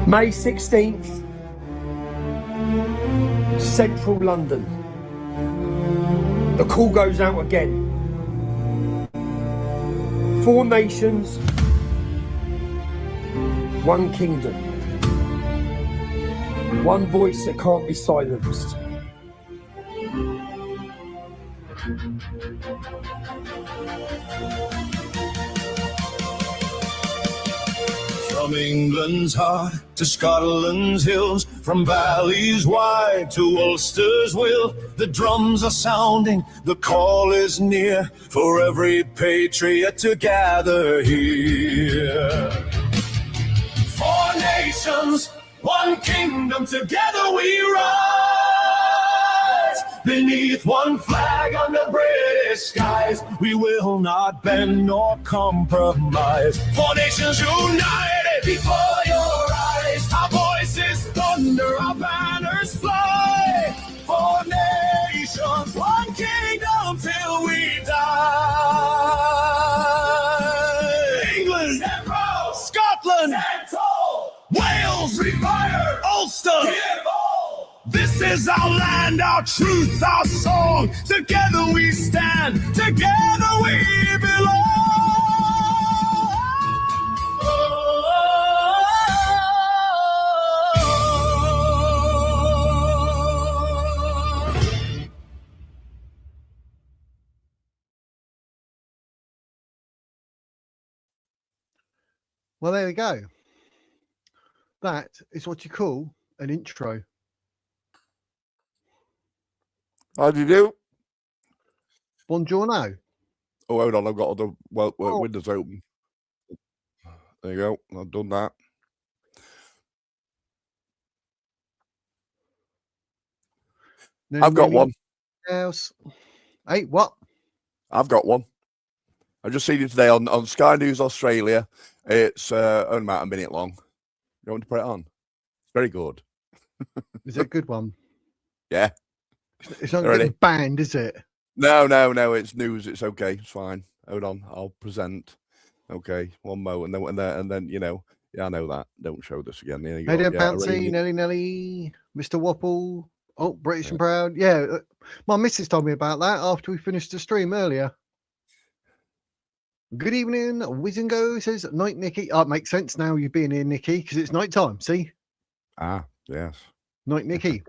May 16th, Central London. The call goes out again. 4 nations, 1 kingdom. 1 voice that can't be silenced. From England's heart to Scotland's hills, from valleys wide to Ulster's will, the drums are sounding, the call is near, for every patriot to gather here. 4 nations, 1 kingdom, together we rise. Beneath 1 flag under British skies, we will not bend nor compromise. 4 nations united before your eyes. Our voices thunder, our banners fly. 4 nations, 1 kingdom till we die. England, Central, Scotland, Central, Wales, Free Fire, Ulster, this is our land, our truth, our song. Together we stand, together we belong. Well, there we go. That is what you call an intro. How do you do? Buongiorno. Oh, hold on. I've got the windows open. There you go. I've done that. I've got one. Else. Hey, what? I've got one. I've just seen it today on Sky News Australia. It's only about a minute long. You want to put it on? It's very good. Is it a good one? Yeah. It's not getting banned, is it? No. It's news. It's okay. It's fine. Hold on. I'll present. Okay. One mo, and then you know. Yeah, I know that. Don't show this again. There you go. Hey there, Pansy, Nelly, Mr. Whopple. Oh, British and proud. Yeah, my missus told me about that after we finished the stream earlier. Good evening, Wizingo says night, Nikki. Oh, it makes sense now you being here, Nikki, because it's night time. See? Ah, yes. Night, Nikki.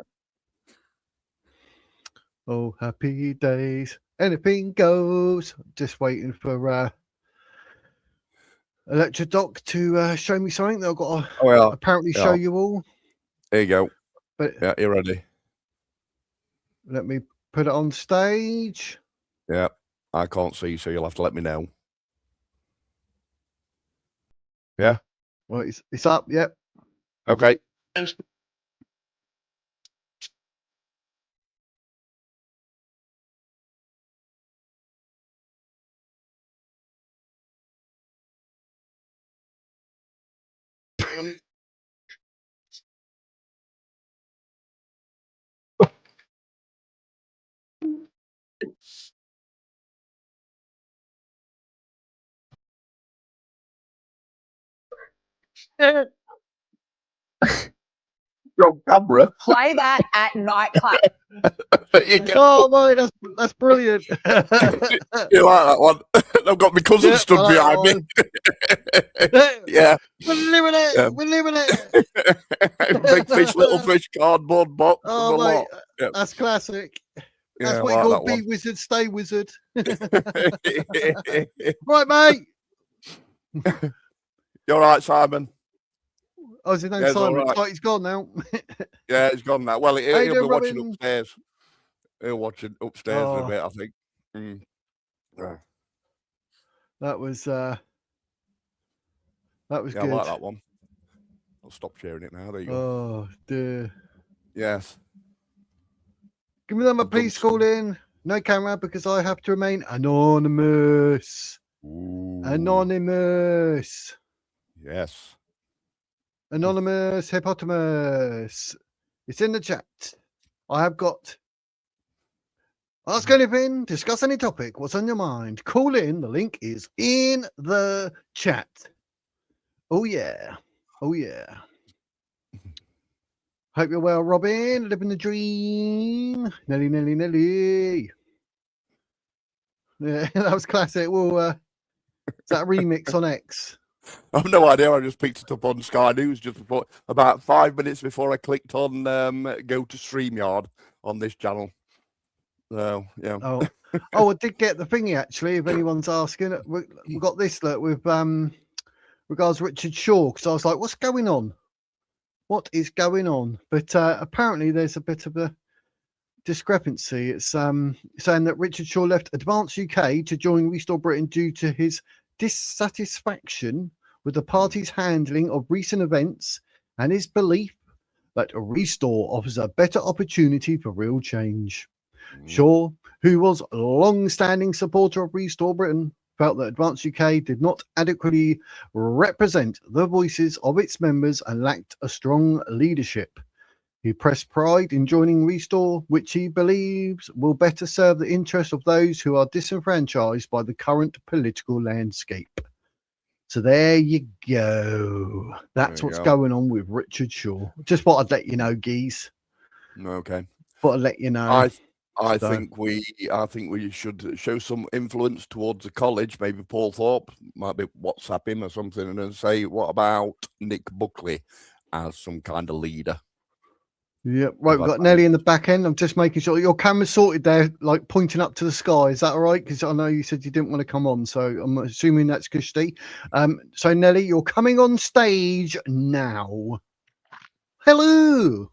Oh, happy days. Anything goes. Just waiting for Electra Doc to show me something that I've got to apparently show you all. There you go. But yeah, you're ready. Let me put it on stage. Yeah, I can't see, so you'll have to let me know. Yeah. Well, it's up. Yep. Okay. Your camera. Play that at nightclub. Oh my, that's brilliant. You like that one? I've got my cousin stood behind me. Yeah. We're living it. Yeah. We're living it. Big fish, little fish, cardboard box. Oh, mate, that's classic. That's what you call be wizard, stay wizard. Right, mate. You're right, Simon. Oh, is his name Simon? Right. Oh, he's gone now. Yeah, he's gone now. Well, he'll be watching upstairs. He'll watch it upstairs in a bit, I think. Yeah. That was good. I like that one. I'll stop sharing it now. There you go. Oh, dear. Yes. Give me number, please. Call in. No camera because I have to remain anonymous. Ooh. Anonymous. Yes. Anonymous hippopotamus. It's in the chat. I have got ask anything, discuss any topic. What's on your mind? Call in. The link is in the chat. Oh yeah. Oh yeah. Hope you're well, Robin. Living the dream. Nelly, Nelly, Nelly. Yeah, that was classic. Well, is that a remix on X? I've no idea. I just picked it up on Sky News just before, about 5 minutes before I clicked on go to StreamYard on this channel. So yeah. Oh, I did get the thingy actually. If anyone's asking, we got this look with regards Richard Shaw, because I was like, what's going on? What is going on? But apparently there's a bit of a discrepancy. It's saying that Richard Shaw left Advance UK to join Restore Britain due to his dissatisfaction with the party's handling of recent events and his belief that Restore offers a better opportunity for real change. Shaw, who was a long-standing supporter of Restore Britain, felt that Advance UK did not adequately represent the voices of its members and lacked a strong leadership. He pressed pride in joining Restore, which he believes will better serve the interests of those who are disenfranchised by the current political landscape. So there you go. That's what's going on with Richard Shaw. Just thought I'd let you know, geez. Okay. Thought I'd let you know. I think we should show some influence towards the college. Maybe Paul Thorpe might be WhatsApp him or something, and then say, "What about Nick Buckley as some kind of leader?" Yeah, right. We've got Nelly in the back end. I'm just making sure your camera's sorted there, like pointing up to the sky. Is that all right? Because I know you said you didn't want to come on, so I'm assuming that's Gushti. So Nelly, you're coming on stage now. Hello.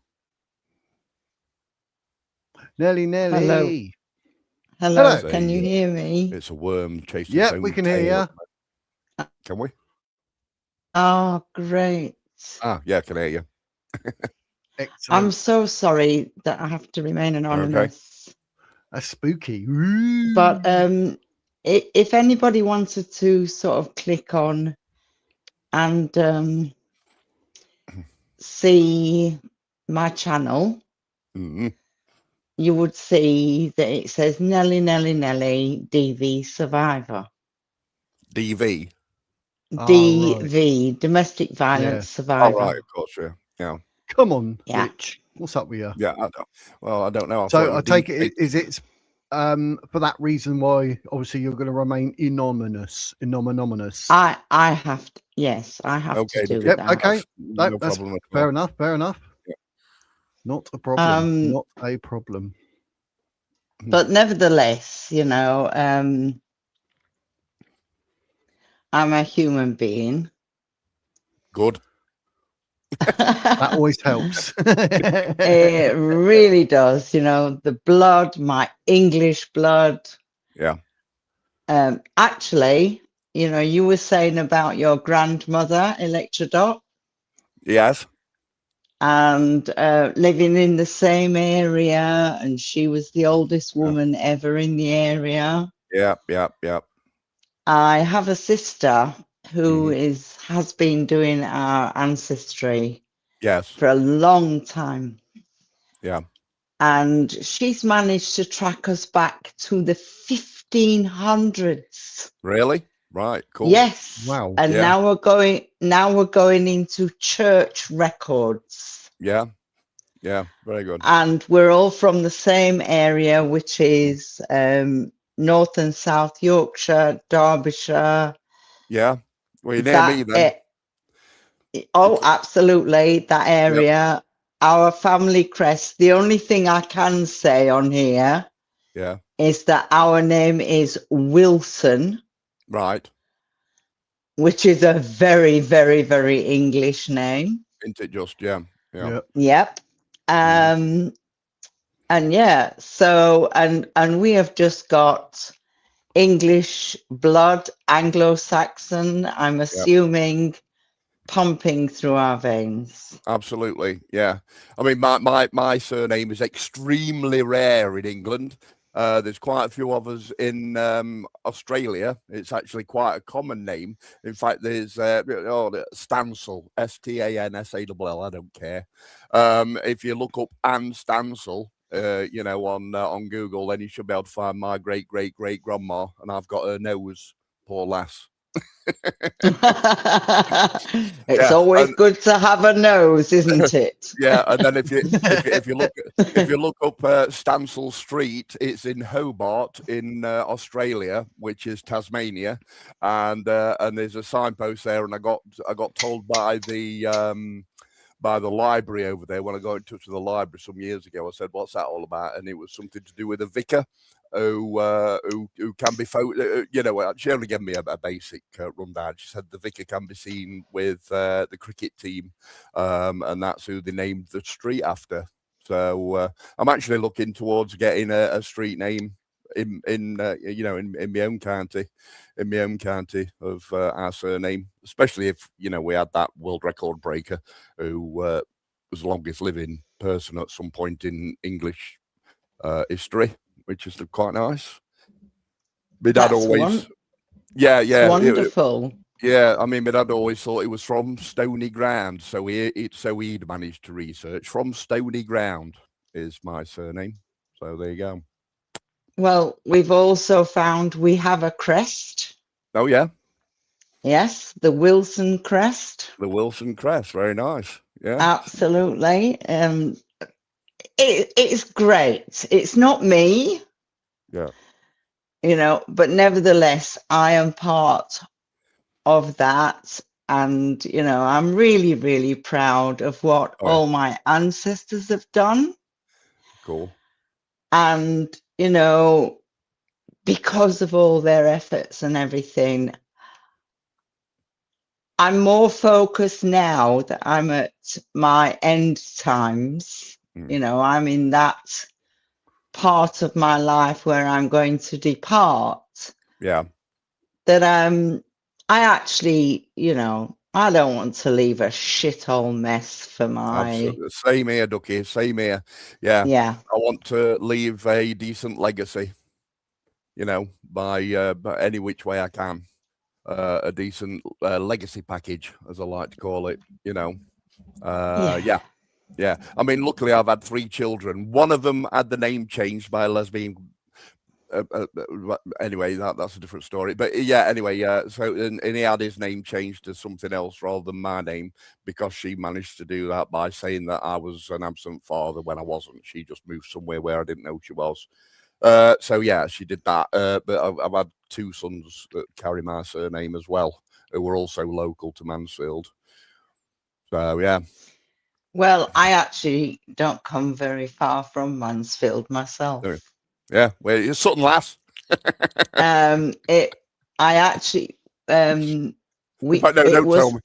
Nelly. Hello. Hello. Can you hear me? It's a worm chasing. Yeah, we can hear you. Can we? Oh, great. Ah, yeah, I can hear you. Excellent. I'm so sorry that I have to remain anonymous. That's spooky. But if anybody wanted to sort of click on and see my channel, you would see that it says Nelly DV Survivor. DV? DV, Domestic Violence Survivor. Oh, right, of course, yeah. Come on, Rich. What's up with you? Yeah, I don't know. So I take it, is it for that reason why obviously you're going to remain anonymous? I have to, yes, I have to do that. Okay, no that's problem at all. fair enough. Yeah. Not a problem. Not a problem. But nevertheless, you know, I'm a human being. Good. That always helps. It really does, you know, the blood, my English blood. Yeah. Actually, you know, you were saying about your grandmother, Electra Dot. Yes. And living in the same area, and she was the oldest woman ever in the area. Yeah. I have a sister who has been doing our ancestry for a long time. Yeah. And she's managed to track us back to the 1500s. Really? Right. Cool. Yes. Wow. And now we're going into church records. Yeah. Yeah. Very good. And we're all from the same area, which is North and South Yorkshire, Derbyshire. Yeah. Well, you're near me then. Absolutely. That area. Yep. Our family crest. The only thing I can say on here is that our name is Wilson. Right. Which is a very, very, very English name. Isn't it just? Yeah. Yep. And yeah, so and we have just got English blood, Anglo-Saxon, I'm assuming, pumping through our veins. Absolutely, yeah. I mean, my surname is extremely rare in England. There's quite a few of us in Australia. It's actually quite a common name. In fact, there's Stansel, Stansall. I don't care. If you look up Anne Stansel, you know, on Google, then you should be able to find my great grandma, and I've got her nose, poor lass. It's Yeah, always and good to have a nose, isn't it? yeah, and then if you look up Stansell Street, it's in Hobart in Australia, which is Tasmania, and there's a signpost there, and I got told by the library over there when I got in touch with the library some years ago. I said, "What's that all about?" And it was something to do with a vicar who can be she only gave me a basic rundown. She said the vicar can be seen with the cricket team, and that's who they named the street after. So I'm actually looking towards getting a street name in my own county, of our surname, especially if we had that world record breaker who was the longest living person at some point in English history, which is quite nice. My dad That's always, It's wonderful. I mean, my dad always thought it was from Stony Ground, so he'd managed to research from Stony Ground is my surname. So there you go. Well, we've also found we have a crest. Oh yeah. Yes, the Wilson crest. The Wilson crest, very nice. Yeah, absolutely. It's great. It's not me. Yeah. But nevertheless, I am part of that. And, I'm really, really proud of what all my ancestors have done. Cool. And, because of all their efforts and everything, I'm more focused now that I'm at my end times. I'm in that part of my life where I'm going to depart. Yeah. That I actually, I don't want to leave a shithole mess for my. Absolutely. Same here, Ducky. Same here. Yeah. Yeah. I want to leave a decent legacy. By any which way I can. A decent legacy package, as I like to call it. Yeah. I mean, luckily I've had 3 children. One of them had the name changed by a lesbian. Anyway, that's a different story. But yeah, anyway, so and he had his name changed to something else rather than my name because she managed to do that by saying that I was an absent father when I wasn't. She just moved somewhere where I didn't know she was. So yeah, she did that. But I've had 2 sons that carry my surname as well, who were also local to Mansfield. So yeah. Well, I actually don't come very far from Mansfield myself. Yeah, well, you're Sutton lass. I actually Don't tell me.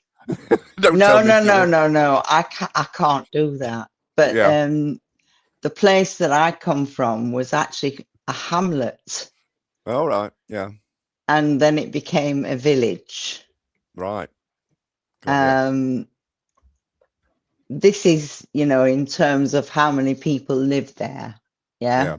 No. I can't do that. But the place that I come from was actually a hamlet. Oh right, yeah. And then it became a village. Right. This is, in terms of how many people live there. Yeah.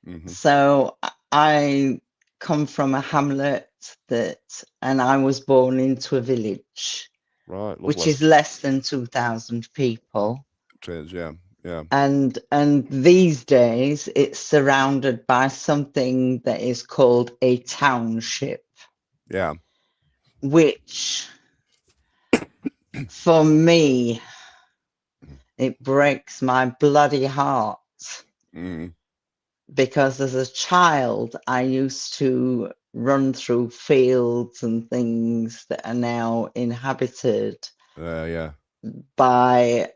Mm-hmm. So I come from a hamlet and I was born into a village, right, which is less than 2,000 people. It is, yeah. And these days it's surrounded by something that is called a township. Yeah. Which, for me, it breaks my bloody heart. Because as a child, I used to run through fields and things that are now inhabited by,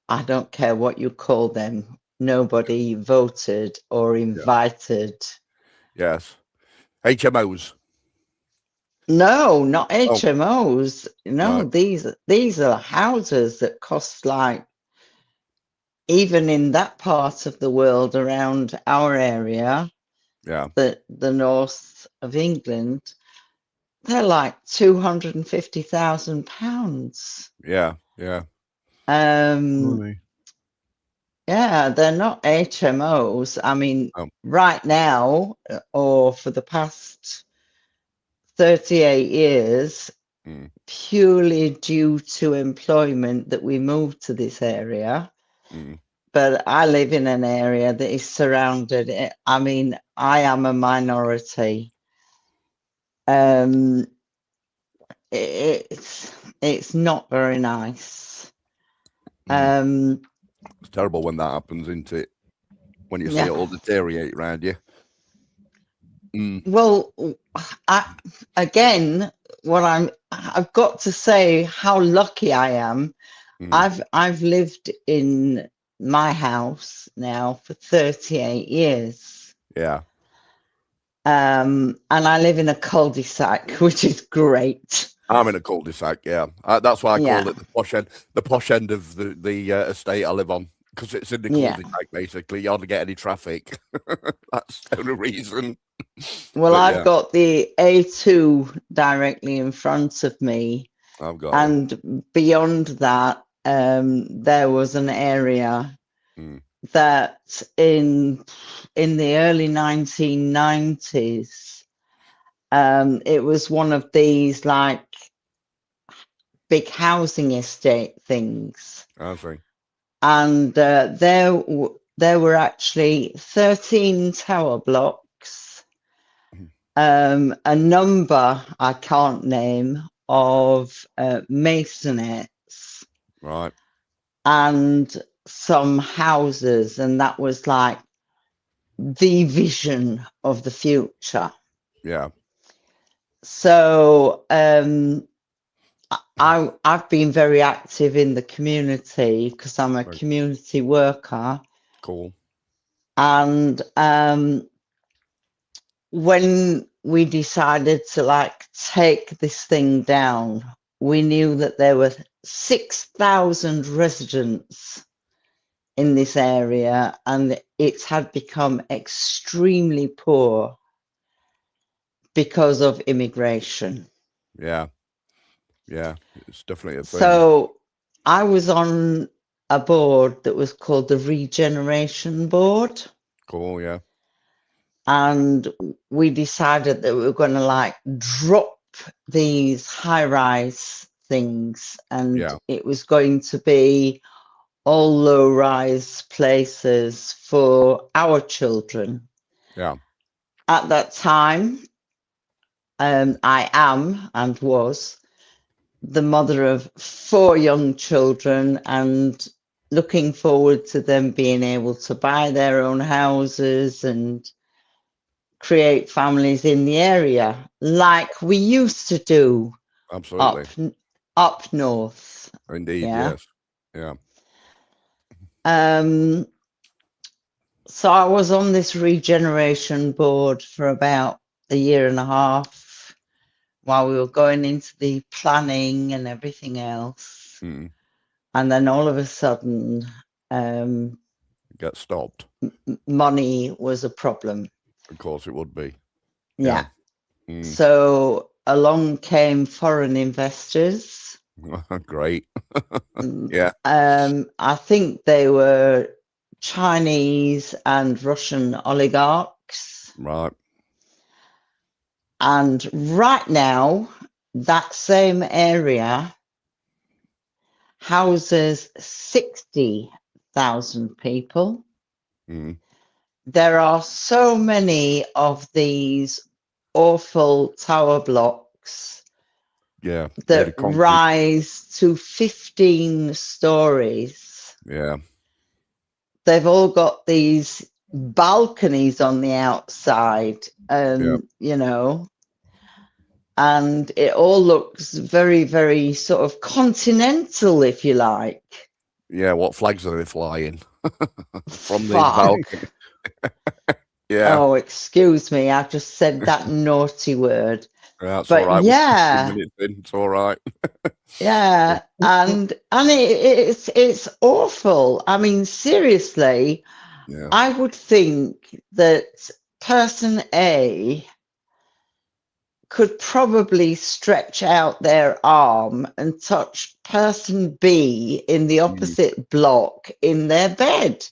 I don't care what you call them, nobody voted or invited. Yes. HMOs. No, not HMOs. No, right. These are houses that cost like, even in that part of the world around our area, the north of England, they're like £250,000. Yeah. Yeah, they're not HMOs. I mean, right now, or for the past 38 years, purely due to employment that we moved to this area. But I live in an area that is surrounded. I mean, I am a minority. it's not very nice. It's terrible when that happens, isn't it? When you see Yeah. it all deteriorate around you. Well, again, I've got to say how lucky I am. I've lived in my house now for 38 years. Yeah. And I live in a cul-de-sac, which is great. I'm in a cul-de-sac. Yeah, that's why I Yeah. call it the posh end of the estate I live on, because it's in the Yeah. cul-de-sac. Basically, you hardly get any traffic. That's the only reason. Well, But I've yeah, got the A2 directly in front of me, I've got and beyond that, there was an area that in the early 1990s, it was one of these like big housing estate things. I see. And there were actually 13 tower blocks, a number I can't name of masonettes, Right. and some houses, and that was like the vision of the future. Yeah. So I've been very active in the community because I'm a Right. community worker. Cool. And when we decided to like take this thing down, we knew that there were 6,000 residents in this area, and it had become extremely poor because of immigration. Yeah. Yeah. It's definitely a thing. So I was on a board that was called the Regeneration Board. Cool. Yeah. And we decided that we were going to like drop these high-rise things, and Yeah. it was going to be all low-rise places for our children. Yeah. At that time, I am and was the mother of 4 young children, and looking forward to them being able to buy their own houses and create families in the area like we used to do. Absolutely. Up north. Indeed. Yeah. Yes. Yeah. So I was on this regeneration board for about a year and a half while we were going into the planning and everything else. And then all of a sudden, Get stopped. money was a problem. Of course, it would be. Yeah. So along came foreign investors. Great. Yeah. I think they were Chinese and Russian oligarchs. Right. And right now, that same area houses 60,000 people. There are so many of these awful tower blocks, Yeah, that rise to 15 stories. Yeah. They've all got these balconies on the outside, you know, and it all looks very, very sort of continental, if you like. Yeah, what flags are they flying from these balconies? Yeah. Oh, excuse me, I just said that naughty word. That's but all right. Yeah, it's all right. yeah, and it's awful. I mean, seriously, Yeah. I would think that person A could probably stretch out their arm and touch person B in the opposite block in their bed.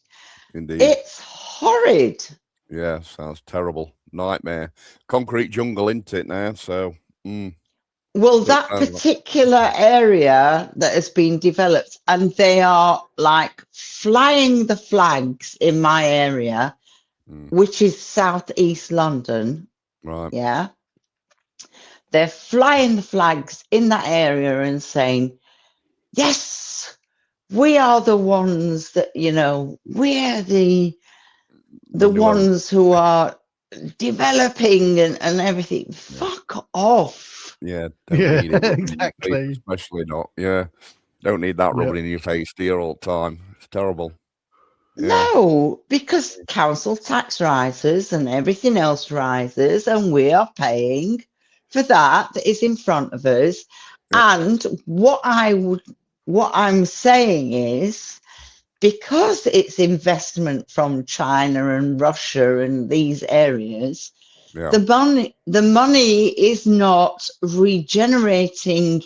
Indeed. It's horrid. Yeah, sounds terrible. Nightmare. Concrete jungle, isn't it now? So well, that particular area that has been developed, and they are like flying the flags in my area, which is southeast London. Right. Yeah. they're flying the flags in that area and saying, yes, we are the ones that, we're the ones who are developing and everything. Fuck off. Yeah, don't need it. Exactly. Especially not. Yeah, don't need that rubbing in your face, dear, all the time. It's terrible. Yeah. No, because council tax rises and everything else rises, and we are paying for that is in front of us. And what I'm saying is, because it's investment from China and Russia and these areas, the money is not regenerating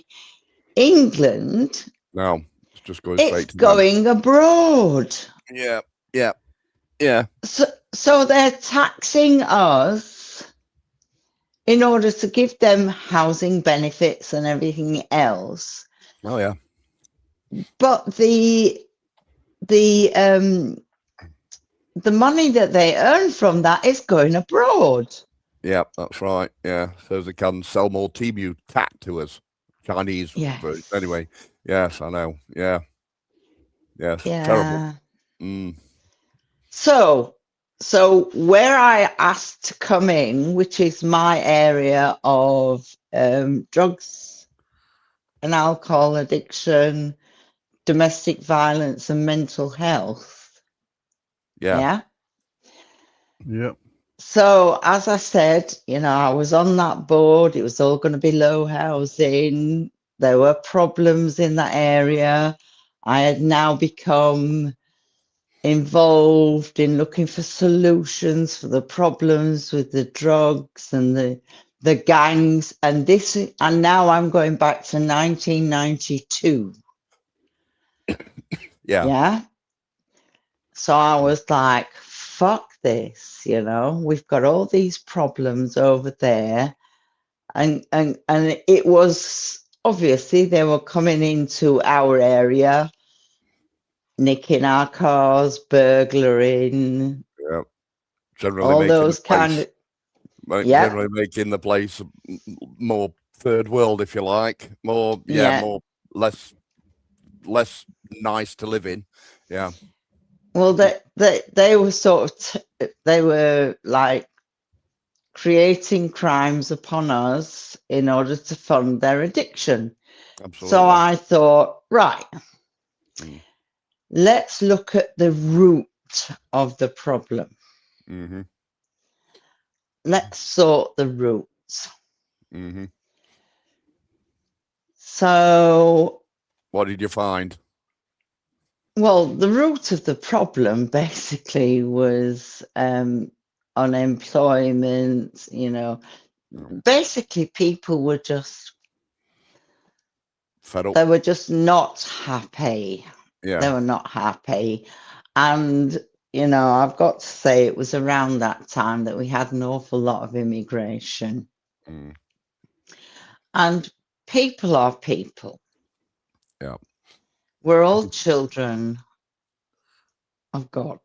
England. No, it's just going straight It's to going abroad. Yeah, yeah, yeah. So they're taxing us in order to give them housing benefits and everything else. Oh yeah. But the money that they earn from that is going abroad. Yeah, that's right. Yeah, so they can sell more Temu tat to us, Chinese. Yes. Anyway, yes, I know. Yeah, yes, Yeah. terrible. Mm. So where I asked to come in, which is my area of drugs and alcohol addiction, domestic violence and mental health. Yeah. Yep. So as I said, I was on that board. It was all going to be low housing. There were problems in that area. I had now become involved in looking for solutions for the problems with the drugs and the gangs. And now I'm going back to 1992. Yeah. So I was like, fuck this, we've got all these problems over there. And it was obviously they were coming into our area, nicking our cars, burglaring. Yeah. Generally all making those kind of. Yeah. Generally making the place more third world, if you like. More, more less nice to live in. Yeah. Well, they were they were like creating crimes upon us in order to fund their addiction. Absolutely. So I thought, right, let's look at the root of the problem. Mm-hmm. Let's sort the roots. Mm-hmm. So what did you find? Well, the root of the problem basically was unemployment, basically people were just fed up. They were just not happy. Yeah. They were not happy. And, I've got to say it was around that time that we had an awful lot of immigration. And people are people. Yeah. We're all children of God.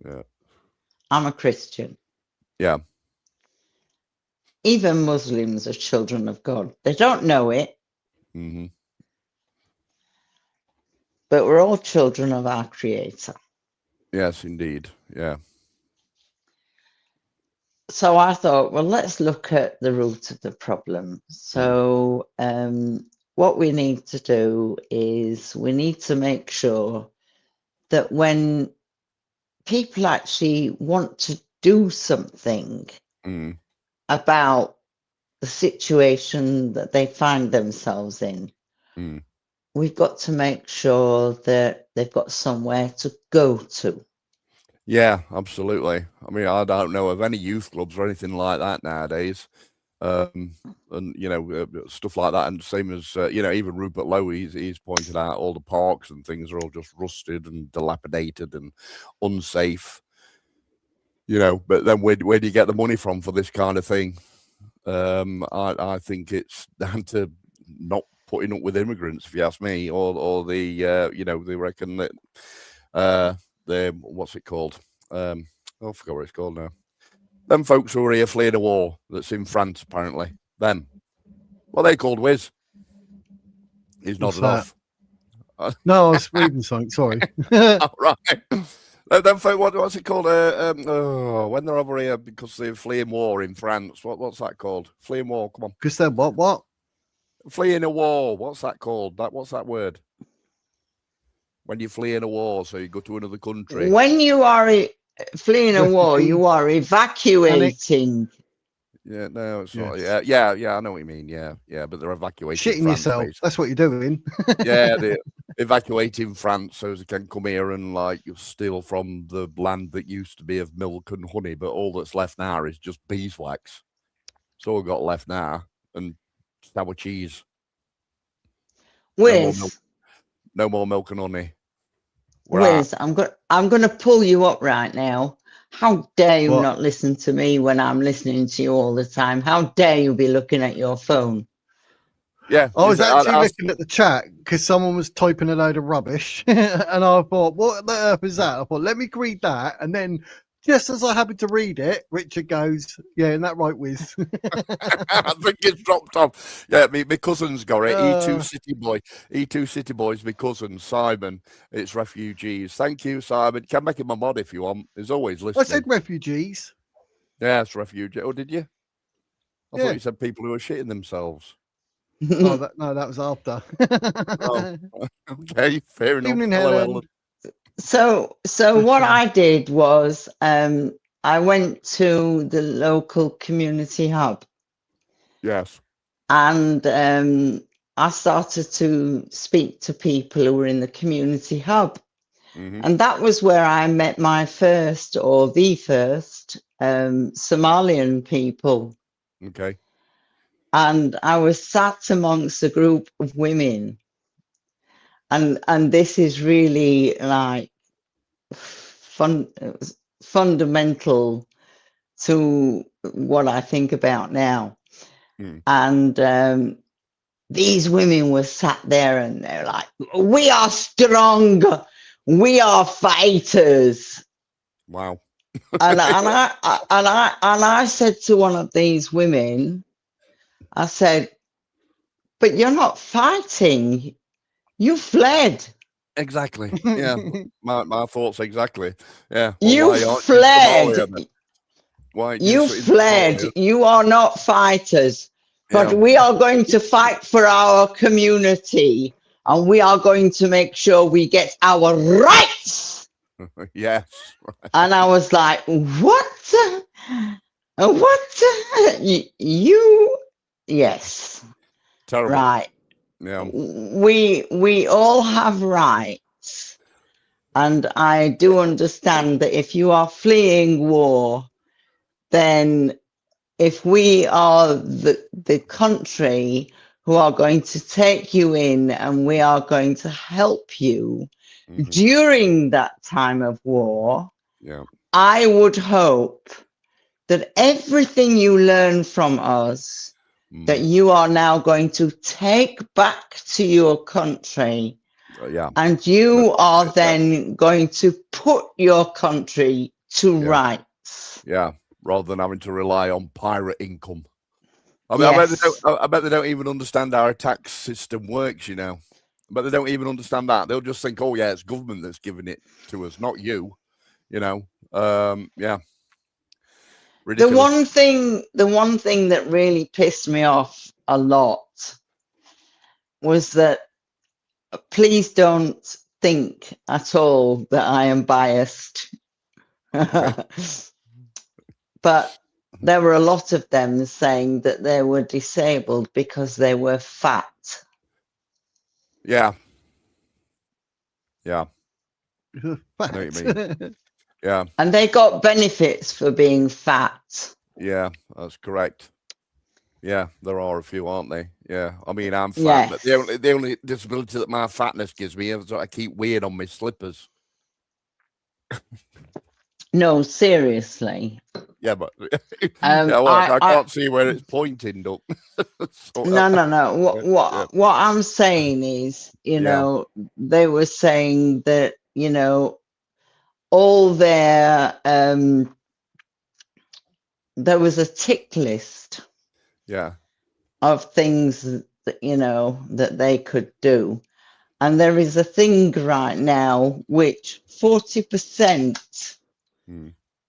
Yeah. I'm a Christian. Yeah. Even Muslims are children of God. They don't know it. Mm-hmm. But we're all children of our Creator. Yes, indeed. Yeah. So I thought, well, let's look at the root of the problem. So what we need to do is we need to make sure that when people actually want to do something about the situation that they find themselves in, we've got to make sure that they've got somewhere to go to. Yeah, absolutely. I mean, I don't know of any youth clubs or anything like that nowadays. And stuff like that. And same as even Rupert Lowe, he's pointed out all the parks and things are all just rusted and dilapidated and unsafe. But then where do you get the money from for this kind of thing? I think it's down to not putting up with immigrants, if you ask me, or the they reckon that what's it called? I forgot what it's called now. Them folks who are here fleeing a war that's in France, apparently. Them. Well, they called Wiz. He's What's nodded that? off. No, I was reading something. Sorry. Oh, right. Then what's it called? When they're over here because they're fleeing war in France. What's that called? Fleeing war. Come on. Because then what? Fleeing a war. What's that called? What's that word? When you flee in a war, so you go to another country. When you are fleeing a war, Refugee. you are evacuating. Yeah, no, it's not. Yes. Yeah, I know what you mean. Yeah, but they're evacuating Shitting France, yourself. basically. That's what you're doing. Yeah, they're evacuating France so they can come here and like steal from the land that used to be of milk and honey, but all that's left now is just beeswax. It's all we've got left now, and sour cheese. Wiz, No more milk and honey. Wiz, I'm gonna pull you up right now. How dare you What? not listen to me when I'm listening to you all the time? How dare you be looking at your phone? Yeah, I was actually looking at the chat because someone was typing a load of rubbish, and I thought, "What the earth is that?" I thought, "Let me read that," and then just as I happened to read it, Richard goes, "Yeah, isn't that right, Wiz?" I think it's dropped off. Yeah, my cousin's got it. E2 City Boys, my cousin Simon. It's refugees. Thank you, Simon. Can make him a mod if you want. He's always listening. I said refugees. Yeah, it's refugee. Oh, did you? I Yeah. thought you said people who are shitting themselves. Oh, that was after. Oh, okay, fair enough. Evening, Hello, Helen. Ellen. So what I did was I went to the local community hub. Yes. And I started to speak to people who were in the community hub. Mm-hmm. And that was where I met my first or the first Somalian people. Okay. And I was sat amongst a group of women. And this is really like fundamental to what I think about now. Mm. And these women were sat there and they're like, "We are strong, we are fighters." Wow. And I said to one of these women, I said, "But you're not fighting, you fled." Exactly. Yeah. my thoughts exactly. Yeah. Well, You why aren't you fled. Somalia then? Why aren't You in fled. Somalia? You are not fighters. But Yeah. we are going to fight for our community, and we are going to make sure we get our rights. Yes. And I was like, "What? What? You? Yes, Terrible. right. Yeah. We all have rights, and I do understand that if you are fleeing war, then if we are the country who are going to take you in and we are going to help you Mm-hmm. during that time of war, Yeah. I would hope that everything you learn from us, that you are now going to take back to your country. Yeah. And you are then going to put your country to rights. Yeah. Rather than having to rely on pirate income. I mean, Yes. I bet they don't even understand how our tax system works, you know. But they don't even understand that. They'll just think, "Oh yeah, it's government that's giving it to us, not you." You know. Yeah. Ridiculous. The one thing that really pissed me off a lot was that, please don't think at all that I am biased. But there were a lot of them saying that they were disabled because they were fat. Yeah. Yeah. Fat. I know what you mean. Yeah. And they got benefits for being fat. Yeah, that's correct. Yeah, there are a few, aren't they? Yeah. I mean, I'm fat, but the only disability that my fatness gives me is that I keep weird on my slippers. No, seriously. Yeah, but Yeah, I can't see where it's pointing, Duck. No. What I'm saying is, you know, they were saying that, you know, all their there was a tick list. Yeah. of things that, you know, that they could do. And there is a thing right now which 40%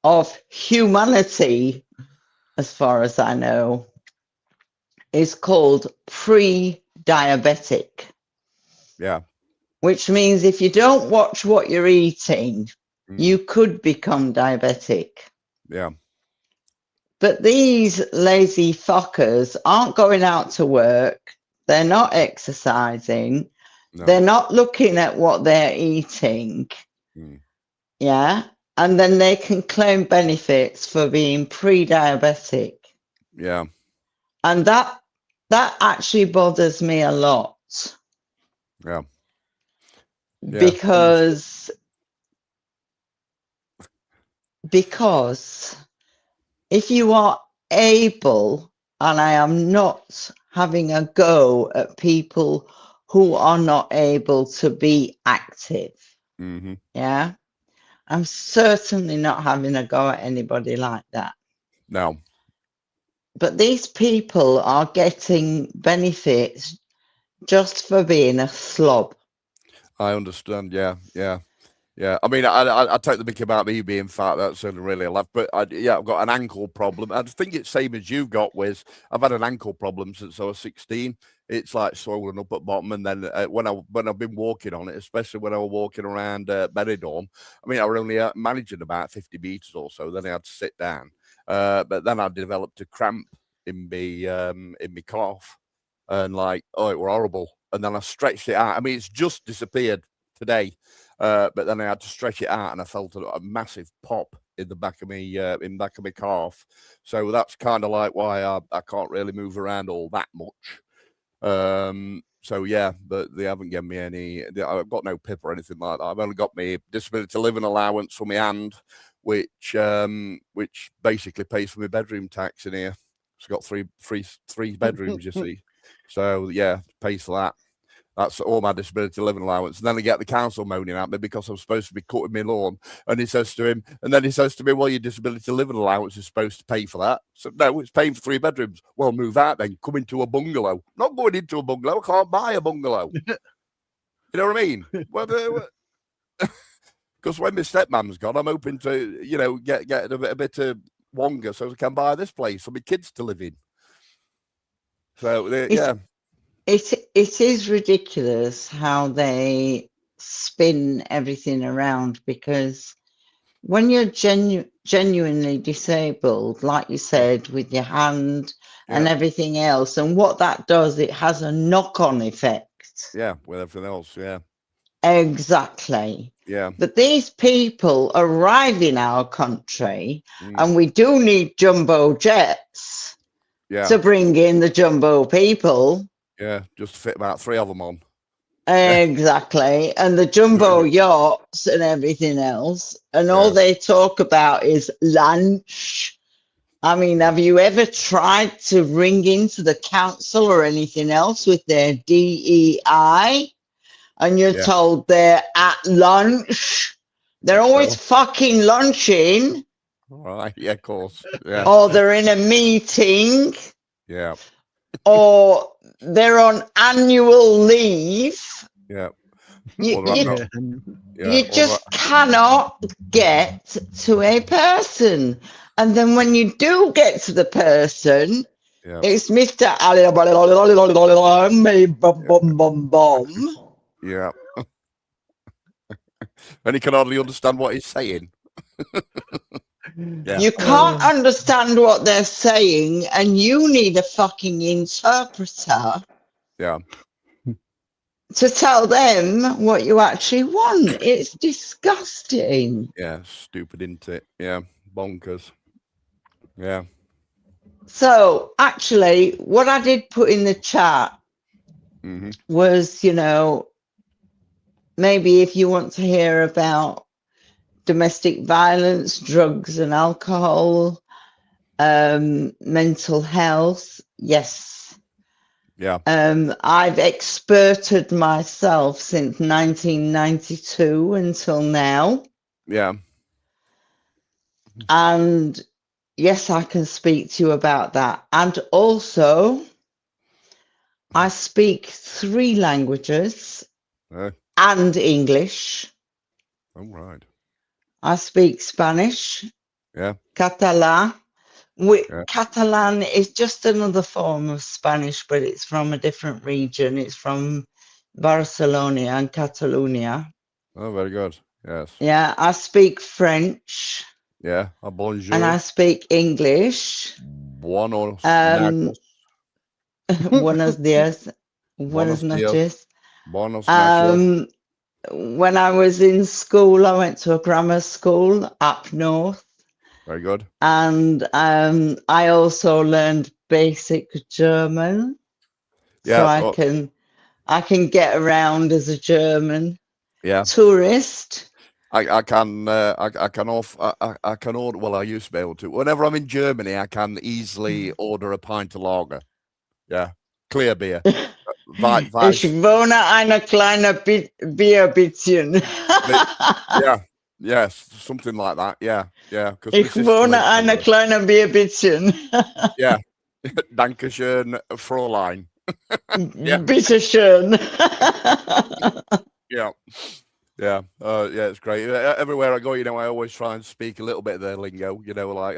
of humanity, as far as I know, is called pre-diabetic. Yeah. Which means if you don't watch what you're eating, you could become diabetic. Yeah. But these lazy fuckers aren't going out to work. They're not exercising. No. They're not looking at what they're eating. Yeah. And then they can claim benefits for being pre-diabetic. Yeah. And that actually bothers me a lot. Yeah. Because if you are able, and I am not having a go at people who are not able to be active. Yeah. I'm certainly not having a go at anybody like that. No. But these people are getting benefits just for being a slob. I understand. Yeah. Yeah. Yeah, I mean, I take the mickey about me being fat. That's certainly really left. But I've got an ankle problem. I think it's same as you've got, Wiz. I've had an ankle problem since I was 16. It's like swollen up at bottom, and then when I've been walking on it, especially when I was walking around Benidorm, I mean, I were only managing about 50 meters or so. Then I had to sit down. But then I developed a cramp in my calf, and like, oh, it were horrible. And then I stretched it out. I mean, it's just disappeared today. But then I had to stretch it out, and I felt a massive pop in the back of me, calf. So that's kind of like why I can't really move around all that much. So yeah, but they haven't given me any. I've got no PIP or anything like that. I've only got my disability living allowance for my hand, which basically pays for my bedroom tax in here. It's got three bedrooms, you see. So yeah, pays for that. That's all my disability living allowance. And then I get the council moaning at me because I'm supposed to be cutting my lawn. And he says to me, well, your disability living allowance is supposed to pay for that. So no, it's paying for 3 bedrooms. Well, move out then. Come into a bungalow. Not going into a bungalow. I can't buy a bungalow. You know what I mean? Because when my stepmom's gone, I'm hoping to, get a bit of Wonga so I can buy this place for my kids to live in. So, yeah. It is ridiculous how they spin everything around, because when you're genuinely disabled, like you said, with your hand and everything else, and what that does, it has a knock-on effect. Yeah, with everything else, yeah. Exactly. Yeah. But these people arrive in our country, and we do need jumbo jets to bring in the jumbo people. Yeah, just fit about 3 of them on. Exactly. And the jumbo yachts and everything else. And all they talk about is lunch. I mean, have you ever tried to ring into the council or anything else with their DEI? And you're told they're at lunch. They're always fucking lunching. Right, yeah, of course. Yeah. Or they're in a meeting. Yeah. Or they're on annual leave. Yeah. You just cannot get to a person. And then when you do get to the person, it's Mr. Yeah. And he can hardly understand what he's saying. You can't understand what they're saying, and you need a fucking interpreter. Yeah. To tell them what you actually want. It's disgusting. Yeah, stupid, isn't it? Yeah, bonkers. Yeah. So actually, what I did put in the chat was, maybe if you want to hear about domestic violence, drugs and alcohol, mental health, yes. Yeah. I've experted myself since 1992 until now. Yeah. And yes, I can speak to you about that. And also, I speak 3 languages Uh, and English. all right. I speak Spanish, Yeah. Catalan. Yeah. Catalan is just another form of Spanish, but it's from a different region. It's from Barcelona and Catalonia. Oh, very good. Yes. Yeah, I speak French Yeah. and I Bonjour. speak English. Buenos nachos. Buenos dias. Buenas Buenos dias. noches. Buenos nachos. When I was in school, I went to a grammar school up north, Very good. and I also learned basic German, so Yeah. I can get around as a German Yeah. tourist. I can I can order. Well, I used to be able to. Whenever I'm in Germany, I can easily order a pint of lager. Yeah, clear beer. Ich Weiss. wohne eine kleine Bierbitzchen. Yeah, yes, something like that. Yeah, yeah. Because my Ich sister wohne lives eine there. kleine Bierbitzchen. Yeah, Dankeschön, Fräulein. Yeah. Bitte schön. Yeah. Yeah, yeah, it's great. Everywhere I go, you know, I always try and speak a little bit of their lingo. You know, like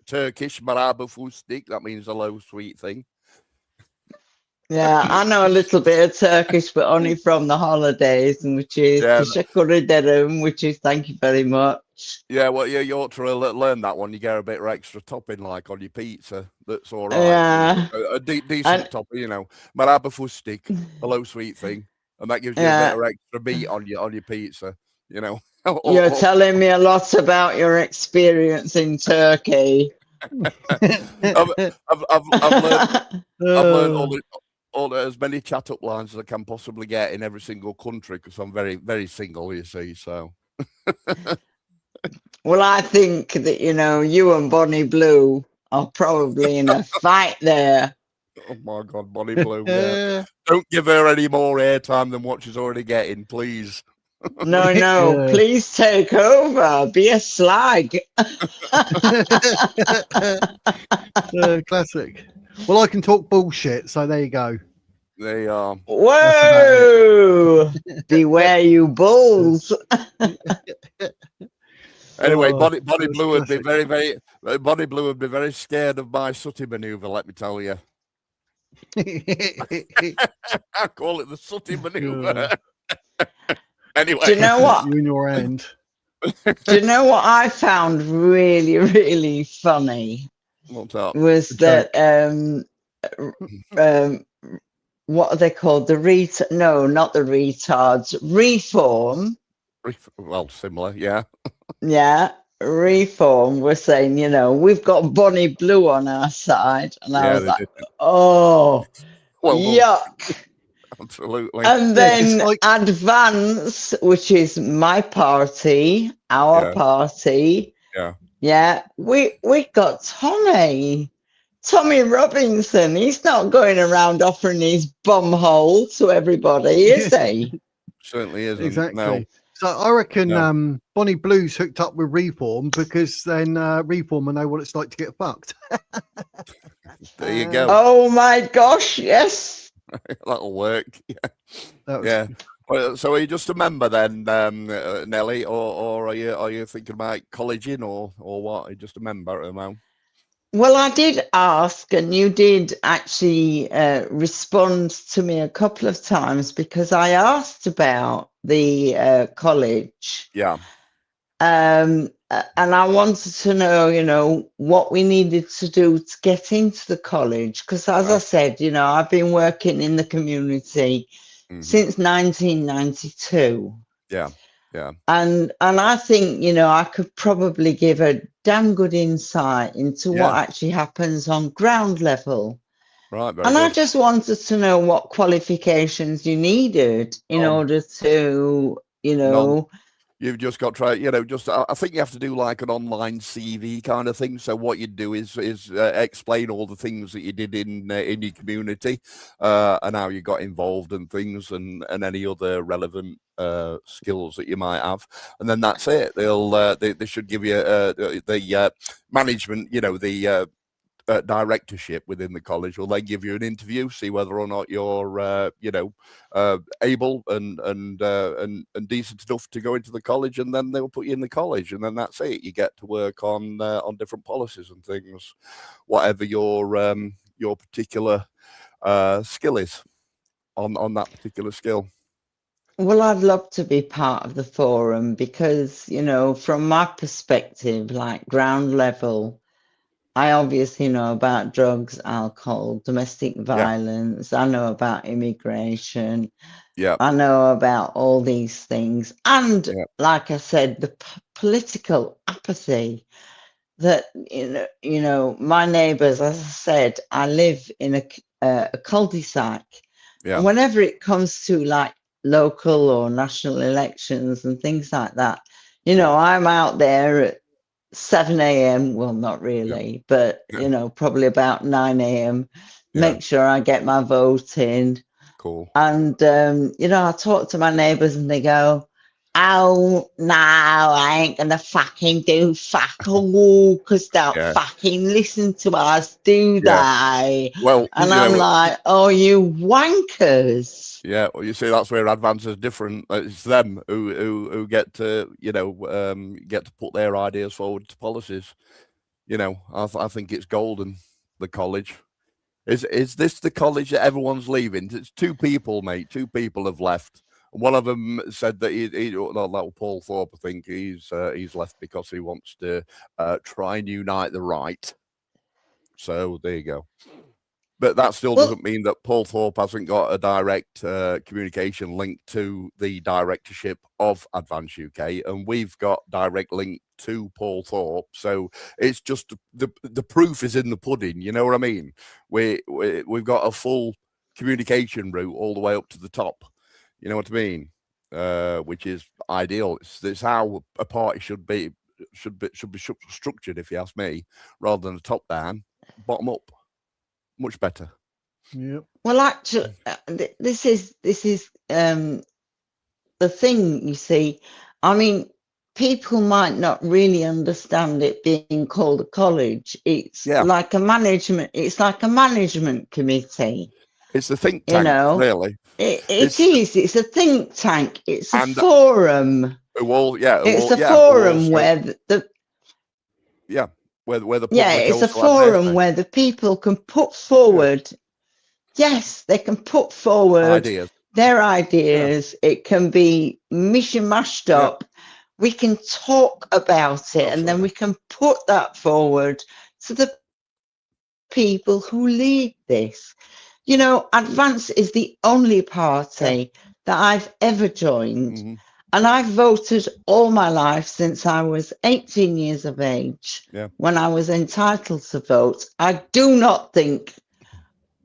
Turkish maraba fustik. That means hello, sweet thing. Yeah, I know a little bit of Turkish, but only from the holidays, and which is Yeah, teşekkür ederim, which is thank you very much. yeah. Well, yeah, you ought to learn that one. You get a bit of extra topping, like on your pizza. That's all right. Yeah. A decent And- topping, you know. Maraba fustik, hello, sweet thing, and that gives you a bit Yeah. of extra meat on your pizza. You know. You're telling me a lot about your experience in Turkey. I've learned all as many chat up lines as I can possibly get in every single country because I'm very, very single, you see. So, Well, I think that, you and Bonnie Blue are probably in a fight there. oh my God, Bonnie Blue. Yeah. Don't give her any more airtime than what she's already getting, please. No, please take over. Be a slag. Classic. Well, I can talk bullshit, so there you go. They are. Whoa! Beware you bulls. Anyway, Oh, Bonnie that's Blue would be classic. Bonnie Blue would be very scared of my sooty maneuver. Let me tell you. I call it the sooty maneuver. Anyway, Do you know what? You in your end. Do you know what I found really, really funny? What's that? Was that what are they called? No, not the retards. Reform. Well, similar, yeah. Yeah, Reform was saying, we've got Bonnie Blue on our side, and I Yeah, was they like, did. oh, Well, yuck. absolutely. And Yeah, it's then like- Advance, which is my party, our Yeah. party. Yeah. Yeah, we got Tommy Robinson. He's not going around offering his bum hole to everybody, is he? Certainly isn't. Exactly. No. So I reckon No. Bonnie Blue's hooked up with Reform because then Reform will know what it's like to get fucked. There you go. Oh my gosh, yes. That'll work. Yeah. That was- Yeah. Well, so are you just a member then, Nelly, or are you thinking about colleging or what? Are you just a member at the moment? Well, I did ask, and you did actually respond to me a couple of times because I asked about the college. Yeah. And I wanted to know, what we needed to do to get into the college. Because as I said, I've been working in the community since 1992. Yeah. Yeah. And I think, I could probably give a damn good insight into what actually happens on ground level. Right. Very And good. I just wanted to know what qualifications you needed in order to, None. You've just got to try, I think you have to do like an online CV kind of thing. So what you do is explain all the things that you did in your community and how you got involved and things and any other relevant skills that you might have. And then that's it. They should give you the management, directorship within the college will then give you an interview, see whether or not you're able and decent enough to go into the college, and then they'll put you in the college, and then that's it. You get to work on different policies and things, whatever your particular skill is on that particular skill. Well, I'd love to be part of the forum because, you know, from my perspective, like ground level, I obviously know about drugs, alcohol, domestic violence. I know about immigration. Yeah. I know about all these things. And like I said, the political apathy that, you know, my neighbors, as I said, I live in a cul-de-sac. Yeah. And whenever it comes to like local or national elections and things like that, you know, I'm out there at 7 a.m. Well, not really, but, you know, probably about 9 a.m. Make sure I get my vote in. Cool. And, you know, I talk to my neighbors and they go, oh, no, I ain't going to fucking do fuck all because they'll fucking listen to us, do they? Well, and I'm like, oh, you wankers. Yeah, well, you see, that's where Advance is different. It's them who get to, you know, get to put their ideas forward to policies. You know, I think it's golden, the college. Is this the college that everyone's leaving? It's 2 people, mate. 2 people have left. One of them said that Paul Thorpe, I think he's left because he wants to try and unite the right. So there you go. But that still doesn't mean that Paul Thorpe hasn't got a direct communication link to the directorship of Advance UK, and we've got direct link to Paul Thorpe. So it's just the proof is in the pudding. You know what I mean? We've got a full communication route all the way up to the top. You know what I mean? Which is ideal. It's how a party should be structured, if you ask me, rather than a top down, bottom up. Much better. Yeah. Well, actually, this is the thing. You see, I mean, people might not really understand it being called a college. It's like a management. It's like a management committee. It's a think tank, really. It is. It's a think tank. It's a And, forum. Well, it's a forum where where the public it's a forum where the people can put forward they can put forward their ideas. It can be mashed up. We can talk about it and then we can put that forward to the people who lead this. You know, Advance is the only party that I've ever joined. And I've voted all my life since I was 18 years of age, when I was entitled to vote. I do not think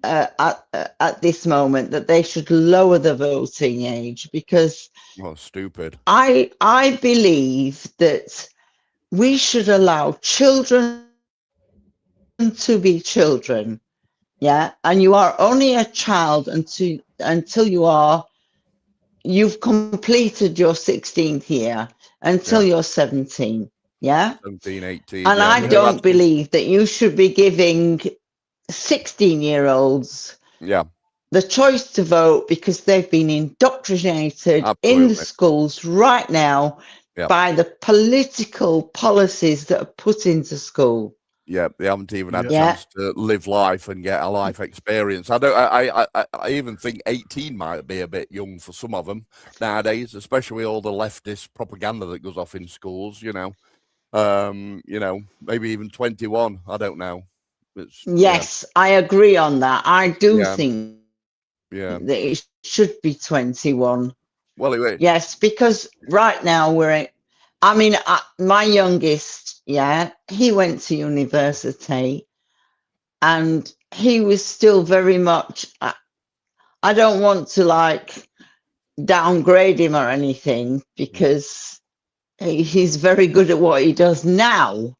at this moment that they should lower the voting age because stupid. I believe that we should allow children to be children. Yeah. And you are only a child until you've completed your 16th year until you're 17. Yeah. 17, 18. And I don't believe that you should be giving 16-year-olds the choice to vote because they've been indoctrinated in the schools right now by the political policies that are put into school. Yeah, they haven't even had a chance to live life and get a life experience. I even think 18 might be a bit young for some of them nowadays, especially with all the leftist propaganda that goes off in schools. You know, maybe even 21. I don't know. Yes, I agree on that. I do think that it should be 21. Well, anyway. Yes, because right now my youngest, he went to university and he was still very much, I don't want to like downgrade him or anything because he's very good at what he does now.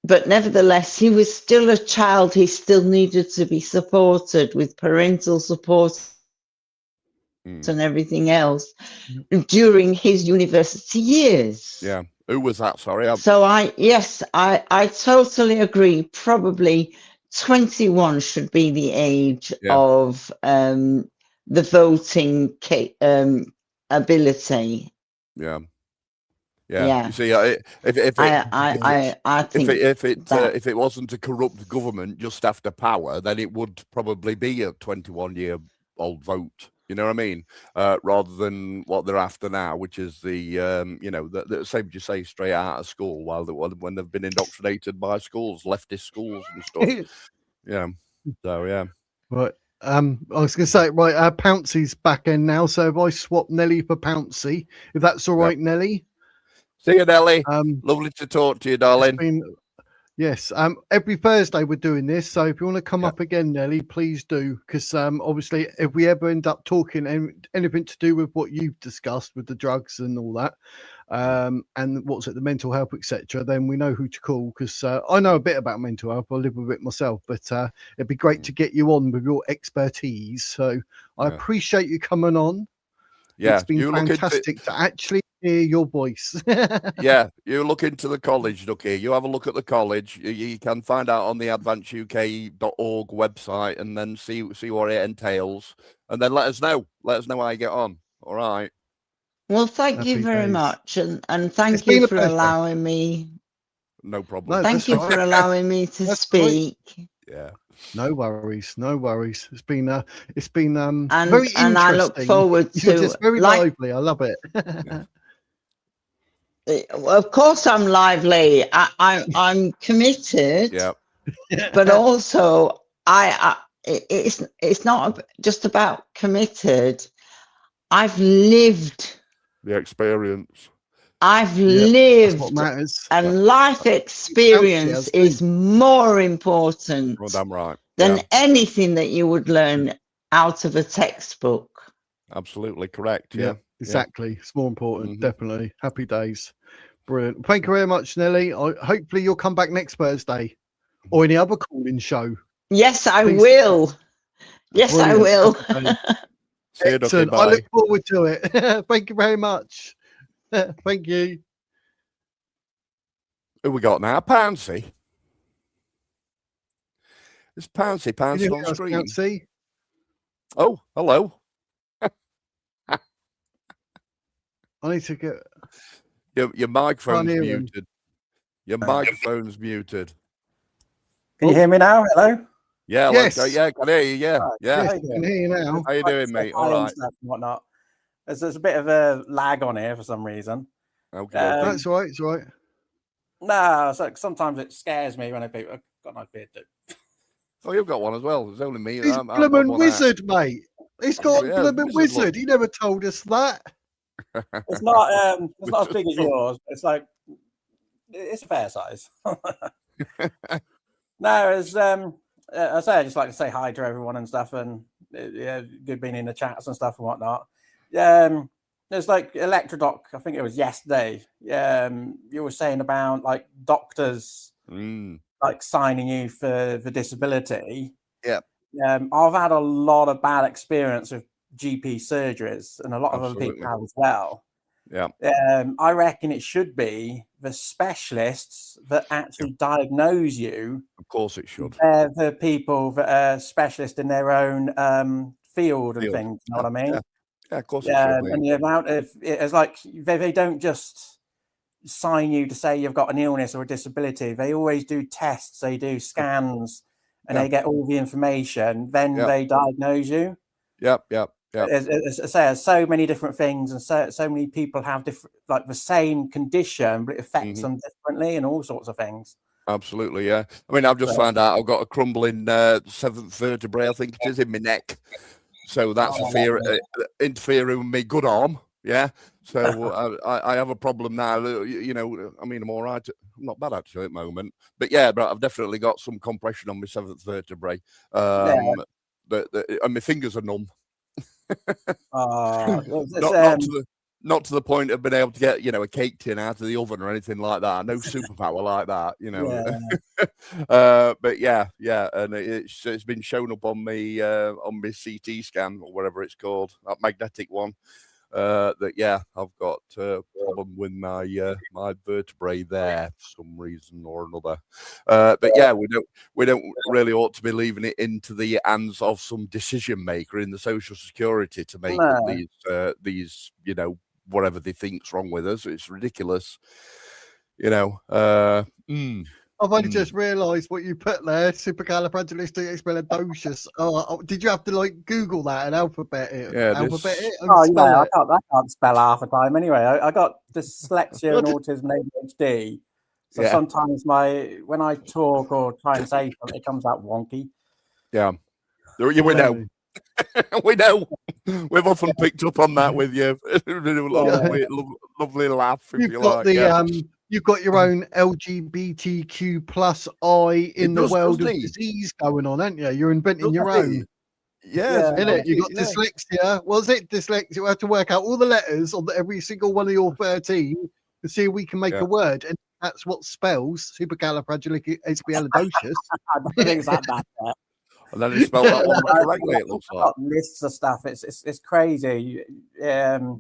But nevertheless, he was still a child. He still needed to be supported with parental support and everything else during his university years. Yeah, Who was that? Sorry. So I totally agree. Probably 21 should be the age Yeah. of the voting ability. Yeah. Yeah. You see, if I think that if it wasn't a corrupt government just after power, then it would probably be a 21-year-old vote. You know what I mean? Rather than what they're after now, which is the the same as you say, straight out of school, when they've been indoctrinated by schools, leftist schools and stuff. Yeah. So yeah. Right. I was going to say, right, Pouncy's back in now. So if I swap Nelly for Pouncy, if that's all right, Nelly. See you, Nelly. Lovely to talk to you, darling. Yes. Every Thursday we're doing this. So if you want to come up again, Nelly, please do. Because obviously, if we ever end up talking anything to do with what you've discussed with the drugs and all that, and what's it, the mental health, etc., then we know who to call. Because I know a bit about mental health. I live with it myself, but it'd be great to get you on with your expertise. So I appreciate you coming on. Yeah, it's been fantastic to actually hear your voice. Yeah, you look into the college, Ducky. You have a look at the college. You can find out on the advanceuk.org website and then see what it entails. And then let us know. Let us know how you get on. All right. Well, thank you very much. And thank you for allowing me. No problem. Thank you for allowing me to speak. Yeah. No worries, no worries. It's been very interesting. And I look forward to just very lively. I love it. Of course, I'm lively. I'm committed. Yeah. But also, it's not just about committed. I've lived the experience. I've lived, what matters. And life experience is more important than anything that you would learn out of a textbook. Absolutely correct. Yeah, exactly. It's more important. Definitely. Happy days. Brilliant. Thank you very much, Nelly. Hopefully you'll come back next Thursday or any other calling show. Yes, I will. Yes, Brilliant. I will. Excellent. I look forward to it. Thank you very much. Thank you. Who we got now? Pouncy. It's Pouncy on screen. Pouncy? Oh, hello. I need to get your microphone's muted. Your microphone's muted. Can you hear me now? Hello? Yeah, yes. Yeah, I can hear you. Yeah, yeah. I can hear you now. How you doing, mate? All right. And whatnot. There's a bit of a lag on here for some reason. Okay. That's all right. It's all right. No, so sometimes it scares me when I've got no beard. Oh, you've got one as well. It's only me. He's blooming wizard, mate. He's got a blooming wizard. He never told us that. It's not as big as yours. It's like it's a fair size. No, as I say, I just like to say hi to everyone and stuff, and good being in the chats and stuff and whatnot. There's like Electrodoc, I think it was yesterday. You were saying about like doctors like signing you for disability. Yeah. I've had a lot of bad experience with GP surgeries, and a lot of other people have as well. Yeah. I reckon it should be the specialists that actually diagnose you. Of course it should. The people that are specialists in their own field and things, you know what I mean? Yeah, of course it should be. And the amount of it's like they don't just sign you to say you've got an illness or a disability. They always do tests, they do scans, and they get all the information. Then they diagnose you. Yep. As I say, there's so many different things, and so many people have different, like the same condition, but it affects them differently, and all sorts of things. Absolutely, yeah. I mean, I've just found out I've got a crumbling 7th vertebrae, I think it is, in my neck. So that's interfering with my good arm. Yeah. So I have a problem now. You know, I mean, I'm all right. I'm not bad actually at the moment. But I've definitely got some compression on my 7th vertebrae. And my fingers are numb. Not to the point of being able to get, a cake tin out of the oven or anything like that. No superpower like that, but and it's been shown up on me CT scan or whatever it's called, that magnetic one. that yeah, I've got a problem with my my vertebrae there for some reason or another. But yeah, we don't really ought to be leaving it into the hands of some decision maker in the Social Security to make up these whatever they think's wrong with us. It's ridiculous, I've only just realised what you put there, supercalifragilisticexpialidocious. Did you have to like Google that and alphabet it? Yeah, alphabet it? And Oh, spell it? I can't spell half the time anyway. I got dyslexia and autism and ADHD. So sometimes when I talk or try and say something, it comes out wonky. Yeah. We know. We know. We've often picked up on that with you. Lovely laugh, if you like. You've got your own LGBTQ plus I in the world of disease going on, haven't you? You're inventing your own. Yeah, innit? You got dyslexia. Was it dyslexia? We have to work out all the letters on every single one of your 13 to see if we can make a word, and that's what spells supercalifragilisticexpialidocious. I don't think it's that bad. And then you spelled that one correctly. It looks like lists of stuff. It's crazy. You're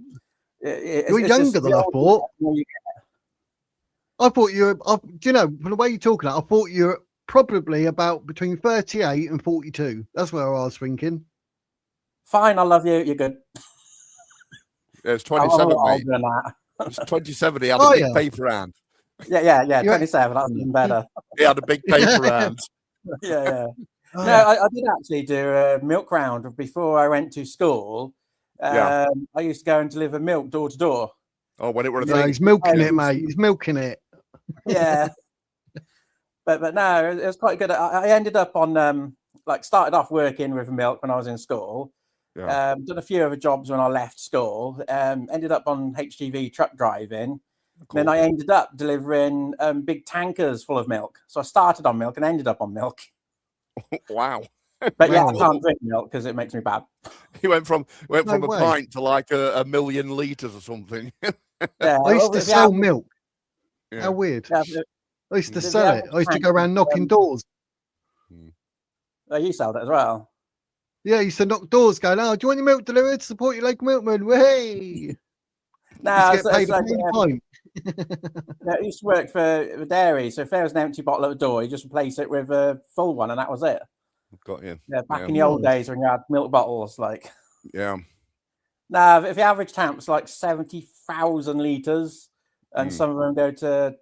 younger than I thought. I thought you were. Do you know from the way you're talking? I thought you were probably about between 38 and 42. That's where I was thinking. Fine, I love you. You're good. Yeah, it's 27, mate. It's 27. He had a big paper hand. Yeah. 27. That's even better. He had a big paper hand. Yeah. No, I did actually do a milk round before I went to school. I used to go and deliver milk door to door. Oh, when it were a thing. He's milking it, mate. He's milking it. Yeah. but no, it was quite good. I ended up on started off working with milk when I was in school. Yeah. Done a few other jobs when I left school. Ended up on HGV truck driving. Cool. Then I ended up delivering big tankers full of milk. So I started on milk and ended up on milk. Wow. But yeah, I can't drink milk because it makes me bad. He went from a pint to like a million litres or something. Yeah, I used to sell milk. Yeah. How weird. Yeah, I used to sell it. I used to go around knocking doors. Oh, you sold it as well? Yeah, I used to knock doors going, do you want your milk delivered? Support your local milkman. Hey! No, I used to work for the dairy. So if there was an empty bottle at the door, you just replace it with a full one and that was it. Got you. Yeah, back in the old days when you had milk bottles, like. Yeah. Now, if the average tank's like 70,000 litres, and some of them go to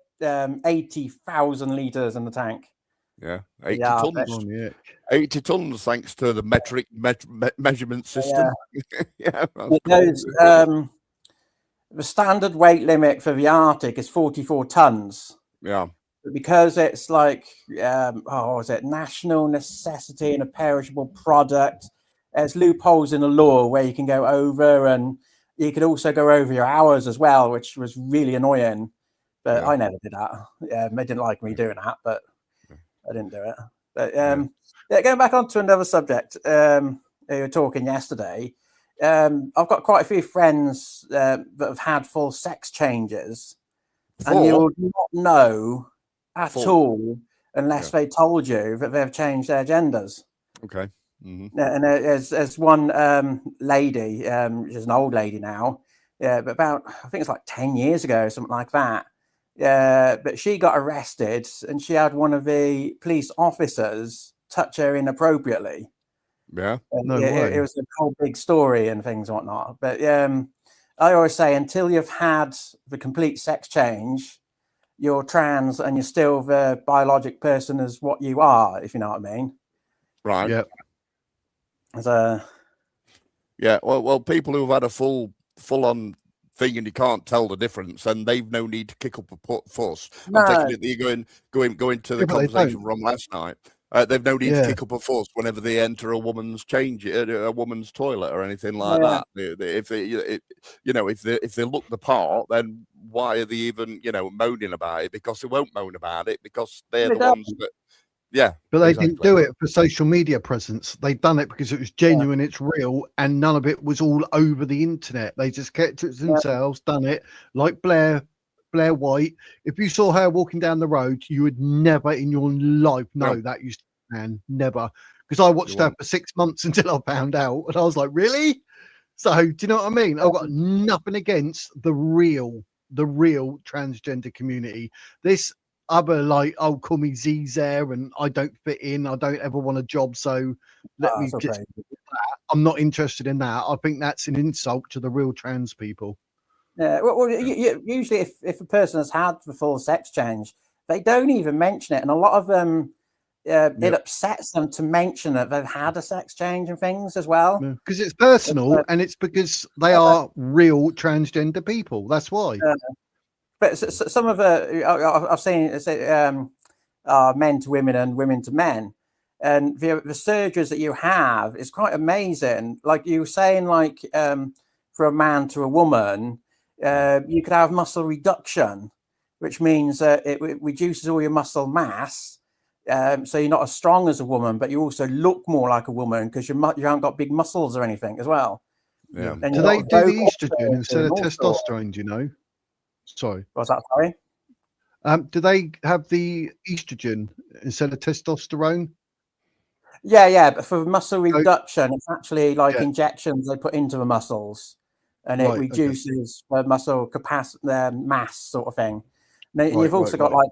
80,000 litres in the tank. Yeah, 80 tons. 80 tons, thanks to the metric measurement system. Yeah. The standard weight limit for the Arctic is 44 tons. Yeah. But because it's like, national necessity and a perishable product, there's loopholes in the law where you can go over, and you could also go over your hours as well, which was really annoying. But I never did that. They didn't like me doing that, but I didn't do it. But going back on to another subject, you were talking yesterday. I've got quite a few friends that have had full sex changes, and you'll not know at all unless they told you that they've changed their genders. Okay. Mm-hmm. And there's one lady, she's an old lady now, but about, I think it's like 10 years ago, something like that. But she got arrested and she had one of the police officers touch her inappropriately. Yeah. It was a whole big story and things and whatnot. But I always say, until you've had the complete sex change, you're trans and you're still the biologic person as what you are, if you know what I mean. Right. Yeah. Well, people who've had a full on thing and you can't tell the difference, and they've no need to kick up a fuss. No. I'm taking it that you're going to the conversation from last night. They've no need to kick up a fuss whenever they enter a woman's toilet or anything like that. If they look the part, then why are they even moaning about it? Because they won't moan about it because they're the ones that. Yeah, but they didn't do it for social media presence. They've done it because it was genuine, it's real, and none of it was all over the internet. They just kept it to themselves, done it like Blair White. If you saw her walking down the road, you would never in your life know that used to be a man. Never, because I watched her for 6 months until I found out, and I was like, really? So do you know what I mean? I've got nothing against the real transgender community. This other like, oh, call me ZZ and I don't fit in, I don't ever want a job, so let me so just crazy. I'm not interested in that. I think that's an insult to the real trans people. Yeah, well, usually if a person has had the full sex change, they don't even mention it, and a lot of them it upsets them to mention that they've had a sex change and things as well, because it's personal and it's because they are real transgender people. That's why. But some of I've seen men to women and women to men, and the surgeries that you have is quite amazing. Like you were saying, like for a man to a woman, you could have muscle reduction, which means that it reduces all your muscle mass. So you're not as strong as a woman, but you also look more like a woman because you haven't got big muscles or anything as well. Yeah. And do they do the estrogen instead of testosterone? Do you know? Sorry. What's that? Sorry. Do they have the estrogen instead of testosterone? Yeah. But for muscle reduction, it's actually like injections they put into the muscles, and it reduces muscle capacity, mass sort of thing. And you've also got like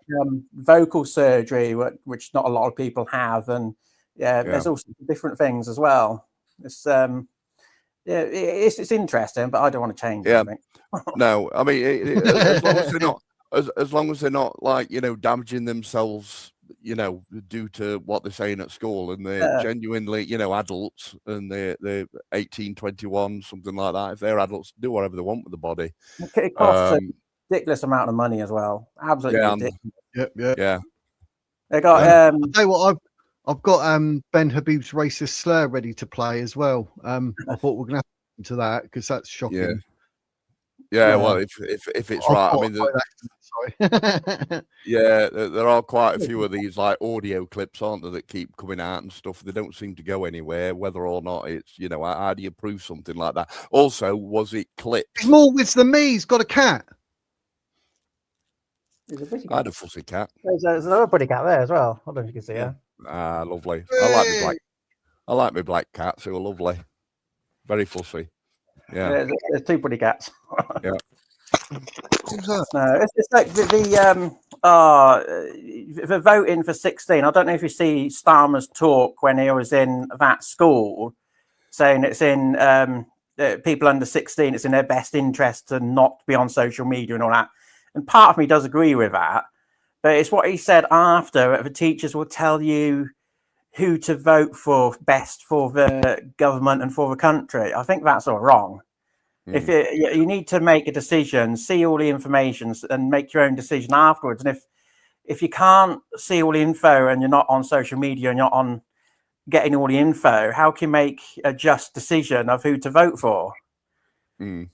vocal surgery, which not a lot of people have, and there's also different things as well. It's it's interesting, but I don't want to change anything. No, I mean, as long as they're not, as long as they're not like, you know, damaging themselves, you know, due to what they're saying at school, and they're genuinely, you know, adults, and they're 18, 21, something like that. If they're adults, do whatever they want with the body. It costs a ridiculous amount of money as well. Absolutely ridiculous. Yeah. They got. I'll tell you what, I've got Ben Habib's racist slur ready to play as well. I thought we're gonna have to get into that because that's shocking. Yeah, well, if it's right, I mean, sorry. there are quite a few of these like audio clips, aren't there, that keep coming out and stuff. They don't seem to go anywhere, whether or not it's, you know, how do you prove something like that? Also, was it clipped? He's more wits than me. He's got a cat. I had a fussy cat. There's another pretty cat there as well. I don't know if you can see her. Ah, lovely. I like my black cats. They were lovely. Very fussy. Yeah. There's two pretty cats. Yeah. No, it's like the voting for 16. I don't know if you see Starmer's talk when he was in that school, saying it's in people under 16. It's in their best interest to not be on social media and all that. And part of me does agree with that, but it's what he said after. The teachers will tell you who to vote for best for the government and for the country. I think that's all wrong. If you need to make a decision, see all the information and make your own decision afterwards. And if you can't see all the info and you're not on social media and you're not on getting all the info, how can you make a just decision of who to vote for? If you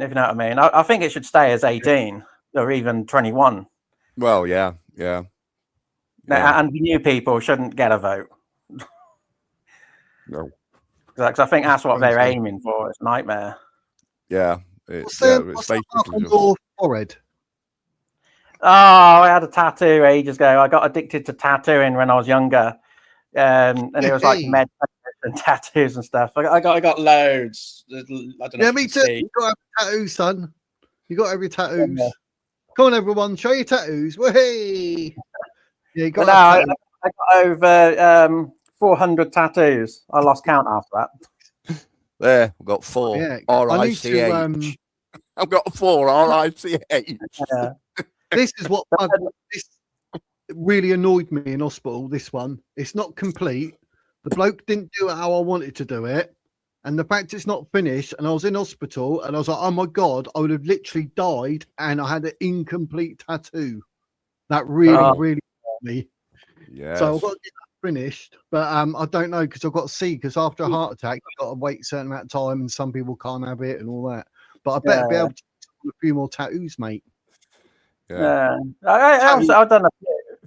know what I mean. I think it should stay as 18 or even 21. Well, yeah. And the new people shouldn't get a vote. No. Because I think that's what they're aiming for. It's a nightmare. Yeah. What's that mark on your forehead? Oh, I had a tattoo ages ago. I got addicted to tattooing when I was younger. And it was like med and tattoos and stuff. I got loads. I don't know. Yeah, me too. You got every tattoo, son. You got every tattoos. Yeah. Come on, everyone, show your tattoos. Hey. Yeah, you got I got over 400 tattoos. I lost count after that. There, I've got 4. Yeah, R-I-C-H. I've got 4 R-I-C-H. Yeah. This is what this really annoyed me in hospital. This one, it's not complete. The bloke didn't do it how I wanted to do it, and the fact it's not finished. And I was in hospital, and I was like, "Oh my god, I would have literally died." And I had an incomplete tattoo. That really hurt me. Yeah. So I've got to get that finished, but I don't know because I've got to see, because after a heart attack, you've got to wait a certain amount of time, and some people can't have it and all that. But I better be able to do a few more tattoos, mate. Yeah, I've done a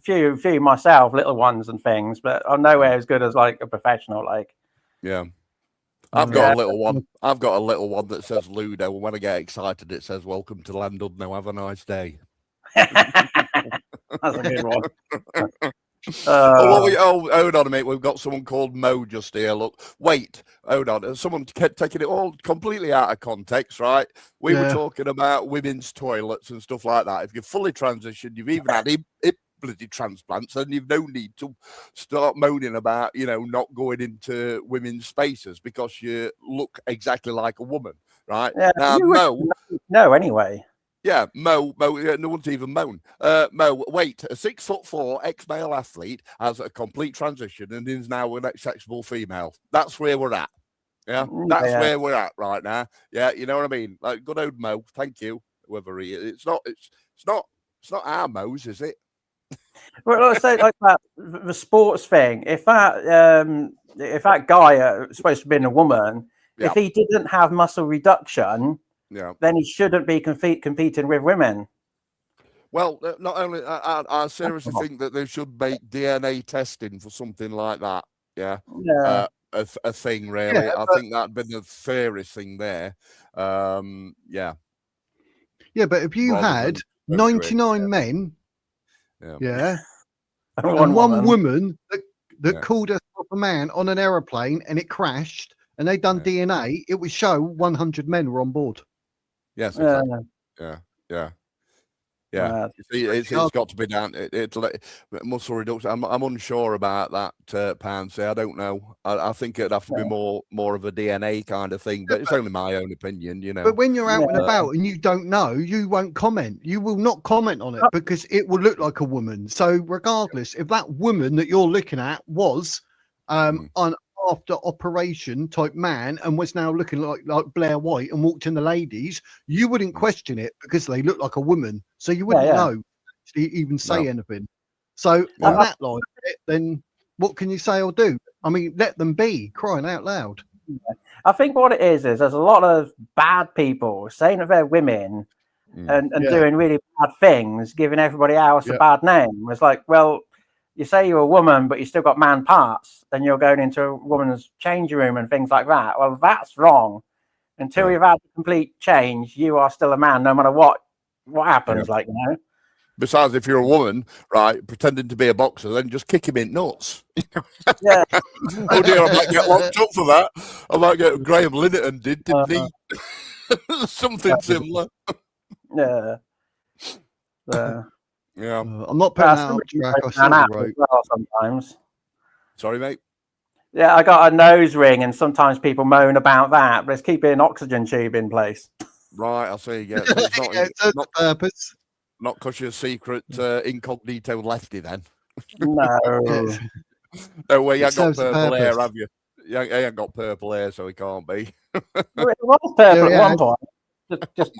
few myself, little ones and things, but I'm nowhere as good as like a professional. Like, yeah, I've got a little one. I've got a little one that says Ludo, and when I get excited, it says "Welcome to Landudno. Have a nice day." That's a good one. Hold on a minute. We've got someone called Mo just here. Look, wait, hold on. Someone kept taking it all completely out of context, right? We were talking about women's toilets and stuff like that. If you're fully transitioned, you've even had hip bloody transplants, and you've no need to start moaning about, not going into women's spaces because you look exactly like a woman, right? Yeah, now, Mo. No, anyway. Yeah, Mo, no one's even moan. Mo, wait, a 6'4" ex-male athlete has a complete transition and is now an acceptable female. That's where we're at. Yeah, that's where we're at right now. Yeah, you know what I mean? Like, good old Mo, thank you. Whoever he is, it's not our Mo's, is it? Well, let's say like that the sports thing. If that guy supposed to be a woman, if he didn't have muscle reduction. Yeah. Then he shouldn't be competing with women. Well, not only, I seriously think that they should make DNA testing for something like that. Yeah. A thing, really. Yeah, I think that'd been the fairest thing there. Yeah. Yeah, but if you had 99 men, and one woman that called herself a man on an aeroplane and it crashed and they done DNA, it would show 100 men were on board. Yes, exactly. Yeah. It's got to be down. It's muscle reduction. I'm unsure about that, Pansy. I don't know. I think it'd have to be more of a DNA kind of thing. But it's only my own opinion, But when you're out and about and you don't know, you won't comment. You will not comment on it because it will look like a woman. So regardless, if that woman that you're looking at was an after operation type man and was now looking like Blair White and walked in the ladies, you wouldn't question it because they look like a woman. So you wouldn't know to even say anything. So on that line, then what can you say or do? I mean, let them be, crying out loud. I think what it is there's a lot of bad people saying that they're women and doing really bad things, giving everybody else a bad name. It's like, well, you say you're a woman, but you still got man parts, then you're going into a woman's changing room and things like that. Well, that's wrong. Until you've had a complete change, you are still a man, no matter what happens. Like, Besides, if you're a woman, right, pretending to be a boxer, then just kick him in nuts. Oh dear, I might get locked up for that. I might get Graham Linehan didn't he? Something similar. Yeah, I'm not putting out on track. I saw the rope sometimes. Sorry, mate. Yeah, I got a nose ring, and sometimes people moan about that, but it's keeping an oxygen tube in place. Right, I see. Yeah, so it's not purpose. Not because you're a secret incognito lefty, then. No. No way, you ain't got purple hair, have you? He ain't got purple hair, so he can't be. It was purple at one point. Just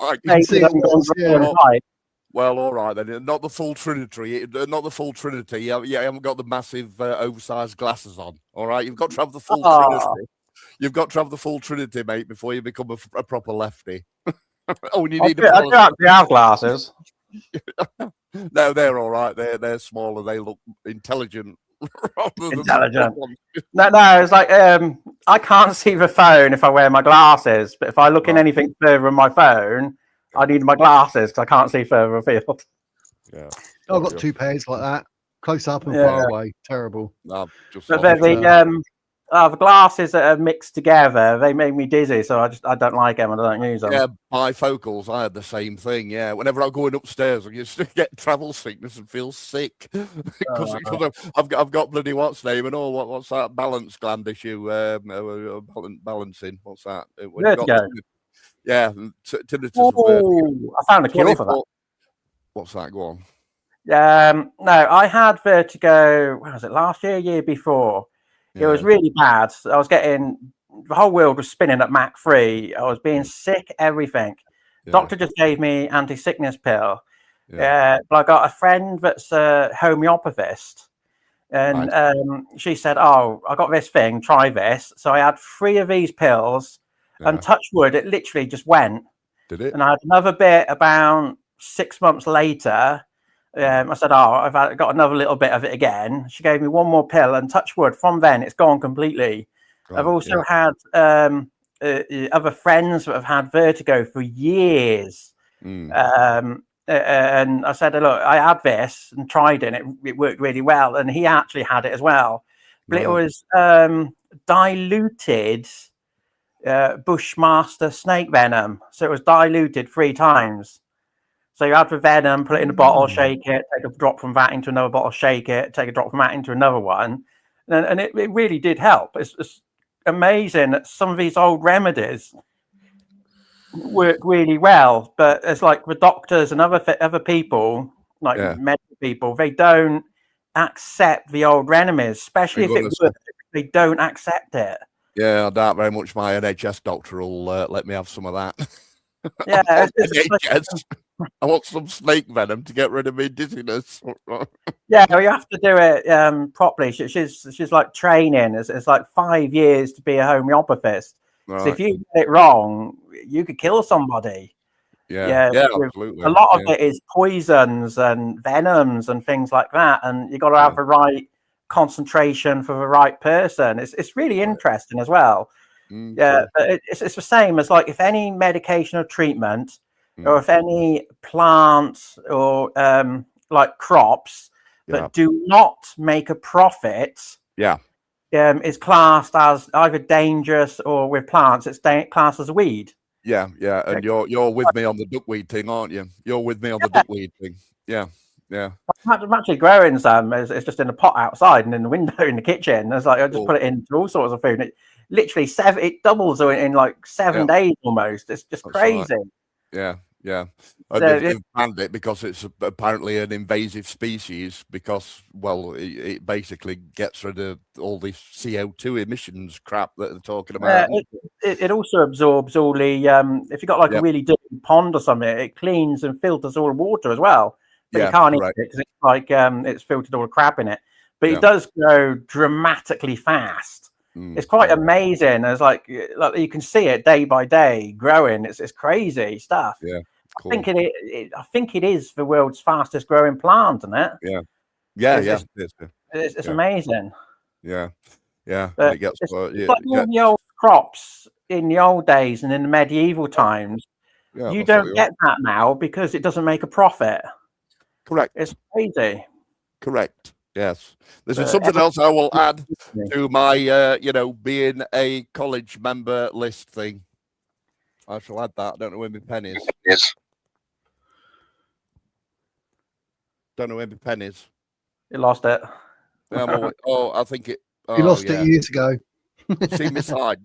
well, all right then. Not the full Trinity. Not the full Trinity. You haven't got the massive oversized glasses on. All right, you've got to have the full Trinity. You've got to have the full Trinity, mate, before you become a proper lefty. Oh, and you need I do actually have glasses. No, they're all right. They're smaller. They look intelligent. Intelligent. No, it's like I can't see the phone if I wear my glasses, but if I look in anything further on my phone, I need my glasses because I can't see further afield. Yeah, I've got two pairs like that, close up and far away. Terrible. But the glasses that are mixed together, they make me dizzy, so I don't like them. I don't use them. Yeah, bifocals. I had the same thing. Yeah, whenever I'm going upstairs, I used to get travel sickness and feel sick because I've got bloody what's name and all. What's that balance gland issue? Balancing. What's that? Yeah, tinnitus. I found a cure for that. What's that? Go on. No, I had vertigo. When was it? Last year before. It was really bad. I was getting the whole world was spinning at Mach 3. I was being sick, everything. Doctor just gave me anti-sickness pill. But I got a friend that's a homeopathist, and she said, "Oh, I got this thing. Try this." So I had 3 of these pills, and touch wood, it literally just went. Did it? And I had another bit about 6 months later. I said, I've got another little bit of it again. She gave me one more pill, and touch wood, from then it's gone completely. I've also had other friends that have had vertigo for years. And and I said, look, I had this and tried it, and it worked really well. And he actually had it as well, but it was diluted Bushmaster snake venom. So it was diluted 3 times. So you add the venom, put it in a bottle, shake it, take a drop from that into another bottle, shake it, take a drop from that into another one. And it really did help. It's amazing that some of these old remedies work really well, but it's like the doctors and other people, like medical people, they don't accept the old remedies, especially if it works. They don't accept it. Yeah, I doubt very much my NHS doctor will let me have some of that. Yeah, I want some snake venom to get rid of my dizziness. Yeah, you have to do it properly. She's like training. It's like 5 years to be a homeopathist. Right. So if you get it wrong, you could kill somebody. Yeah, absolutely. A lot of it is poisons and venoms and things like that, and you got to have the right concentration for the right person. It's really interesting as well. But it's the same as like if any medication or treatment, or if any plant or like crops that do not make a profit, is classed as either dangerous, or with plants it's classed as a weed. Yeah, and you're with me on the duckweed thing, aren't you? You're with me on the duckweed thing. Yeah. I'm actually growing some. It's just in a pot outside and in the window in the kitchen. It's like I just put it into all sorts of food. And it literally it doubles in like 7 days almost. It's just crazy. Right. Yeah. They've banned it because it's apparently an invasive species. Because it basically gets rid of all this CO2 emissions crap that they're talking about. It also absorbs all the if you've got like a really dirty pond or something, it cleans and filters all the water as well. But you can't eat it because it's like it's filtered all the crap in it. But it does grow dramatically fast. It's quite amazing. It's like you can see it day by day growing. It's crazy stuff. Yeah, cool. I think it is the world's fastest growing plant, isn't it? It's amazing. Yeah. But it gets, it's like all the old crops in the old days and in the medieval times. You don't get that now because it doesn't make a profit. Correct. It's crazy. Correct. Yes. This is something else I will add to my, being a college member list thing. I shall add that. I don't know where my pen is. Don't know where my pen is. You lost it. I think it. You lost it years ago. See my side.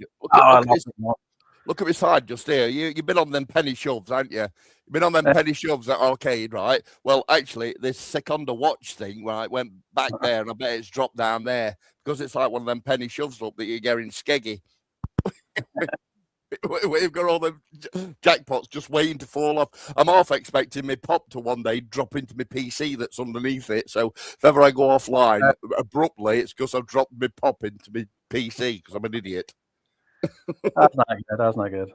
Look at my side just here. You've been on them penny shoves, haven't you? You've been on them penny shoves at arcade, right? Well, actually, this Seconda watch thing, right, went back there, and I bet it's dropped down there because it's like one of them penny shoves up that you get in Skeggy. We've got all the jackpots just waiting to fall off. I'm half expecting my pop to one day drop into my PC that's underneath it. So if ever I go offline abruptly, it's because I've dropped my pop into my PC because I'm an idiot. That's not good.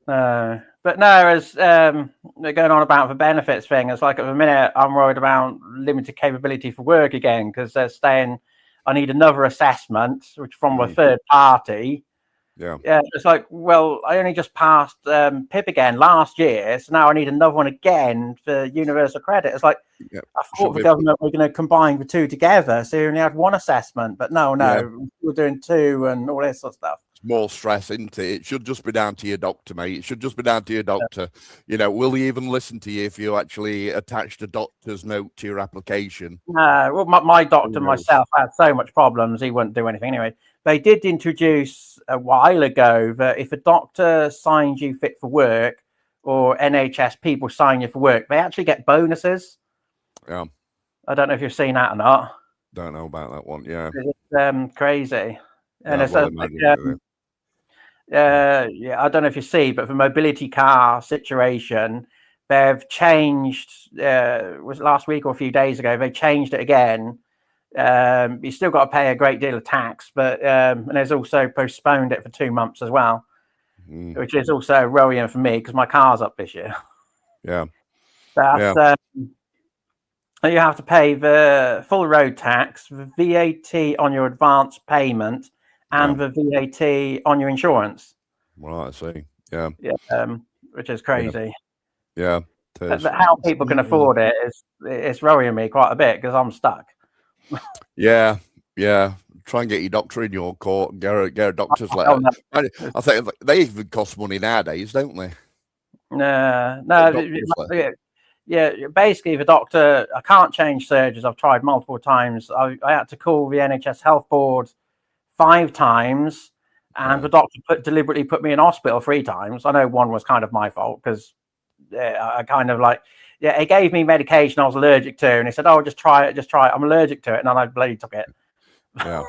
But no, as they're going on about the benefits thing, it's like at the minute I'm worried about limited capability for work again because they're saying I need another assessment, which from a third party. Yeah, it's like, well, I only just passed PIP again last year, so now I need another one again for universal credit. It's like I thought the government were going to combine the two together, so you only had one assessment, but no, we're doing two and all this sort of stuff. It's more stress, isn't it? It should just be down to your doctor, mate. It should just be down to your doctor. Will he even listen to you if you actually attach a doctor's note to your application? No, well, my doctor myself had so much problems, he wouldn't do anything anyway. They did introduce a while ago that if a doctor signs you fit for work or NHS people sign you for work, they actually get bonuses. Yeah. I don't know if you've seen that or not. Don't know about that one. Yeah. It's crazy. And it's I don't know if you see, but the mobility car situation, they've changed, was it last week or a few days ago, they changed it again. You still got to pay a great deal of tax, but and there's also postponed it for 2 months as well, which is also worrying for me because my car's up this year. Yeah. But you have to pay the full road tax, the VAT on your advance payment, and the VAT on your insurance. Right, I see. Yeah. Which is crazy. Yeah. But how people can afford it it's worrying me quite a bit because I'm stuck. Yeah. Try and get your doctor in your court and get a doctor's letter. I think they even cost money nowadays, don't they? No. Yeah, basically the doctor, I can't change surgeries. I've tried multiple times. I had to call the NHS Health Board 5 times, and the doctor deliberately put me in hospital 3 times. I know one was kind of my fault because I kind of like, he gave me medication I was allergic to, and he said, "Oh, just try it. I'm allergic to it," and then I bloody took it. Yeah.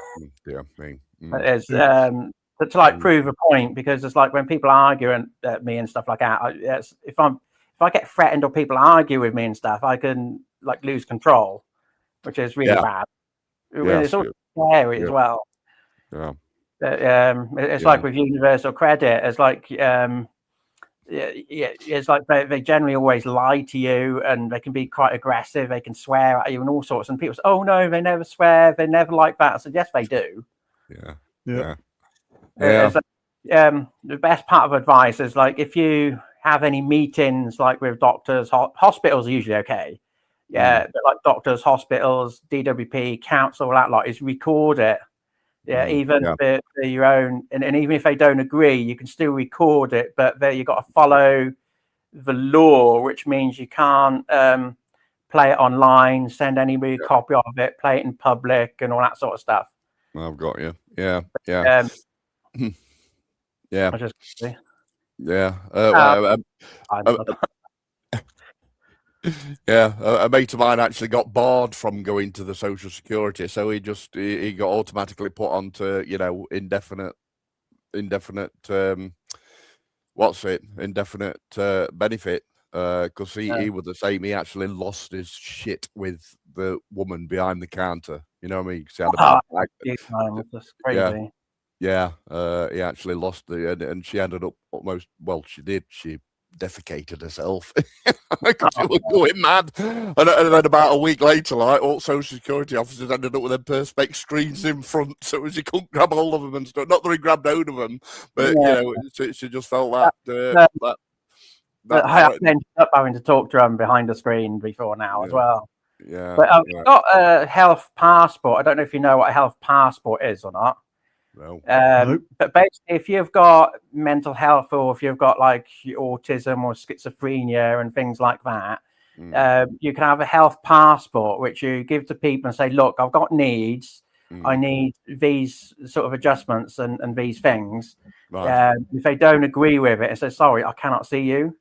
It's to like prove a point, because it's like when people argue at me and stuff like that. If I get threatened or people argue with me and stuff, I can like lose control, which is really bad. It's also scary as well. Yeah. It's like with universal credit. It's like it's like they generally always lie to you, and they can be quite aggressive. They can swear at you and all sorts. And people say, "Oh no, they never swear. They never like that." I said, "Yes, they do." Yeah. It's like, the best part of advice is like if you have any meetings like with doctors, hospitals are usually okay. But like doctors, hospitals, DWP, council, that lot is record it. Even for your own, and even if they don't agree, you can still record it. But there you've got to follow the law, which means you can't play it online, send anybody a copy of it, play it in public, and all that sort of stuff. I've got you. Yeah. A mate of mine actually got barred from going to the Social Security, so he got automatically put onto indefinite benefit, because he was the same. He actually lost his shit with the woman behind the counter. You know what I mean? That's crazy. He actually lost and she ended up she defecated herself because she was going mad, and then about a week later, like all Social Security officers ended up with their perspex screens in front, so she couldn't grab hold of them and stuff. Not that he grabbed hold of them, but she just felt that I ended up having to talk to him behind the screen before now as well. But I've got a health passport. I don't know if you know what a health passport is or not. No. But basically, if you've got mental health, or if you've got like autism or schizophrenia and things like that, you can have a health passport which you give to people and say, "Look, I've got needs. I need these sort of adjustments and these things." If they don't agree with it, it says, "Sorry, I cannot see you."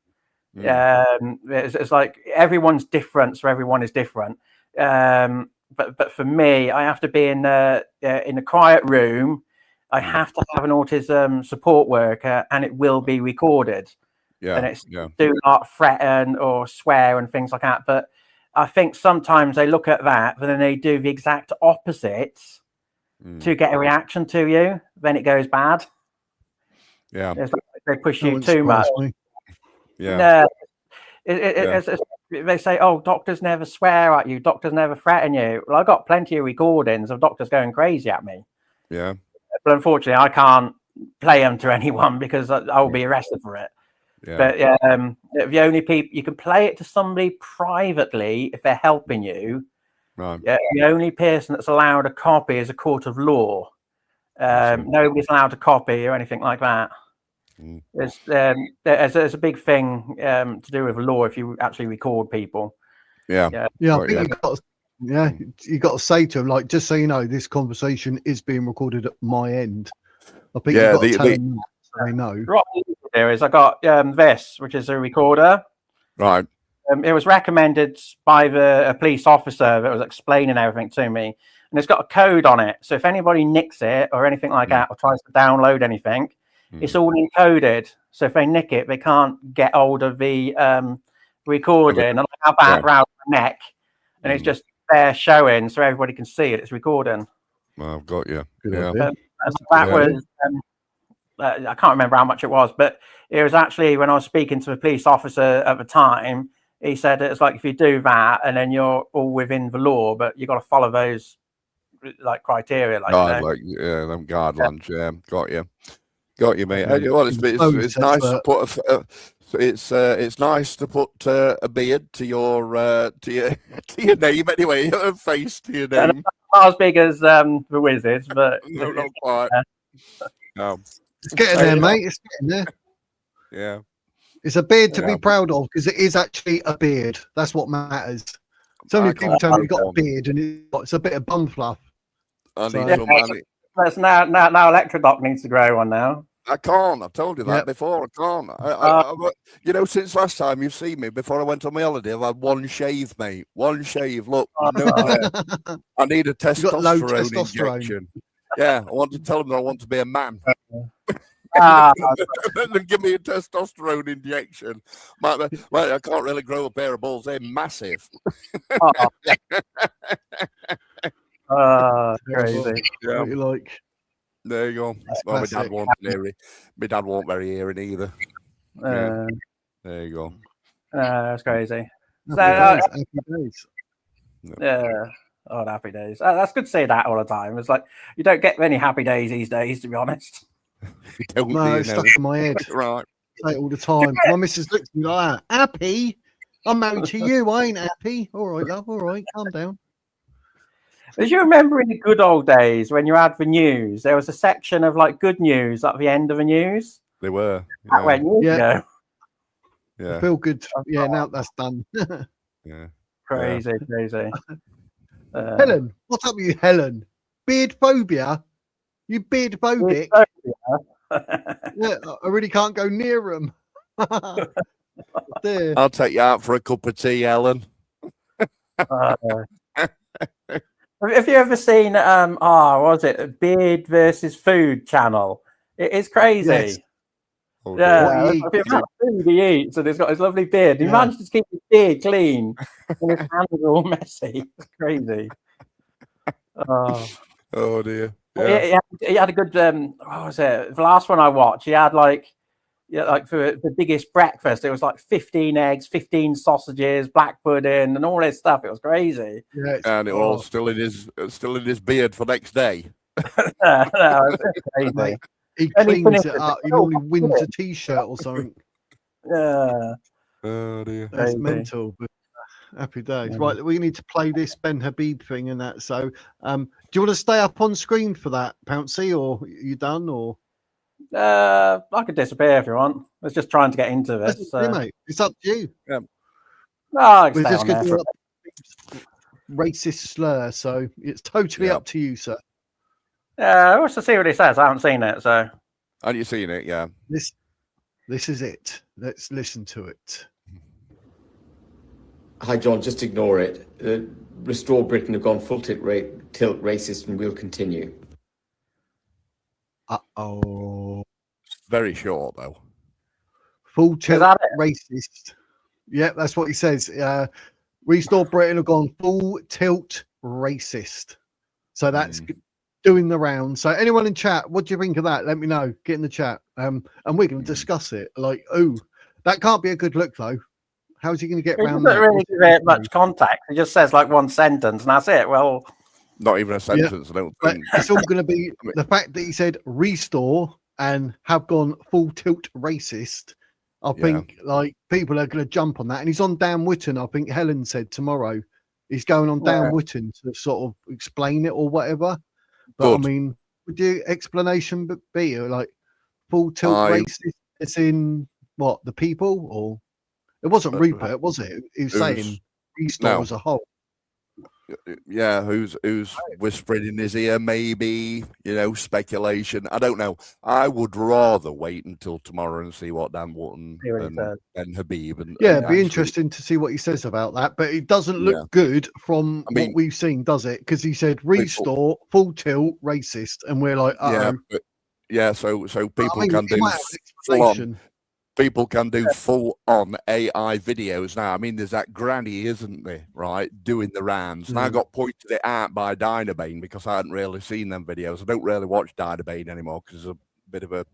It's like everyone's different, so everyone is different. But for me, I have to be in a quiet room. I have to have an autism support worker, and it will be recorded. And it's do not threaten or swear and things like that. But I think sometimes they look at that, but then they do the exact opposite to get a reaction to you. Then it goes bad. It's like they push you too much. They say, "Oh, doctors never swear at you. Doctors never threaten you." Well, I got plenty of recordings of doctors going crazy at me. But unfortunately, I can't play them to anyone because I will be arrested for it. But the only people you can play it to somebody privately if they're helping you. The only person that's allowed a copy is a court of law. Nobody's allowed to copy or anything like that. There's a big thing to do with law if you actually record people. I think you got to say to them, like, just so you know, this conversation is being recorded at my end. I think you've got to tell them that so they know. What I need to do is I got this, which is a recorder. Right. It was recommended by a police officer that was explaining everything to me, and it's got a code on it. So if anybody nicks it or anything like that, or tries to download anything, it's all encoded. So if they nick it, they can't get hold of the recording. And I have that around my neck, and it's just there showing, so everybody can see it. It's recording. Well, I've got you. That was. I can't remember how much it was, but it was actually when I was speaking to the police officer at the time. He said it's like if you do that, and then you're all within the law, but you got to follow those like criteria, them guidelines. Got you, mate. Well, it's nice to put it's nice to put a beard to your to your name anyway, a face to your name. Not as big as the Wizards, but No, not quite. No. It's getting there, mate. It's getting there. Yeah. It's a beard to be proud of because it is actually a beard. That's what matters. So many people tell me you've got a beard and it's a bit of bum fluff. That's now Electrodoc needs to grow one now. I can't. I've told you that before. I can't. You know, since last time you've seen me, before I went on my holiday, I've had one shave, mate. One shave. Look, no hair. I need a testosterone injection. Yeah, I want to tell them that I want to be a man. Then give me a testosterone injection. Mate, I can't really grow a pair of balls. They're massive. Crazy. Yeah. What you like? There you go. Well, my dad won't very hearing either. Yeah. There you go. That's crazy. Happy days. Yeah. Oh, happy days. That's good to say that all the time. It's like you don't get many happy days these days, to be honest. No, it's stuck in my head. Right. I say it all the time. My missus looks at me like that. Happy? I'm married to you. I ain't happy. All right, love. All right, calm down. Do you remember in the good old days when you had the news, there was a section of like good news at the end of the news? They were. That went years ago. Yeah. I feel good. Yeah, now that's done. Yeah. Crazy. Helen, what's up with you, Helen? Beard phobia? You beard phobic? Yeah, I really can't go near them. I'll take you out for a cup of tea, Helen. Have you ever seen what was it, Beard versus Food channel? It's crazy. Yes. Yeah, the amount of food he eats, and he's got his lovely beard. He manages to keep his beard clean, and his hands are all messy. It's crazy. Oh dear. Yeah. He had a good. What was it? The last one I watched, he had like for the biggest breakfast, it was like 15 eggs, 15 sausages, black pudding, and all this stuff. It was crazy. Yeah, and it was still in his beard for next day. No, it's crazy. He cleans it up. He normally wins a T-shirt or something. Yeah. Oh dear. That's mental. But happy days. Right, we need to play this Ben Habib thing and that. So, do you want to stay up on screen for that, Pouncy, or are you done? Or I could disappear if you want. I was just trying to get into this. Mate, it's up to you. Yeah. We're just going to do a racist slur, so it's totally up to you, sir. Yeah, what's to see what he says? I haven't seen it, so. Have you seen it? Yeah. This is it. Let's listen to it. Hi, John. Just ignore it. Restore Britain have gone full tilt racist and will continue. Uh-oh. Very short, though. Full tilt racist. Yeah, that's what he says. Restore Britain have gone full tilt racist. So that's doing the round. So anyone in chat, what do you think of that? Let me know. Get in the chat. And we're going to discuss it. Like, that can't be a good look, though. How's he going to get around that? He doesn't really give it much context. He just says like one sentence and that's it. Well, not even a sentence, I don't think. It's all going to be the fact that he said restore and have gone full tilt racist. I think like people are going to jump on that. And he's on Dan Whitten. I think Helen said tomorrow he's going on Dan Whitten to sort of explain it or whatever. But I mean, would your explanation be like full tilt racist? It's in what, the people, or it wasn't Rupert, was it? He was saying restore as a whole. Yeah, who's whispering in his ear? Maybe, speculation. I don't know. I would rather wait until tomorrow and see what Dan Wharton and Habib and it'd be interesting to see what he says about that. But it doesn't look good from what we've seen, does it? Because he said restore, full tilt, racist, and we're like, so people can do full on. People can do full-on AI videos now. I mean, there's that granny, isn't there, right, doing the rounds. And I got pointed it out by Dynabane because I hadn't really seen them videos. I don't really watch Dynabane anymore because it's a bit of a...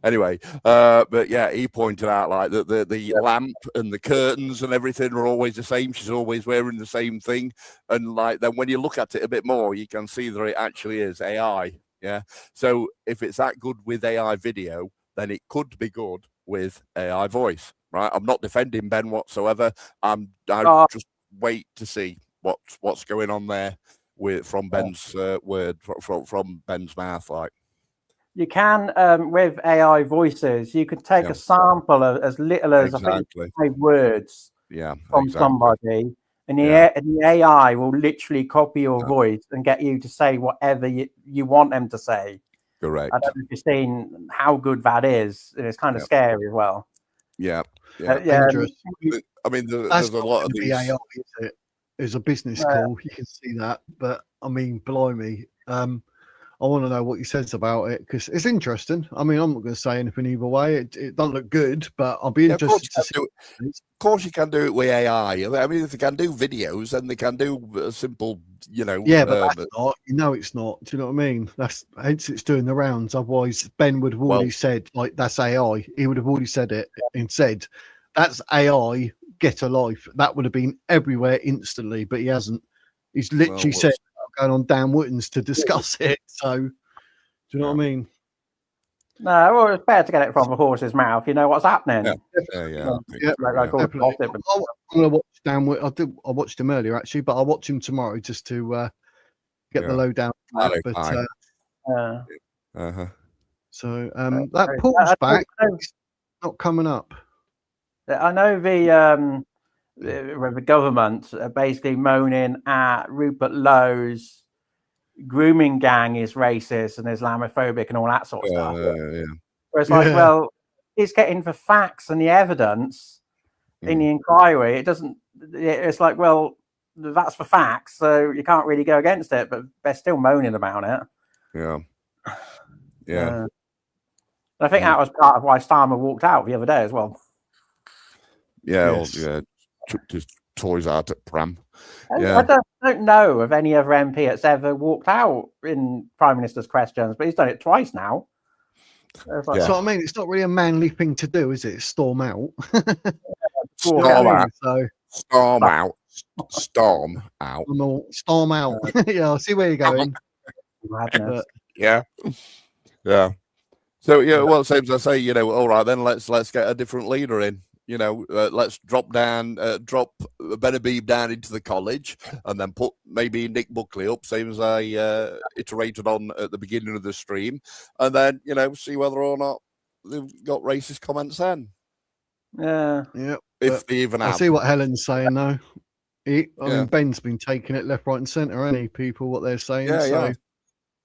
Anyway, but yeah, he pointed out like that the lamp and the curtains and everything are always the same. She's always wearing the same thing. And like then when you look at it a bit more, you can see that it actually is AI. Yeah. So if it's that good with AI video, then it could be good with AI voice. Right, I'm not defending Ben whatsoever. I just wait to see what's going on there from Ben's from Ben's mouth. Like, you can with AI voices, you could take a sample of as little as I think 5 words from somebody, and the AI will literally copy your voice and get you to say whatever you want them to say. Correct. I don't know if you've seen how good that is, and it's kind of scary as well. Yeah. Dangerous. I mean, there's a lot of these. AI, is a business call. You can see that, but I mean, blimey. I want to know what he says about it because it's interesting. I mean, I'm not going to say anything either way. It doesn't look good, but I'll be interested to see. Of course, you can do it with AI. I mean, if they can do videos, then they can do a simple, Yeah, but that's not. It's not. Do you know what I mean? Hence it's doing the rounds. Otherwise, Ben would have already said, like, that's AI. He would have already said it and said, that's AI. Get a life. That would have been everywhere instantly, but he hasn't. He's literally said, going on Dan Wootton's to discuss it. So, do you know what I mean? No, well, it's better to get it from the horse's mouth. You know what's happening. I'm gonna watch Dan Wootton. I watched him earlier actually, but I'll watch him tomorrow just to get the lowdown. So that pulls back. It's not coming up. I know the government are basically moaning at Rupert Lowe's grooming gang is racist and Islamophobic and all that sort of stuff. Where it's like, well, he's getting the facts and the evidence in the inquiry. It's like, well, that's the facts, so you can't really go against it, but they're still moaning about it. Yeah. I think that was part of why Starmer walked out the other day as well. Chucked his toys out at pram. I don't know of any other MP that's ever walked out in Prime Minister's questions, but he's done it twice now. So I mean, it's not really a manly thing to do, is it? Storm out. Storm out. Storm out. Storm out. Storm out. Yeah, I'll see where you're going. Yeah. So well, same as I say, all right, then let's get a different leader in. Let's drop Ben Habib down into the college and then put maybe Nick Buckley up, same as I iterated on at the beginning of the stream, and then see whether or not they've got racist comments then. Yeah. If they even have. I see what Helen's saying though. I mean, Ben's been taking it left, right, and centre. Any people what they're saying?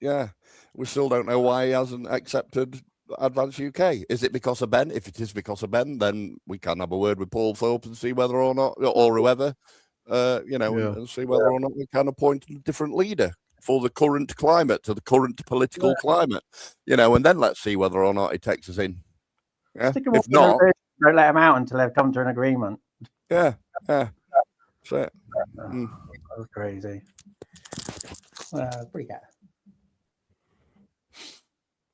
Yeah. We still don't know why he hasn't accepted Advance UK. Is it because of Ben? If it is because of Ben, then we can have a word with Paul Thorpe and see whether or not, or whoever, and see whether or not we can appoint a different leader for the current climate, to the current political climate, and then let's see whether or not he takes us in. Yeah. If not, don't let him out until they've come to an agreement. Yeah. So, that was crazy. Pretty good.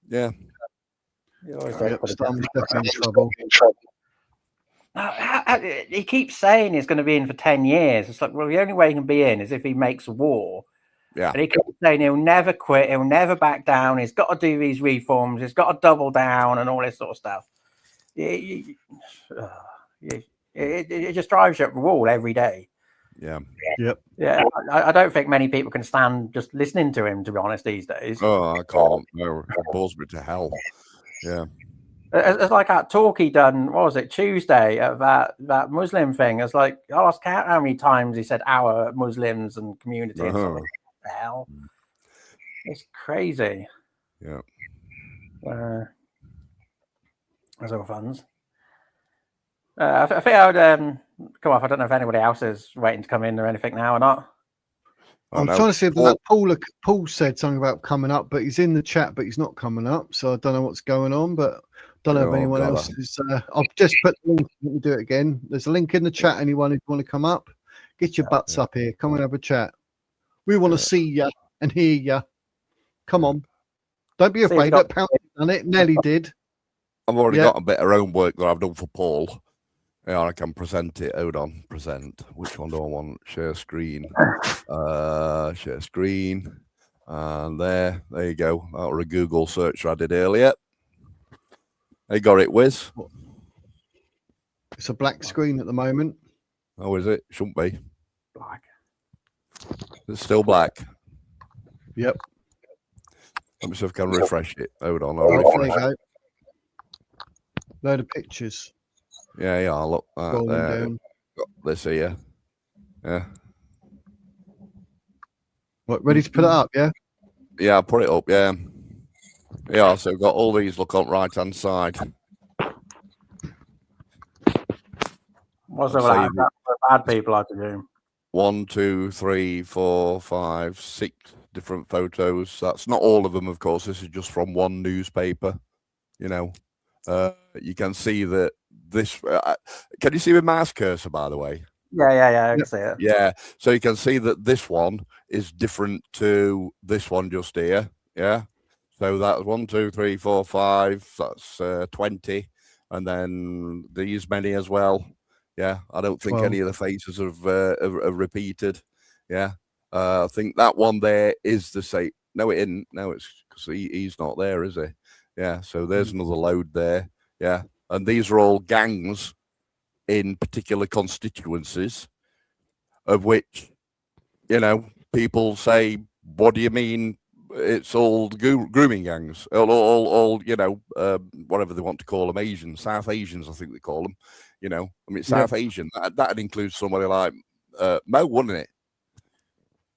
Yeah. He keeps saying he's going to be in for 10 years. It's like, well, the only way he can be in is if he makes a war. Yeah. And he keeps saying he'll never quit, he'll never back down, he's got to do these reforms, he's got to double down and all this sort of stuff. It just drives you up the wall every day. Yeah. I don't think many people can stand just listening to him, to be honest, these days. Oh, I can't. No, it bores me to hell. Yeah. It's like that talk he done, what was it, Tuesday, of that Muslim thing. It's like, I lost count how many times he said our Muslims and community and stuff. What the hell? It's crazy. Yeah. There's all funds. I think I would come off. I don't know if anybody else is waiting to come in or anything now or not. I'm trying to see if that Paul said something about coming up, but he's in the chat, but he's not coming up. So I don't know what's going on, but don't know if anyone else is. I've just put the link. Let me do it again. There's a link in the chat. Anyone who want to come up, get your butts up here. Come and have a chat. We want to see you and hear you. Come on. Don't be afraid. That Pound done it. Nelly did. I've already got a bit of homework that I've done for Paul. Yeah, I can present it. Hold on, present. Which one do I want? Share screen. Share screen. And there you go. That was a Google search I did earlier. They got it, Wiz. It's a black screen at the moment. Oh, is it? Shouldn't be. Black. It's still black. Yep. Let me see if I can refresh it. Hold on, I'll There you refresh it. go. Load of pictures. Yeah, look. Scrolling There. down. Got this here. Yeah. What, ready to put it up, yeah? Yeah, I'll put it up, yeah. Yeah, so we've got all these, look, on right hand side. What's all that for bad people, I presume? 1, 2, 3, 4, 5, 6 different photos. That's not all of them, of course. This is just from one newspaper. You know, you can see that this. Can you see my mouse cursor, by the way? Yeah, I can see it. Yeah, so you can see that this one is different to this one just here. Yeah, so that's 1, 2, 3, 4, 5. That's 20, and then these many as well. Yeah, I don't think 12. any of the faces have repeated. Yeah, I think that one there is the same. No, it isn't. No, it's because he's not there, is he? Yeah, so there's another load there. Yeah, and these are all gangs in particular constituencies, of which, you know, people say, "What do you mean? It's all grooming gangs, all you know, whatever they want to call them, Asians, South Asians, I think they call them. You know, I mean, South Asian, that'd include somebody like Mo, wouldn't it?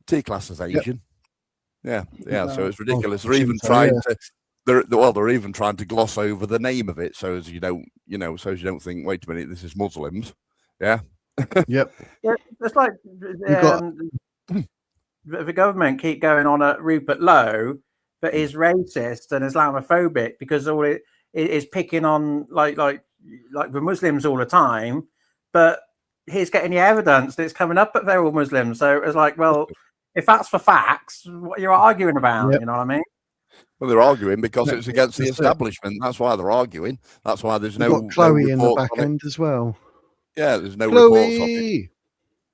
T-class as Asian. Yeah. So it's ridiculous. They're even trying to. They're even trying to gloss over the name of it, so as you don't, so as you don't think, wait a minute, this is Muslims. Yeah. Yep. Yeah, it's like the government keep going on at Rupert Lowe that is racist and Islamophobic because all it is picking on like the Muslims all the time, but he's getting the evidence that it's coming up that they're all Muslims. So it's like, well, if that's for facts, what you're arguing about, you know what I mean? Well, they're arguing because it's against the establishment. That's why they're arguing. That's why there's no. Got Chloe in the report back on it. end as well. Yeah, there's no Chloe! reports on it.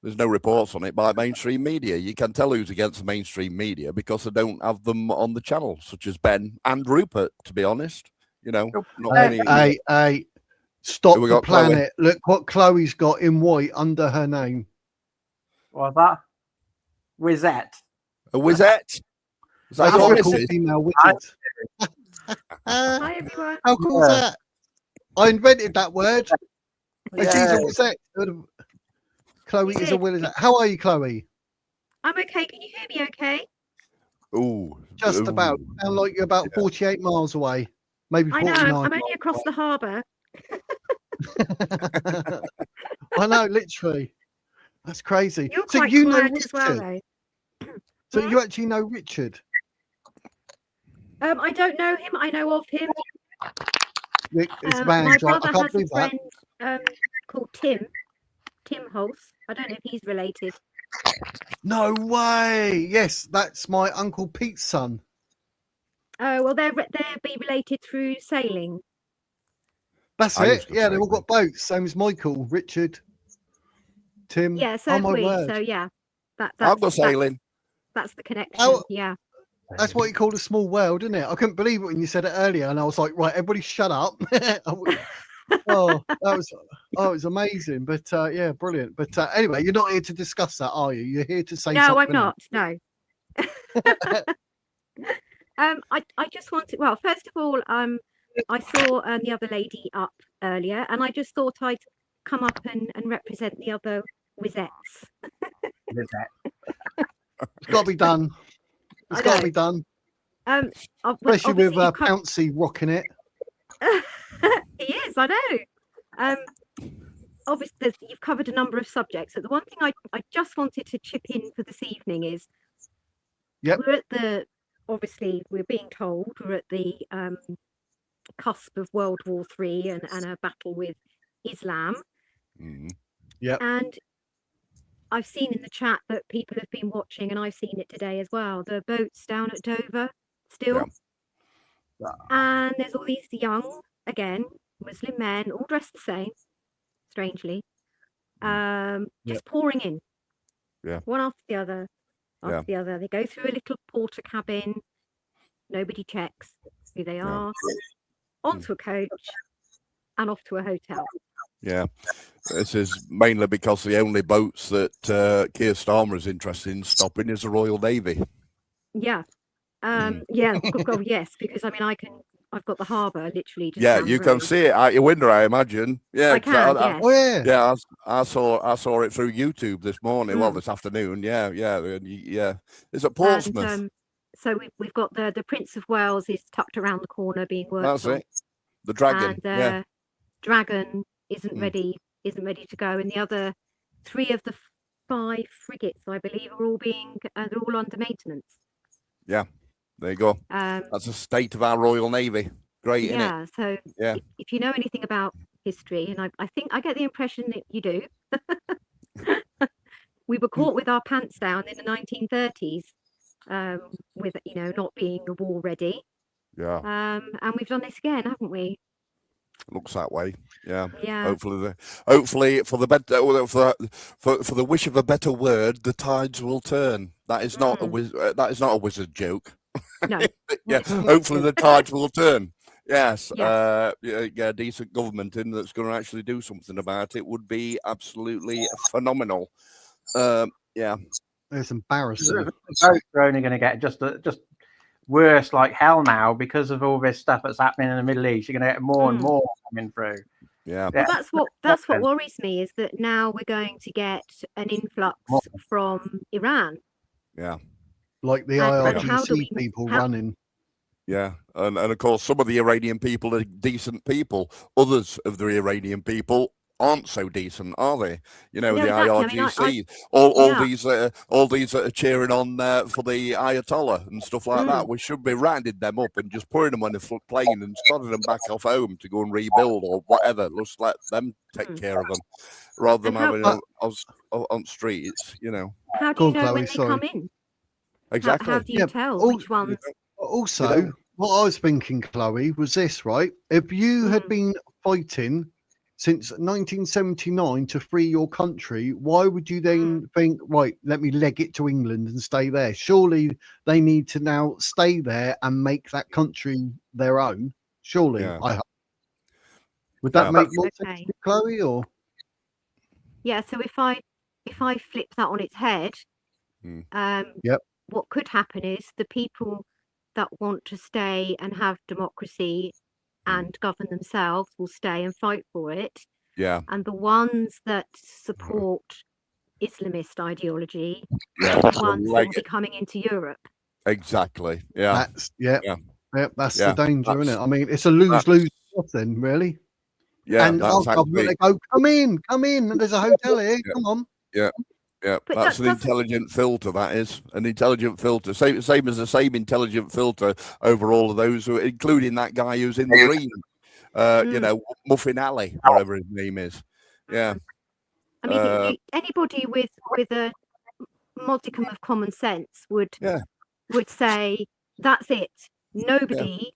There's no reports on it by mainstream media. You can tell who's against the mainstream media because they don't have them on the channel, such as Ben and Rupert, to be honest. You know, not many. Hey, stop we the got planet. Chloe. Look what Chloe's got in white under her name. What's that? Wizette. A Wizette? Is that That's your what we call missus? female wizards. Hi, everyone. How cool is that? I invented that word. And she's a wizette. Chloe is a wizard. How are you, Chloe? I'm okay. Can you hear me okay? Ooh. Just about. Sound like you're about 48 miles away. Maybe I 49. know. I'm only across the harbour. I know, literally. That's crazy. You're So quite you know quiet Richard. as well, though. So you actually know Richard. I don't know him. I know of him. It's My brother I can't has a believe that. friend called Tim Hulse. I don't know if he's related. No way. Yes, that's my Uncle Pete's son. Oh, well, they'll be related through sailing. That's it. Yeah, they've all got boats. Same as Michael, Richard, Tim. Yeah, so oh, my we. word. So yeah, I'll go sailing. That's the connection. Oh, yeah. That's what you call a small world, isn't it? I couldn't believe it when you said it earlier, and I was like, right, everybody shut up. Oh, that was amazing. But yeah, brilliant. But anyway, you're not here to discuss that, are you? You're here to say no, something. I'm not. No. I just wanted. Well, first of all, I saw the other lady up earlier, and I just thought I'd come up and represent the other wizettes. It's got to be done. It's got to be done. Especially with Pouncy rocking it. He is, I know. Obviously, you've covered a number of subjects. So the one thing I just wanted to chip in for this evening is, we're at the, obviously, we're being told we're at the cusp of World War III and a battle with Islam. Yeah. And I've seen in the chat that people have been watching, and I've seen it today as well, the boats down at Dover still. Yeah. And there's all these young, again, Muslim men, all dressed the same, strangely, just pouring in. Yeah. One after the other, after the other. They go through a little porter cabin. Nobody checks who they are. Onto a coach and off to a hotel. Yeah. This is mainly because the only boats that Keir Starmer is interested in stopping is the Royal Navy. Yeah. Yeah. God, yes, because I mean, I've got the harbour literally just Yeah, down the you can road. see it out your window, I imagine. Yeah, I can, yes. Oh yeah. Yeah, I saw it through YouTube this morning. Well, Mm. this afternoon. Yeah. It's at And Portsmouth. so we've got the Prince of Wales is tucked around the corner being worked That's on. it. The Dragon. And Yeah. Dragon isn't Mm. ready to go, and the other 3 of the 5 frigates, I believe, are all they're all under maintenance. Yeah. There you go. That's the state of our Royal Navy. Great, isn't it? Yeah. So Yeah. if you know anything about history, and I think I get the impression that you do, we were caught with our pants down in the 1930s, with not being war ready. Yeah. And we've done this again, haven't we? Looks that way. Yeah. Yeah. Hopefully for the better for the wish of a better word, the tides will turn. That is not a wizard joke. No. Yeah. Hopefully the tides will turn. Yes. Yeah. Yeah. Decent government in that's going to actually do something about it would be absolutely phenomenal. Yeah. It's embarrassing. The boats are only going to get just worse like hell now because of all this stuff that's happening in the Middle East. You're going to get more and more coming through. Yeah. Well, that's what worries me, is that now we're going to get an influx from Iran. Yeah. Like the IRGC people running. Yeah, and of course some of the Iranian people are decent people. Others of the Iranian people aren't so decent, are they? The IRGC, all these that are cheering on for the Ayatollah and stuff like that. We should be rounding them up and just putting them on a plane and starting them back off home to go and rebuild or whatever. Just let them take care of them rather than having them on streets. How do you know when they come in? Exactly. How do you tell which ones? Also, what I was thinking, Chloe, was this, right? If you had been fighting since 1979 to free your country, why would you then think, right, let me leg it to England and stay there? Surely they need to now stay there and make that country their own. Surely, I hope. Would that make more sense to Chloe, or? Yeah, so if I flip that on its head, what could happen is the people that want to stay and have democracy and govern themselves will stay and fight for it. Yeah. And the ones that support Islamist ideology are the ones that will be coming into Europe. Exactly. Yeah. That's the danger, isn't it? I mean, it's a lose-lose then, really. Yeah. And our government, they go, come in. There's a hotel here. Come on. Yeah. Yeah, But that's an intelligent filter. That is an intelligent filter. Same as the same intelligent filter over all of those, including that guy who's in the green, Muffin Alley, whatever his name is. Yeah. I mean, anybody with a modicum of common sense would say that's it. Nobody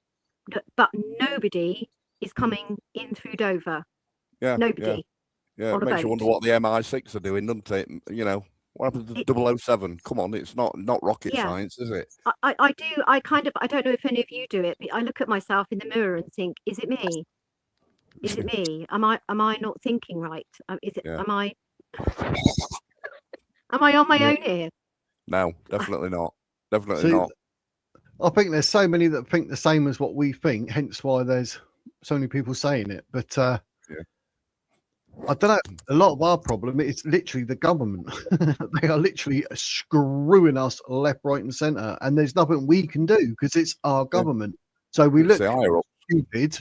is coming in through Dover. Yeah. Nobody. Yeah, it makes you wonder what the MI6 are doing, doesn't it? What happened to 007? Come on, it's not rocket science, is it? I don't know if any of you do it, but I look at myself in the mirror and think, is it me? Is it me? Am I not thinking right? Am I on my own here? No, definitely not. Definitely not. I think there's so many that think the same as what we think, hence why there's so many people saying it. But I don't know. A lot of our problem is literally the government. They are literally screwing us left, right, and centre, and there's nothing we can do because it's our government. So we look stupid.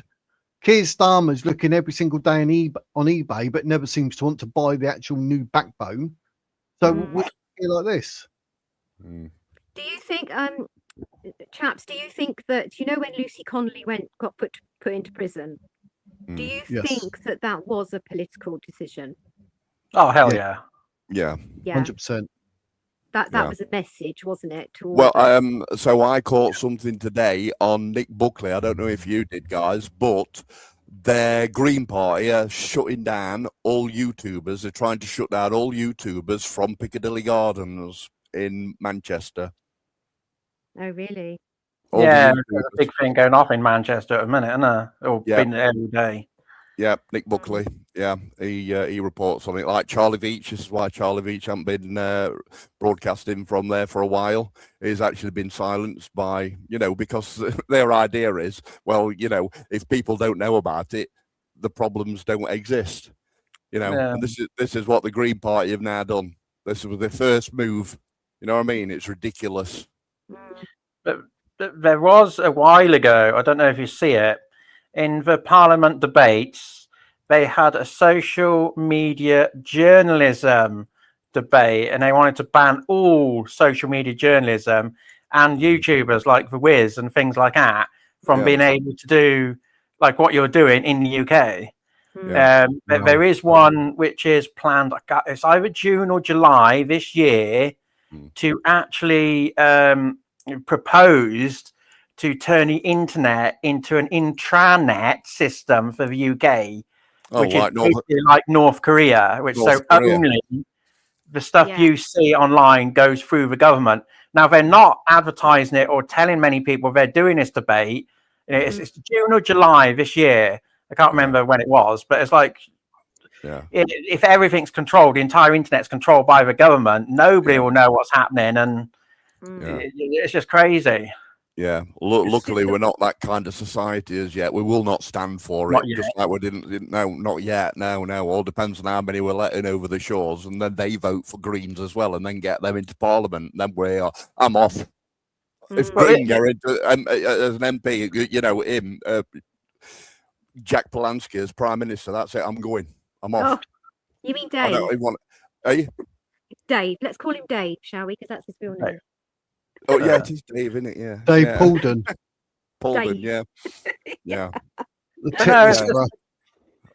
Keir Starmer's looking every single day on eBay, but never seems to want to buy the actual new backbone. So we're like this. Do you think, chaps? Do you think that when Lucy Connolly got put into prison? Do you think that was a political decision? Oh, hell yeah. Yeah. 100%. That was a message, wasn't it? So I caught something today on Nick Buckley. I don't know if you did, guys, but their Green Party are shutting down all YouTubers. They're trying to shut down all YouTubers from Piccadilly Gardens in Manchester. Oh, really? There's a big thing going off in Manchester at the minute, isn't there? Or been there every day. Yeah, Nick Buckley. Yeah, he reports on it. Like Charlie Veach. This is why Charlie Veach hasn't been broadcasting from there for a while. He's actually been silenced by, because their idea is, well, if people don't know about it, the problems don't exist. And this is what the Green Party have now done. This was their first move. You know what I mean? It's ridiculous. But there was a while ago, I don't know if you see it, in the Parliament debates, they had a social media journalism debate, and they wanted to ban all social media journalism and YouTubers like The Wiz and things like that from being able to do like what you're doing in the UK. There is one which is planned. It's either June or July this year to actually proposed to turn the internet into an intranet system for the UK, which is like North Korea, which only the stuff you see online goes through the government. Now, they're not advertising it or telling many people they're doing this debate. It's June or July this year. I can't remember when it was, but it's like, if everything's controlled, the entire internet's controlled by the government, nobody will know what's happening, and it's just crazy. Yeah, luckily we're not that kind of society as yet. We will not stand for it, just like we didn't. No, not yet. No. All depends on how many we're letting over the shores, and then they vote for Greens as well, and then get them into Parliament. Then I'm off. If Green get into as an MP, him, Jack Polanski as Prime Minister. That's it. I'm going. I'm off. Oh, you mean Dave? Dave. Let's call him Dave, shall we? Because that's his real name. Oh yeah, it is Dave, isn't it? Yeah, Dave Paulden. Paulden, yeah.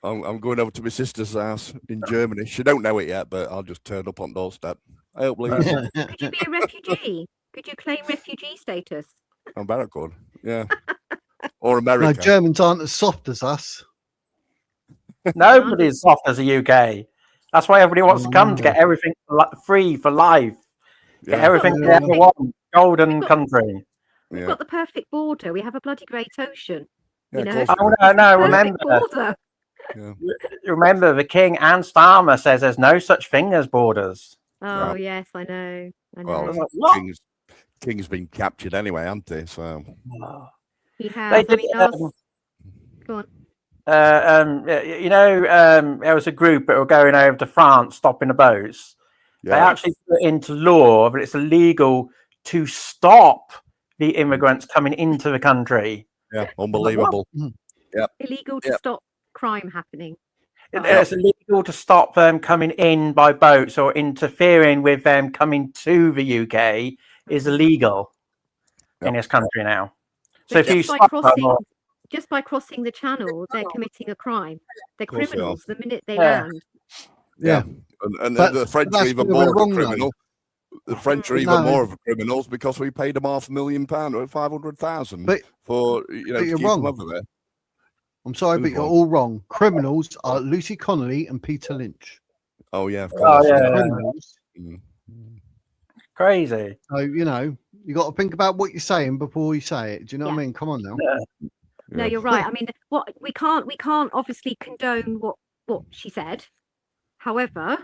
I'm going over to my sister's house in Germany. She don't know it yet, but I'll just turn up on doorstep. I hope leave. Could you be a refugee? Could you claim refugee status? I bet I could. Yeah. Or America. No, Germans aren't as soft as us. Nobody's soft as the UK. That's why everybody wants to come to get everything free for life. Get everything they ever want. Golden country. We've got the perfect border. We have a bloody great ocean. Remember. Remember, the King and Starmer says there's no such thing as borders. Oh yes, I know. Well, King's been captured anyway, hasn't he? So he has. Go on. There was a group that were going over to France, stopping the boats. They actually put into law that it's illegal to stop the immigrants coming into the country. Yeah, unbelievable. Yeah, illegal to stop crime happening. It's illegal to stop them coming in by boats, or interfering with them coming to the UK is illegal in this country now. So if you just by crossing the channel, they're committing a crime. They're criminals the minute they land. Yeah. And the French are even more of a criminal. The French are even more of a criminals because we paid them £500,000 or 500,000 for to keep them over there. I'm sorry, but you're all wrong. Criminals are Lucy Connolly and Peter Lynch. Oh yeah, of course. Criminals. Crazy. So you got to think about what you're saying before you say it. Do you know what I mean? Come on now. No, you're right. I mean, we can't obviously condone what she said. However,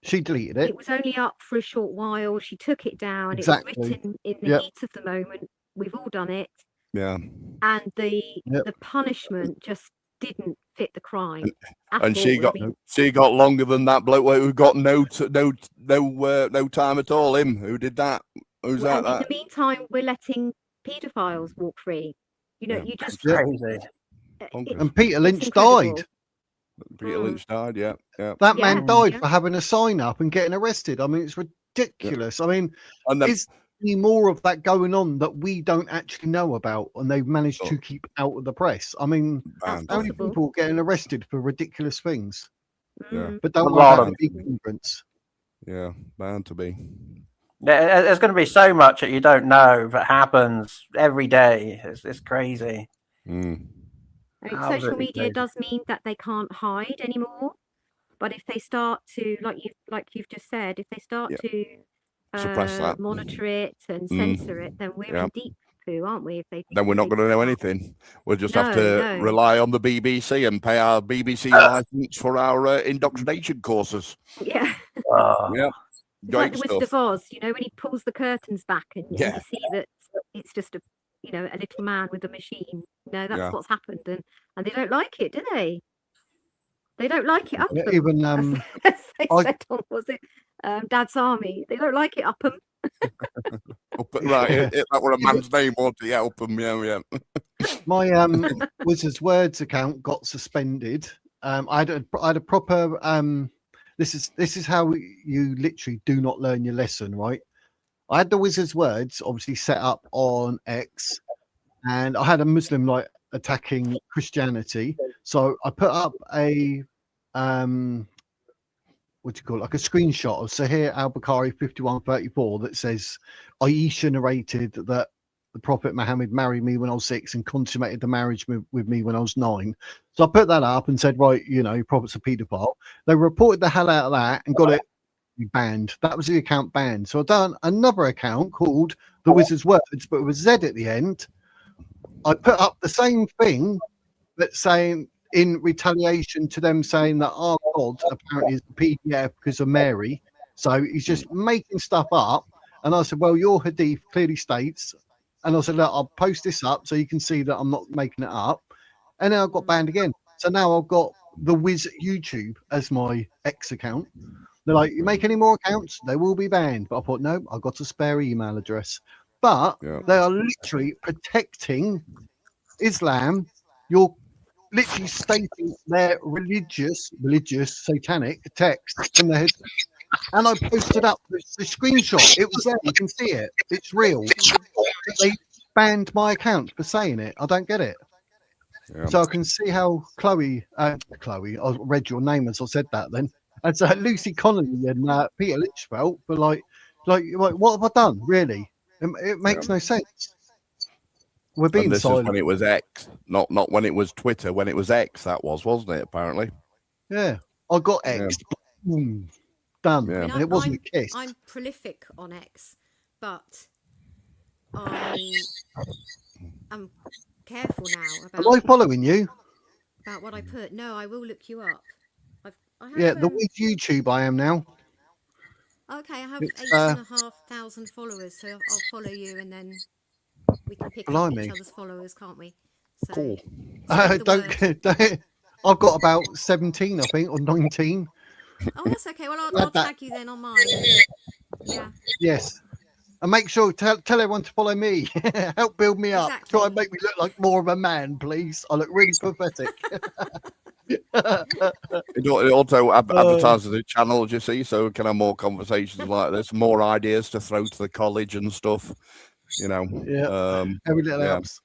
she deleted it. It was only up for a short while. She took it down. Exactly. It was written in the heat of the moment. We've all done it. Yeah. And the punishment just didn't fit the crime. And she got longer than that bloke who got no time at all. Him who did that. Who's that? In the meantime, we're letting paedophiles walk free. You just crazy. And Peter Lynch died. Peter Lynch died. Yeah. That man died for having a sign up and getting arrested. I mean, it's ridiculous. I mean, is any more of that going on that we don't actually know about, and they've managed to keep out of the press? I mean, how many people are getting arrested for ridiculous things? Yeah, but don't worry about big immigrants. Yeah, bound to be. There's going to be so much that you don't know that happens every day. It's crazy. I mean, social media does mean that they can't hide anymore. But if they start to, like you've just said, if they start to suppress that, monitor it and censor it, then we're in deep clue, aren't we? If they then we're not going to know anything. We'll just have to No. rely on the BBC and pay our BBC license for our indoctrination courses. Yeah. Yeah. It's like the Great Wizard stuff. of Oz, you know, when he pulls the curtains back and Yeah. you see that it's just a little man with a machine. No, that's Yeah. what's happened, and they don't like it, do they? They don't like it up Yeah, them. even As they I- said on, was it Dad's Army? They don't like it up them. Right, Yeah. that were a man's name, wasn't it? Yeah, Upham, yeah. My Wizards Words account got suspended. I had a proper this is how you literally do not learn your lesson, right? I had the Wizards Words obviously set up on X, and I had a Muslim like attacking Christianity. So I put up a what do you call it, like a screenshot of Sahih al-Bukhari 5134 that says Aisha narrated that the Prophet Muhammad married me when I was 6 and consummated the marriage with me when I was 9. So I put that up and said, right, Prophet's a paedophile. They reported the hell out of that and got it banned. That was the account banned. So I've done another account called The Wizard's Words, but with a Z at the end. I put up the same thing, but saying in retaliation to them saying that our God apparently is a PDF because of Mary. So he's just making stuff up. And I said, well, your hadith clearly states. And I said, look, I'll post this up so you can see that I'm not making it up. And then I got banned again. So now I've got the Wiz YouTube as my X account. They're like, you make any more accounts, they will be banned. But I thought, no, I've got a spare email address. But they are literally protecting Islam. You're literally stating their religious satanic text from their head. And I posted up the screenshot. It was there. You can see it. It's real. They banned my account for saying it. I don't get it. Yeah. So I can see how Chloe, I read your name as I said that then. And so Lucy Connolly and Peter Lynch felt, but like, what have I done? Really? It makes no sense. We're being silent. Is when it was X, not when it was Twitter. When it was X, that wasn't it? Apparently. Yeah, I got X. Yeah. Boom, done. Yeah. And it wasn't a kiss. I'm prolific on X, but I'm careful now about. Am I following you? About what I put. No, I will look you up. The Wiz YouTube I am now. Okay, I have 8,500 followers, so I'll follow you, and then we can pick up each other's followers, can't we? So, cool. Don't. I've got about 17, I think, or 19. Oh, that's okay. Well, I'll tag you then on mine. Yeah. Yes. And make sure tell everyone to follow me. Help build me up. Try and make me look like more of a man, please. I look really pathetic. It also advertises the channel, you see, so we can have more conversations like this, more ideas to throw to the college and stuff. Every little helps.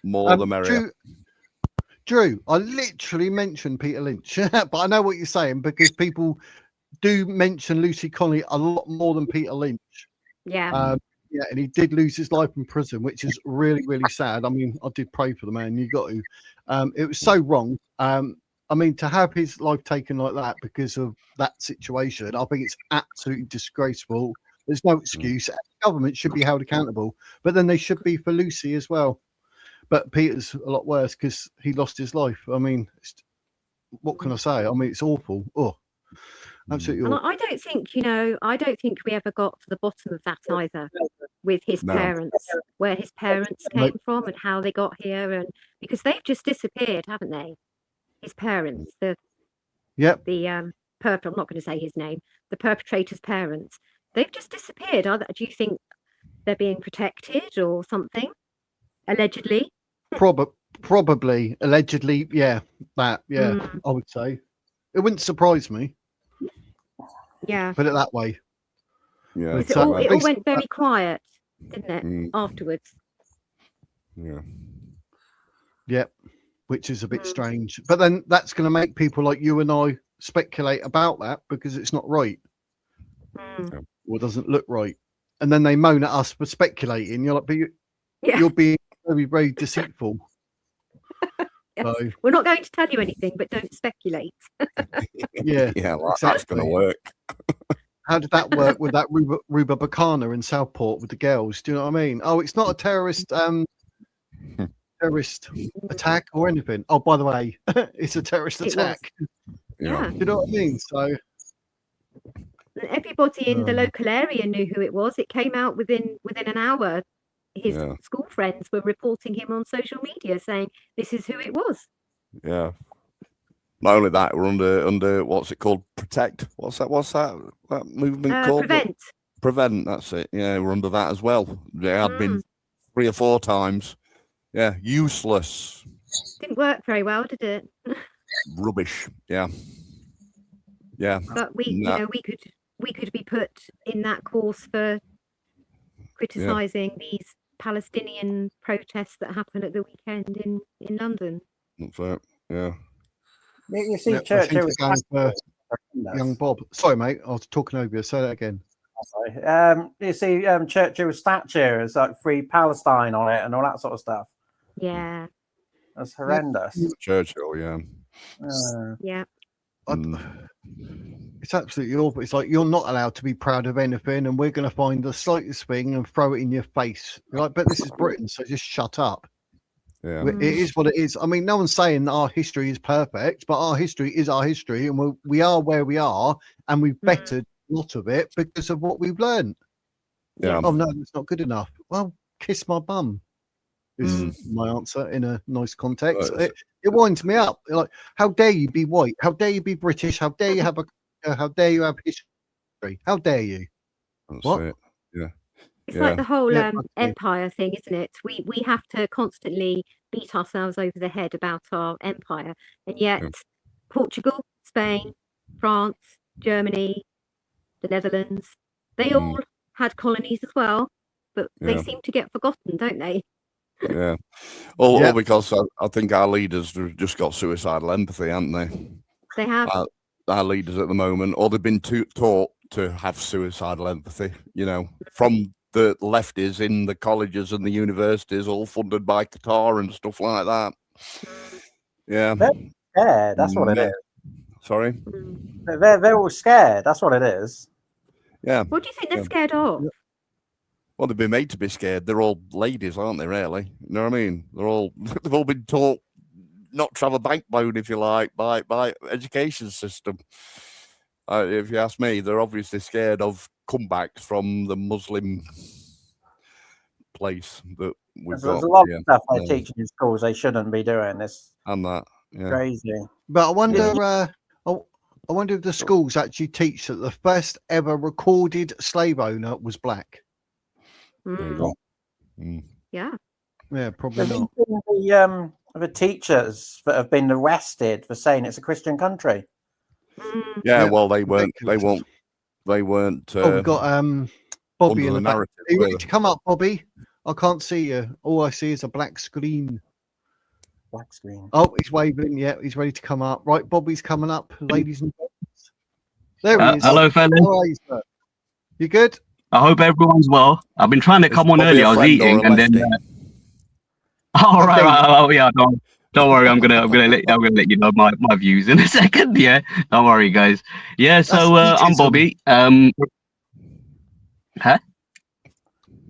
More the merrier. Drew, I literally mentioned Peter Lynch, but I know what you're saying because people do mention Lucy Connolly a lot more than Peter Lynch. Yeah. And he did lose his life in prison, which is really, really sad. I mean, I did pray for the man. You got to. It was so wrong. I mean, to have his life taken like that because of that situation, I think it's absolutely disgraceful. There's no excuse. The government should be held accountable, but then they should be for Lucy as well. But Peter's a lot worse because he lost his life. I mean, what can I say? I mean, it's awful. Oh, absolutely awful. And I don't think we ever got to the bottom of that either with his parents, where his parents came from and how they got here, and because they've just disappeared, haven't they? His parents, I'm not going to say his name, the perpetrator's parents, they've just disappeared. Do you think they're being protected or something? Allegedly? Probably, allegedly, I would say. It wouldn't surprise me. Yeah. Put it that way. Yeah. It all went very quiet, didn't it, afterwards? Yeah. Yep. Which is a bit strange. But then that's going to make people like you and I speculate about that because it's not right. Or it doesn't look right. And then they moan at us for speculating. You're like, but you're being very, very deceitful. Yes. So, we're not going to tell you anything, but don't speculate. Yeah. That's going to work. How did that work with that Ruba Bacana in Southport with the girls? Do you know what I mean? Oh, it's not a terrorist terrorist attack or anything. Oh, by the way, it's a terrorist attack. Yeah. Do you know what I mean? So everybody in the local area knew who it was. It came out within an hour. His school friends were reporting him on social media, saying this is who it was. Yeah. Not only that, we're under what's it called? Protect. What's that movement called? Prevent. Prevent. That's it. Yeah, we're under that as well. They had been 3 or 4 times. Yeah, useless. Didn't work very well, did it? Rubbish. Yeah. Yeah. But we could be put in that course for criticising these Palestinian protests that happened at the weekend in London. That's it. Yeah. You see, Churchill was young Bob. Sorry, mate, I was talking over you. Say that again. Sorry. You see, Churchill's statue is like Free Palestine on it and all that sort of stuff. Yeah, that's horrendous. Churchill, yeah. Yeah. It's absolutely awful. It's like you're not allowed to be proud of anything, and we're going to find the slightest thing and throw it in your face. You're like, but this is Britain, so just shut up. Yeah. It is what it is. I mean, no one's saying our history is perfect, but our history is our history, and we are where we are, and we've bettered a lot of it because of what we've learned. Yeah. Oh no, it's not good enough. Well, kiss my bum is my answer in a nice context. It winds me up. Like, how dare you be white? How dare you be British? How dare you have how dare you have history? How dare you? That's what? It. Yeah. It's like the whole empire thing, isn't it? We have to constantly beat ourselves over the head about our empire, and yet Portugal, Spain, France, Germany, the Netherlands, they all had colonies as well, but they seem to get forgotten, don't they? Yeah. All because I think our leaders have just got suicidal empathy, haven't they? They have. Our leaders at the moment, or they've been taught to have suicidal empathy, from the lefties in the colleges and the universities, all funded by Qatar and stuff like that. Yeah. They're scared. That's what it is. Sorry? They're all scared. That's what it is. Yeah. What do you think they're scared of? Well, they've been made to be scared. They're all ladies, aren't they, really? You know what I mean? They've all been taught not to have a backbone, if you like, by education system. If you ask me, they're obviously scared of comebacks from the Muslim place that we've got. There's a lot of stuff they're teaching in schools they shouldn't be doing. This and that, crazy. But I wonder, I wonder if the schools actually teach that the first ever recorded slave owner was black. Yeah. Yeah, probably not. The teachers that have been arrested for saying it's a Christian country. Yeah, well, they weren't. Oh, we've got Bobby in the back. Are you ready to come up, Bobby? I can't see you. All I see is a black screen. Black screen. Oh, he's waving. Yeah, he's ready to come up. Right, Bobby's coming up, ladies and gentlemen. There he is. Hello, fellas. How are you, sir? You good? I hope everyone's well. I've been trying to come on earlier. I was eating, and then. All right. Oh, yeah. Don't worry. I'm gonna let you know my views in a second. Yeah. Don't worry, guys. Yeah. So I'm Bobby. Huh?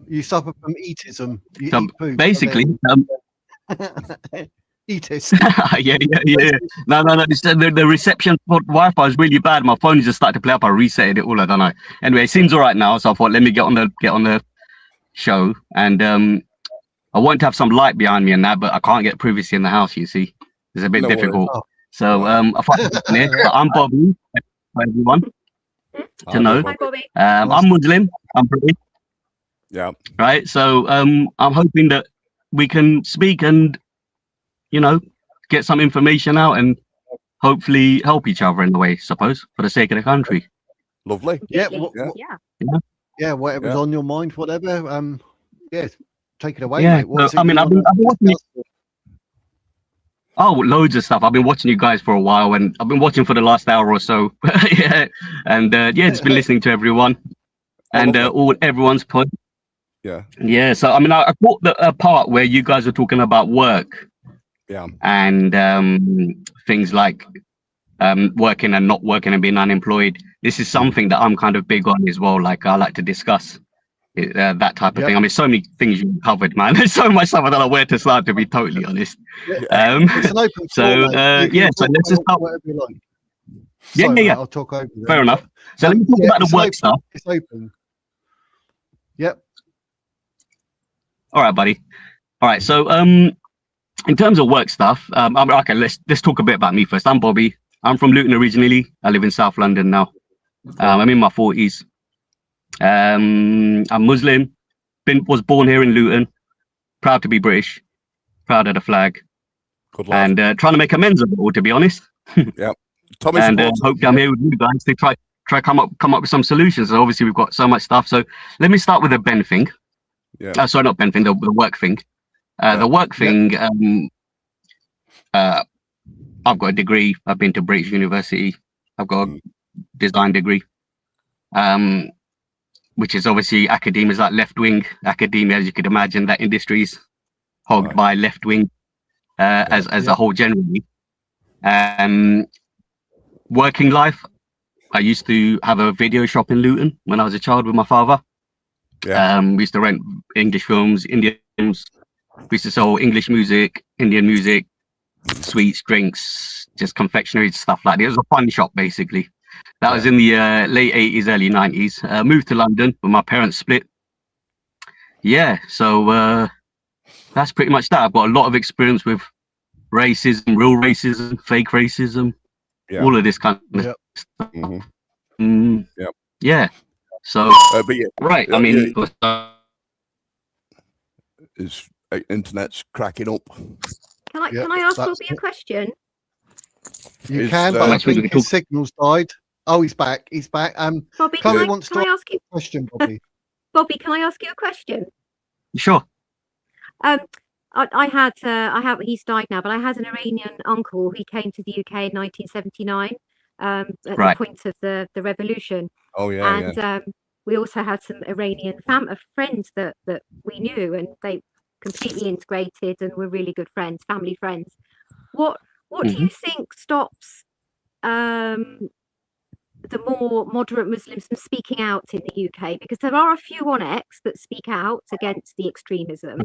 You suffer from eatism. You eat food, basically. Eatist. yeah. No. It's, the reception for Wi-Fi is really bad. My phone just started to play up. I reset it all. I don't know. Anyway, it seems all right now. So I thought, let me get on the show, and I want to have some light behind me and that, but I can't get privacy in the house. You see, it's a bit difficult. So I thought I'm Bobby. For everyone to know. Hi, Bobby. I'm Muslim. I'm British. Yeah. Right. So I'm hoping that we can speak and get some information out and hopefully help each other in a way, suppose, for the sake of the country. Lovely. Yeah. Whatever's on your mind, whatever. Take it away, mate. I've been watching. Loads of stuff. I've been watching you guys for a while, and I've been watching for the last hour or so. Just been listening to everyone and everyone's point. Yeah. So I caught the part where you guys are talking about work. Yeah. And things like working and not working and being unemployed. this is something that I'm kind of big on as well. Like I like to discuss that type of thing. I mean, so many things you covered, man. There's so much stuff I don't know where to start, to be totally honest. It's an open floor, mate. So let's just start. Whatever you like. Yeah, Sorry, yeah, yeah. mate, I'll talk over you. Fair enough. So let me talk about the work stuff. It's open. Yep. All right, buddy. All right. So in terms of work stuff, okay, let's talk a bit about me first. I'm Bobby. I'm from Luton originally. I live in South London now. I'm in my 40s. I'm Muslim. Was born here in Luton. Proud to be British. Proud of the flag. Good lad. And trying to make amends of it all, to be honest. Yeah. Tommy and hopefully I'm here with you guys to try come up with some solutions. And obviously we've got so much stuff. So let me start with the Ben thing. Yeah. Sorry, not Ben thing. The work thing. The work thing. I've got a degree. I've been to British University. I've got a design degree. Which is obviously academia is like left-wing academia, as you could imagine. That industry is hogged by left-wing as a whole generally. Working life, I used to have a video shop in Luton when I was a child with my father. We used to rent English films, Indian films. We used to sell English music, Indian music, sweets, drinks, just confectionery stuff like that. It was a fun shop, basically. That was in the late 80s, early 90s. Moved to London when my parents split. Yeah, so that's pretty much that. I've got a lot of experience with racism, real racism, fake racism, all of this kind of stuff. Yeah. So, but right, I mean... His internet's cracking up. Can I ask Bobby a question? You can, but I think his signal's died. Oh, he's back. He's back. Bobby, Chloe can wants to I ask you a question, Bobby? Bobby, can I ask you a question? Sure. He's died now, but I had an Iranian uncle who came to the UK in 1979 at the point of the revolution. Oh yeah. And we also had some Iranian friends that we knew, and they completely integrated and were really good friends, family friends. What do you think stops the more moderate Muslims from speaking out in the UK? Because there are a few on X that speak out against the extremism,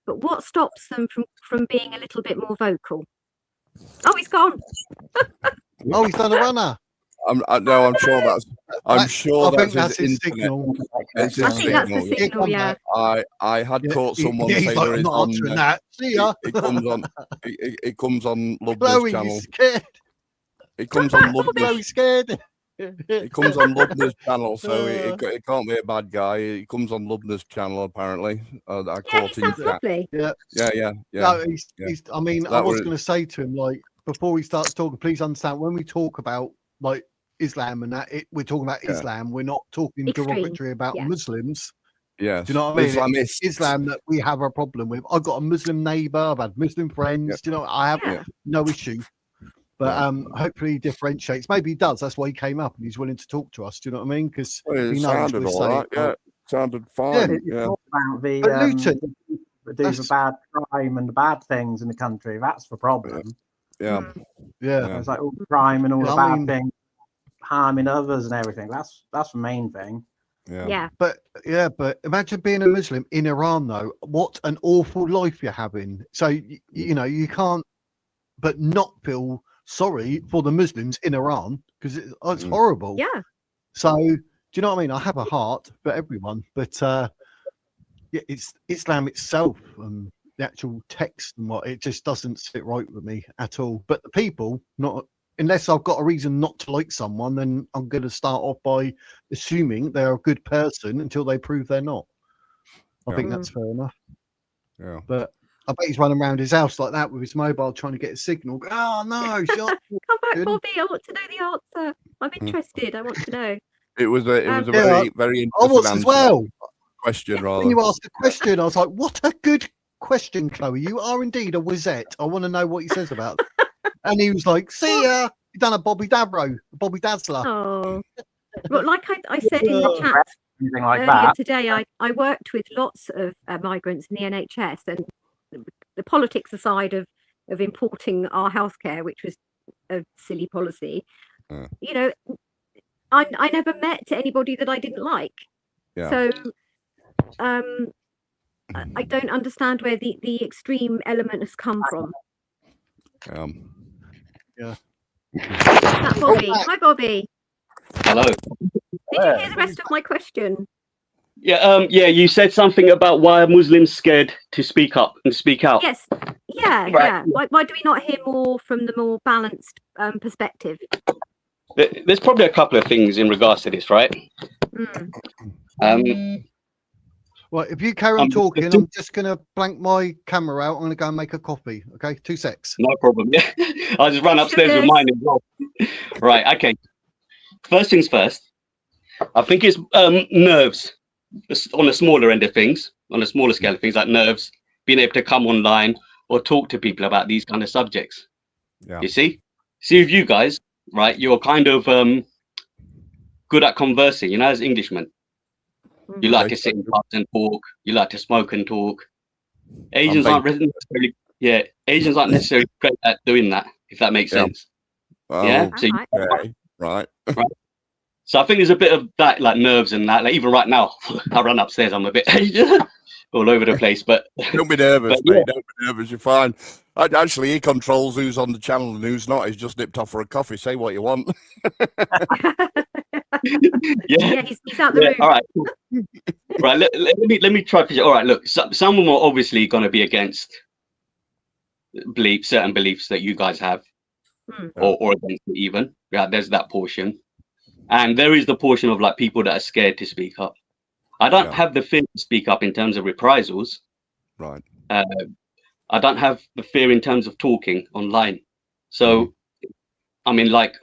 but what stops them from being a little bit more vocal? Oh, he's gone. Oh, he's done a runner. I'm sure that's. I think that's his signal. It's his signal. That's the signal. Yeah. I had caught someone say there is on. See ya. It comes on. It comes on Lubna's Chloe, channel. he's scared. It comes on Lubna's. Chloe's scared. It comes on Lubna's channel, so it can't be a bad guy. It comes on Lubna's channel apparently. I caught him. Yeah. No, he's, I mean, I was going to say to him, like, before he starts talking, please understand when we talk about like Islam and that, we're talking about Islam. We're not talking derogatory about Muslims. Yeah. Do you know what I mean? It's Islam that we have a problem with. I've got a Muslim neighbor. I've had Muslim friends. Do you know? I have no issue. But hopefully he differentiates. Maybe he does. That's why he came up and he's willing to talk to us. Do you know what I mean? Because he knows sounded all right. Yeah, sounded fine. Yeah. About the the bad crime and the bad things in the country. That's the problem. Yeah. It's like all the crime and all the bad things, harming others and everything. That's the main thing. Yeah. But imagine being a Muslim in Iran though. What an awful life you're having. So you know you can't but not feel sorry for the Muslims in Iran because it's horrible. Yeah. So do you know what I mean? I have a heart for everyone, but it's Islam itself and the actual text and what it just doesn't sit right with me at all. But the people, not unless I've got a reason not to like someone, then I'm going to start off by assuming they're a good person until they prove they're not. I think that's fair enough. Yeah. But I bet he's running around his house like that with his mobile trying to get a signal. Oh no! Come back, Bobby. I want to know the answer. I'm interested. I want to know. It was a very interesting I was as well. Question rather. When you asked a question, I was like, "What a good question, Chloe. You are indeed a wizette. I want to know what he says about." And he was like, "See ya. You done a Bobby Dabro, Bobby Dazzler." Oh, well, like I said in the chat earlier today, I worked with lots of migrants in the NHS, and the politics aside of importing our healthcare, which was a silly policy, you know, I never met anybody that I didn't like. Yeah. So I don't understand where the extreme element has come from. Yeah. That Bobby. Hi, Bobby. Hello. Did you hear the rest of my question? Yeah. Yeah. You said something about why are Muslims scared to speak up and speak out. Yes. Yeah. Right. Yeah. Why do we not hear more from the more balanced perspective? There's probably a couple of things in regards to this, right? Well, if you carry on talking, I'm just going to blank my camera out. I'm going to go and make a copy. Okay, 2 secs. No problem. Yeah, I'll just run upstairs with mine as well. Right. Okay. First things first. I think it's nerves on the smaller end of things, on a smaller scale of things, like nerves, being able to come online or talk to people about these kind of subjects. Yeah. You see with you guys, right? You're kind of good at conversing, you know, as Englishmen. You like to sit in pubs and talk. You like to smoke and talk. Asians aren't necessarily, Asians aren't necessarily great at doing that, if that makes sense. Oh, yeah. So right. So I think there's a bit of that, like nerves and that. Like even right now, I run upstairs. I'm a bit all over the place, but don't be nervous, mate. Don't be nervous. You're fine. Actually, he controls who's on the channel and who's not. He's just nipped off for a coffee. Say what you want. Yeah, he's out the room. All right, cool. Right. Let me try. All right, look. Some are obviously going to be against certain beliefs that you guys have, or against it even. Yeah, there's that portion, and there is the portion of like people that are scared to speak up. I don't have the fear to speak up in terms of reprisals. Right. I don't have the fear in terms of talking online. So, I mean, like, I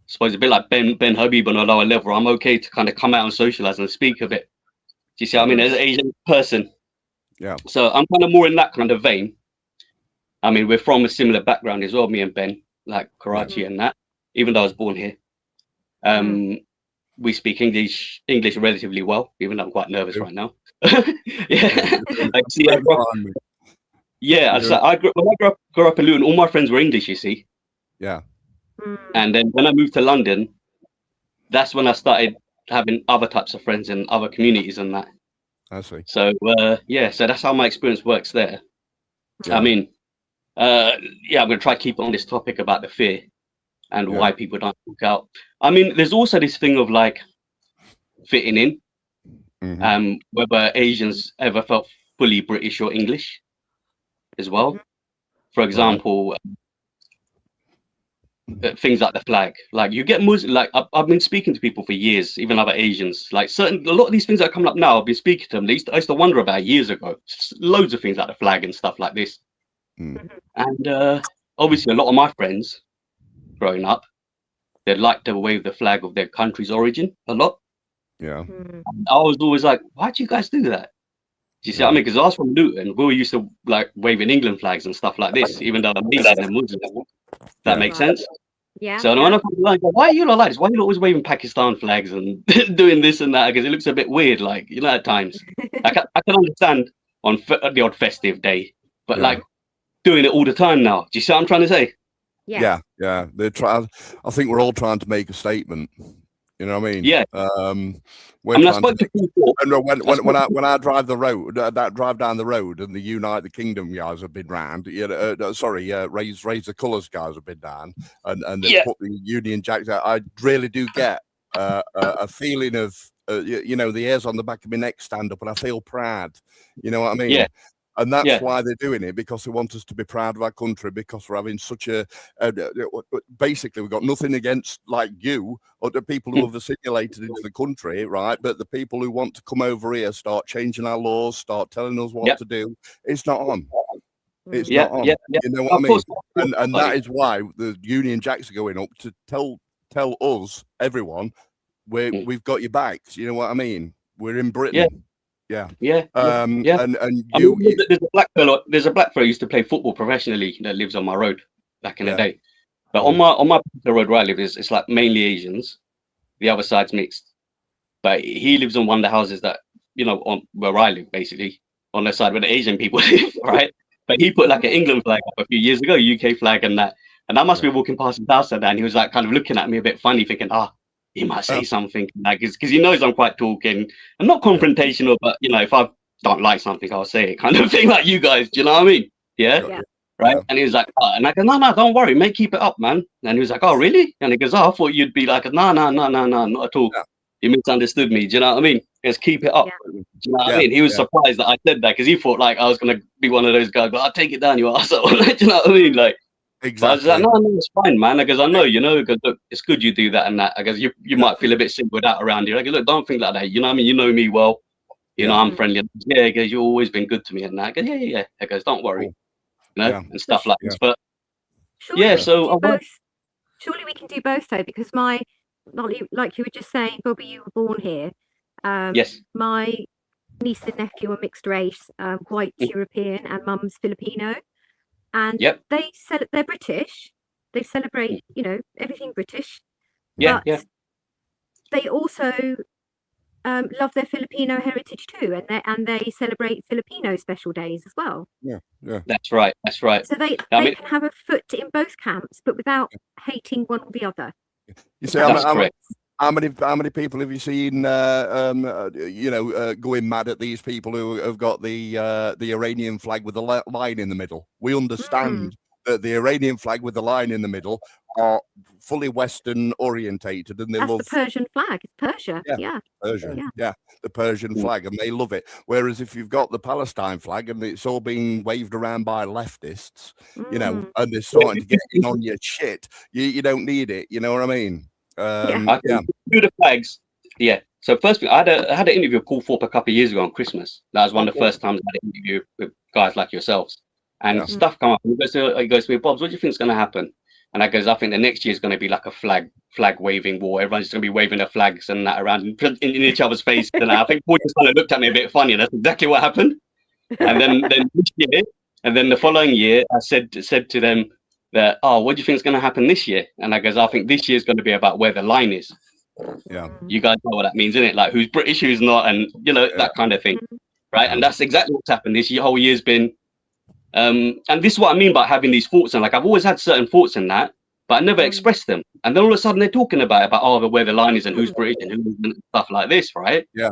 suppose a bit like Ben Habib on a lower level, I'm okay to kind of come out and socialize and speak a bit. Do you see what I mean? As an Asian person. Yeah. So I'm kind of more in that kind of vein. I mean, we're from a similar background as well, me and Ben, like Karachi and that, even though I was born here. We speak English relatively well, even though I'm quite nervous right now. Yeah. Like, see, I grew up in Luton, all my friends were English, you see. Yeah. And then when I moved to London, that's when I started having other types of friends in other communities and that. I see. So so that's how my experience works there. I mean, I'm gonna try to keep on this topic about the fear and why people don't talk out. I mean, there's also this thing of like fitting in. Whether Asians ever felt fully British or English as well. For example, things like the flag. Like you get Muslim. Like I've been speaking to people for years, even other Asians. Like a lot of these things that are coming up now, I've been speaking to them. I used to wonder about years ago. Loads of things like the flag and stuff like this. And obviously, a lot of my friends growing up, they liked to wave the flag of their country's origin a lot. Yeah. I was always like, why do you guys do that? Do you see what I mean? Because I was from Luton, we were used to like waving England flags and stuff like this, even though I'm Asian and Muslim. That makes sense? Yeah. So when I come like, why are you not like this? Why are you always waving Pakistan flags and doing this and that? Because it looks a bit weird, like, you know, at times. I can understand on the odd festive day, but like doing it all the time now. Do you see what I'm trying to say? Yeah. They're trying. I think we're all trying to make a statement. You know what I mean? Yeah. When I drive the road, drive down the road, and the Unite the Kingdom guys have been round. Raise the Colours guys have been down, and they put the Union Jacks out. I really do get a feeling of the hairs on the back of my neck stand up, and I feel proud. You know what I mean? Yeah. And that's why they're doing it, because they want us to be proud of our country, because we're having such basically, we've got nothing against like you or the people who have assimilated into the country, right? But the people who want to come over here, start changing our laws, start telling us what to do, it's not on. It's not on. You know what I mean? And that is why the Union Jacks are going up to tell us, everyone, we've got your backs. You know what I mean? We're in Britain. And there's a black fellow who used to play football professionally that lives on my road back in the day. But on my road where I live, it's like mainly Asians. The other side's mixed. But he lives on one of the houses that, on where I live, basically, on the side where the Asian people live, right? But he put like an England flag up a few years ago, UK flag and that. And I must be walking past his house and he was like kind of looking at me a bit funny, thinking, he might say something like, because he knows I'm quite talking. I'm not confrontational, but you know, if I don't like something, I'll say it, kind of thing, like you guys. Do you know what I mean? Yeah. Yeah. Right. And he was like, oh, and I go, no, don't worry, mate, keep it up, man. And he was like, oh, really? And he goes, oh, I thought you'd be like, no, not at all. You misunderstood me. Do you know what I mean? Just keep it up. Do you know what I mean? He was surprised that I said that because he thought like I was gonna be one of those guys, but I'll take it down, you arsehole. Do you know what I mean? Like, exactly. But I was like, no, it's fine, man. Because I know, you know, because look, it's good you do that and that. I guess you might feel a bit sick with that around here. I go, look, don't think like that. You know what I mean? You know me well. You know, I'm friendly. Yeah, because you've always been good to me and that. I go, yeah. I goes, don't worry. You know, and stuff like this. But surely we can do both though, because like you were just saying, Bobby, you were born here. Yes. My niece and nephew are mixed race, white European, and mum's Filipino, and they're British. They celebrate, you know, everything British. But they also love their Filipino heritage too, and they celebrate Filipino special days as well. Yeah. That's right. So they can have a foot in both camps, but without hating one or the other. You see, how many people have you seen, going mad at these people who have got the Iranian flag with the line in the middle? We understand that the Iranian flag with the line in the middle are fully Western orientated, and That's the Persian flag. It's Persia. Persian. The Persian flag, and they love it. Whereas if you've got the Palestine flag and it's all being waved around by leftists, you know, and they're starting to get in on your shit, you don't need it. You know what I mean? Do the flags. Yeah. So first thing, I had an interview with Paul Thorpe a couple of years ago on Christmas. That was one of the first times I had an interview with guys like yourselves. And stuff come up. And he goes to me, Bobs, what do you think is going to happen? And I goes, I think the next year is going to be like a flag waving war. Everyone's going to be waving their flags and that around in each other's face. And I think Paul just kind of looked at me a bit funny. And that's exactly what happened. And then this year, and then the following year, I said to them that, oh, what do you think is going to happen this year? And I goes, I think this year is going to be about where the line is. Yeah. You guys know what that means, isn't it? Like who's British, who's not, and you know that kind of thing, right? And that's exactly what's happened. This whole year's been. And this is what I mean by having these thoughts, and like I've always had certain thoughts in that, but I never expressed them. And then all of a sudden they're talking about where the line is and who's British and who's stuff like this, right? Yeah.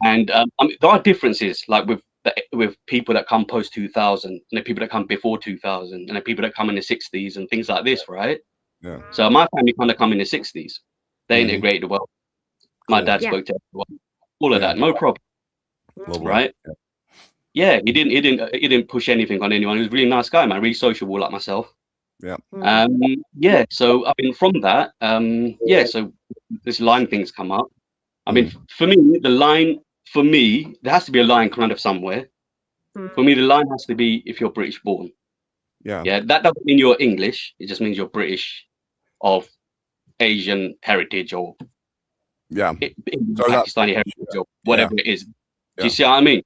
And I mean, there are differences, like with people that come post 2000 and the people that come before 2000 and the people that come in the 60s and things like this, right? Yeah. So my family kind of come in the 60s. They integrated well. My dad spoke to everyone. All of that, no problem. Right? Yeah, he didn't push anything on anyone. He was a really nice guy, man, really sociable like myself. Yeah. So I mean from that, so this line thing's come up. I mean, for me, there has to be a line kind of somewhere. For me, the line has to be if you're British born. Yeah. Yeah, that doesn't mean you're English. It just means you're British of Asian heritage or Pakistani heritage or whatever it is. Do you see what I mean?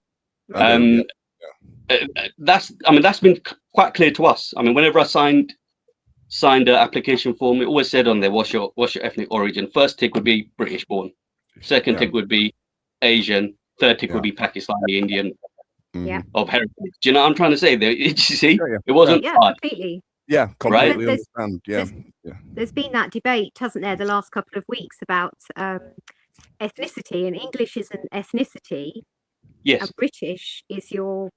That's been quite clear to us. I mean, whenever I signed an application form, it always said on there, what's your ethnic origin? First tick would be British born. Second tick would be Asian. Third tick would be Pakistani, Indian of heritage. Do you know what I'm trying to say there? You see, it wasn't hard. Completely. Yeah, completely understand. There's been that debate, hasn't there, the last couple of weeks about ethnicity, and English is an ethnicity. Yes. And British is your.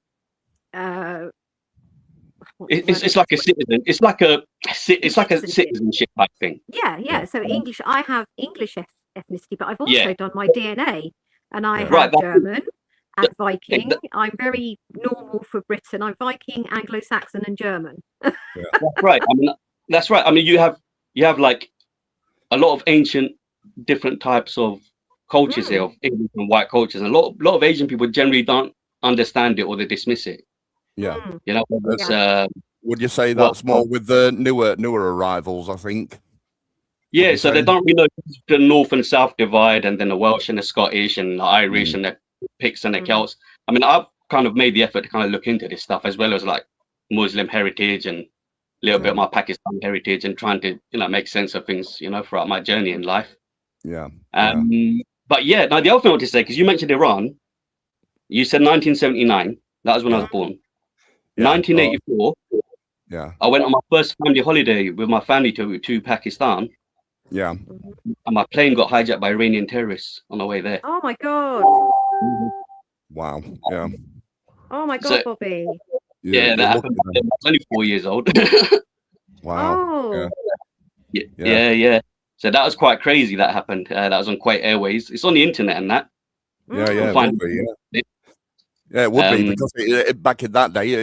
It's like a citizen. It's like a citizenship type thing. Yeah. So English, I have English ethnicity, but I've also done my DNA, and I have German and Viking. I'm very normal for Britain. I'm Viking, Anglo-Saxon, and German. That's right. That's right. I mean, you have like a lot of ancient different types of cultures here, of English and white cultures, and a lot of Asian people generally don't understand it or they dismiss it. Yeah. You know, would you say that's more with the newer arrivals, I think? Yeah, so they don't really know the North and South divide, and then the Welsh and the Scottish and the Irish and the Picts and the Celts. I mean, I've kind of made the effort to kind of look into this stuff, as well as like Muslim heritage and a little bit of my Pakistan heritage, and trying to, you know, make sense of things, you know, throughout my journey in life. Yeah. But yeah, now the other thing I want to say, because you mentioned Iran, you said 1979. That was when I was born. 1984. Yeah. I went on my first family holiday with my family to Pakistan. Yeah. And my plane got hijacked by Iranian terrorists on the way there. Oh my God. Wow. Yeah. Oh my God, So, Bobby. yeah, that happened. I was only 4 years old. Wow. Oh. Yeah. So that was quite crazy. That happened. That was on Kuwait Airways. It's on the internet and that. Yeah, yeah, You'll it find would be, yeah. Yeah, it would be, because back in that day,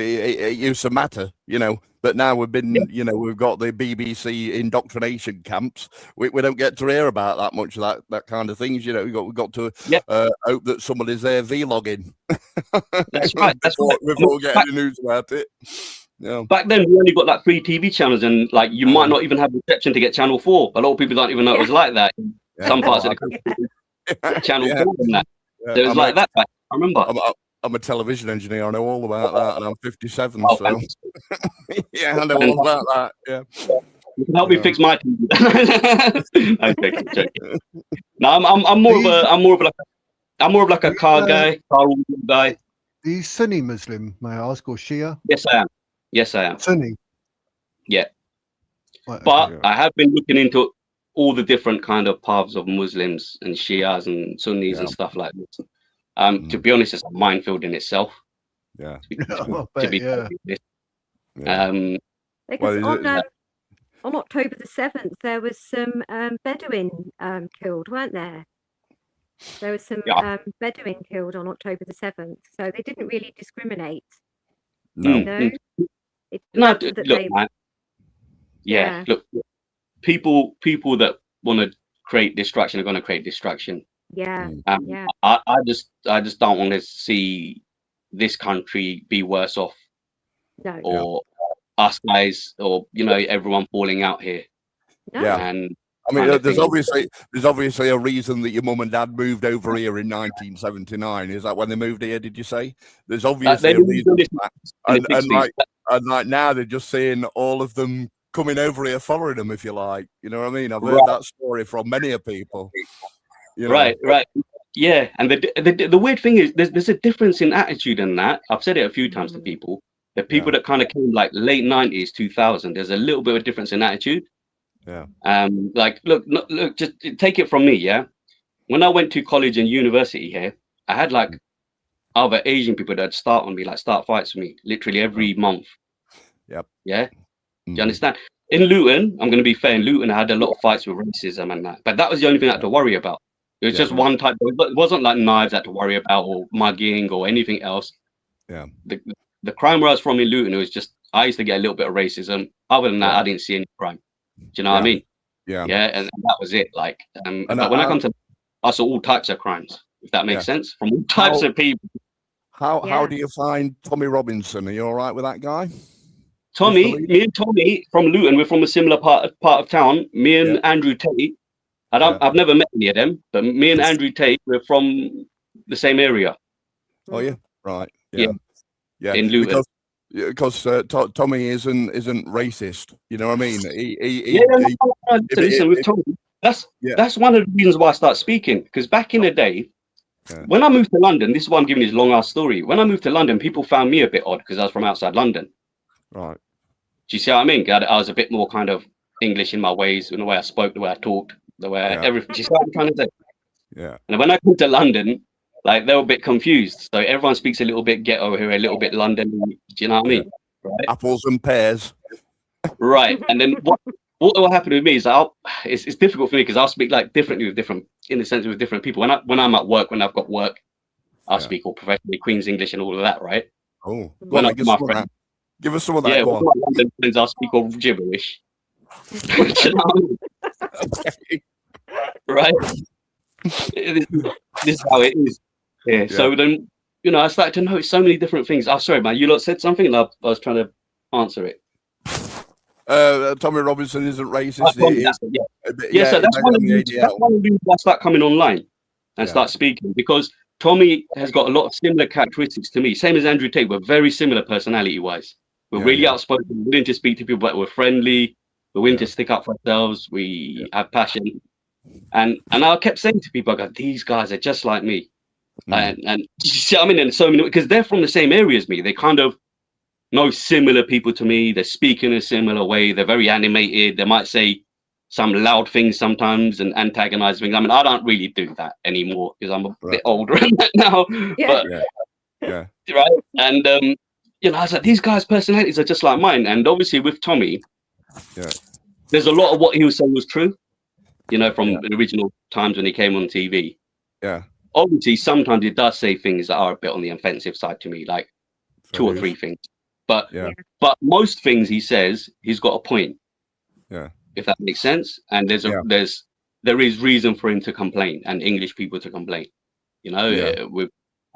it used to matter, you know. But now we've been, you know, we've got the BBC indoctrination camps. We don't get to hear about that much of that kind of things, you know. We've got to hope that somebody's there vlogging. That's right. That's right. Before getting the news about it. Yeah. Back then, we only got like 3 TV channels, and like you might not even have reception to get Channel 4. A lot of people don't even know it was like that. In some parts of the country, Channel 4 and that. So it was like that. I remember. I'm a television engineer. I know all about that, and I'm 57. Oh, so yeah, I know all about that. Yeah. You can help me fix my TV. Okay. No, I'm more of like a car guy, car guy. Are you Sunni Muslim, may I ask, or Shia? Yes, I am. Sunni. Yeah. Right, But I have been looking into all the different kind of paths of Muslims and Shias and Sunnis and stuff like this. To be honest, it's a minefield in itself. Yeah. Because on October the 7th, there was some Bedouin killed, weren't there? There was some Bedouin killed on October the 7th, so they didn't really discriminate. No. You know? Look, man. Yeah, look, people that want to create distraction are going to create distraction. Yeah. I just don't want to see this country be worse off, or us guys, or you know, everyone falling out here. Yeah. And I mean, there's obviously a reason that your mum and dad moved over here in 1979. Is that when they moved here? Did you say? There's obviously a reason. And like now they're just seeing all of them coming over here following them, if you like. You know what I mean? I've heard that story from many of people. You know? Right. Yeah, and the weird thing is there's a difference in attitude in that. I've said it a few times to people. The people that kind of came like late 90s, 2000, there's a little bit of a difference in attitude. Yeah. Like look, just take it from me, yeah. When I went to college and university here, I had like other Asian people that'd start on me, like start fights with me, literally every month. Yep. Yeah. Do you understand? In Luton, I'm going to be fair. In Luton, I had a lot of fights with racism and that, but that was the only thing I had to worry about. It was just one type. It wasn't like knives I had to worry about, or mugging, or anything else. Yeah. The crime where I was from in Luton, it was just I used to get a little bit of racism. Other than that, I didn't see any crime. Do you know what I mean? Yeah. Yeah, and that was it. Like, but when I come to, I saw all types of crimes. If that makes sense, from all types of people. How do you find Tommy Robinson? Are you all right with that guy? Me and Tommy from Luton, we're from a similar part of town. Me and Andrew Tate. I've never met any of them, but me and Andrew Tate, we're from the same area. Oh yeah, right. Yeah. In Luton. Because Tommy isn't racist. You know what I mean? Listen, with Tommy, that's one of the reasons why I start speaking. Because back in the day, when I moved to London, this is why I'm giving this long ass story. When I moved to London, people found me a bit odd because I was from outside London. Right. Do you see what I mean? I was a bit more kind of English in my ways, in the way I spoke, the way I talked, the way everything. Do you see what I'm trying to say? Yeah. And when I came to London, like they were a bit confused. So everyone speaks a little bit ghetto here, a little bit London. Do you know what I mean? Right? Apples and pears. Right. And then what will happen with me is it's difficult for me because I'll speak like differently with different people. When I'm at work, when I've got work, I'll speak all professionally, Queen's English and all of that, right? Oh, when I'm with my friends. Give us some of that. Yeah, with my London friends, I'll speak all gibberish. You know what I mean? Right? This is how it is. Yeah. So then, I started to notice so many different things. Oh, sorry, man. You lot said something and I was trying to answer it. Tommy Robinson isn't racist. So that's one of the reasons I start coming online and start speaking, because Tommy has got a lot of similar characteristics to me. Same as Andrew Tate. We're very similar personality-wise. We're really outspoken, willing to speak to people, but we're friendly. We're willing to stick up for ourselves. We have passion. And I kept saying to people, I go, these guys are just like me. And you see what I mean? And so many, because they're from the same area as me. They kind of know similar people to me. They speak in a similar way. They're very animated. They might say some loud things sometimes and antagonize things. I mean, I don't really do that anymore because I'm a bit older now. But right. And you know, I was like, these guys' personalities are just like mine. And obviously with Tommy, there's a lot of what he was saying was true. You know, from the original times when he came on TV. Yeah. Obviously, sometimes he does say things that are a bit on the offensive side to me, like two or three things. But most things he says, he's got a point. Yeah. If that makes sense. And there is reason for him to complain and English people to complain. You know,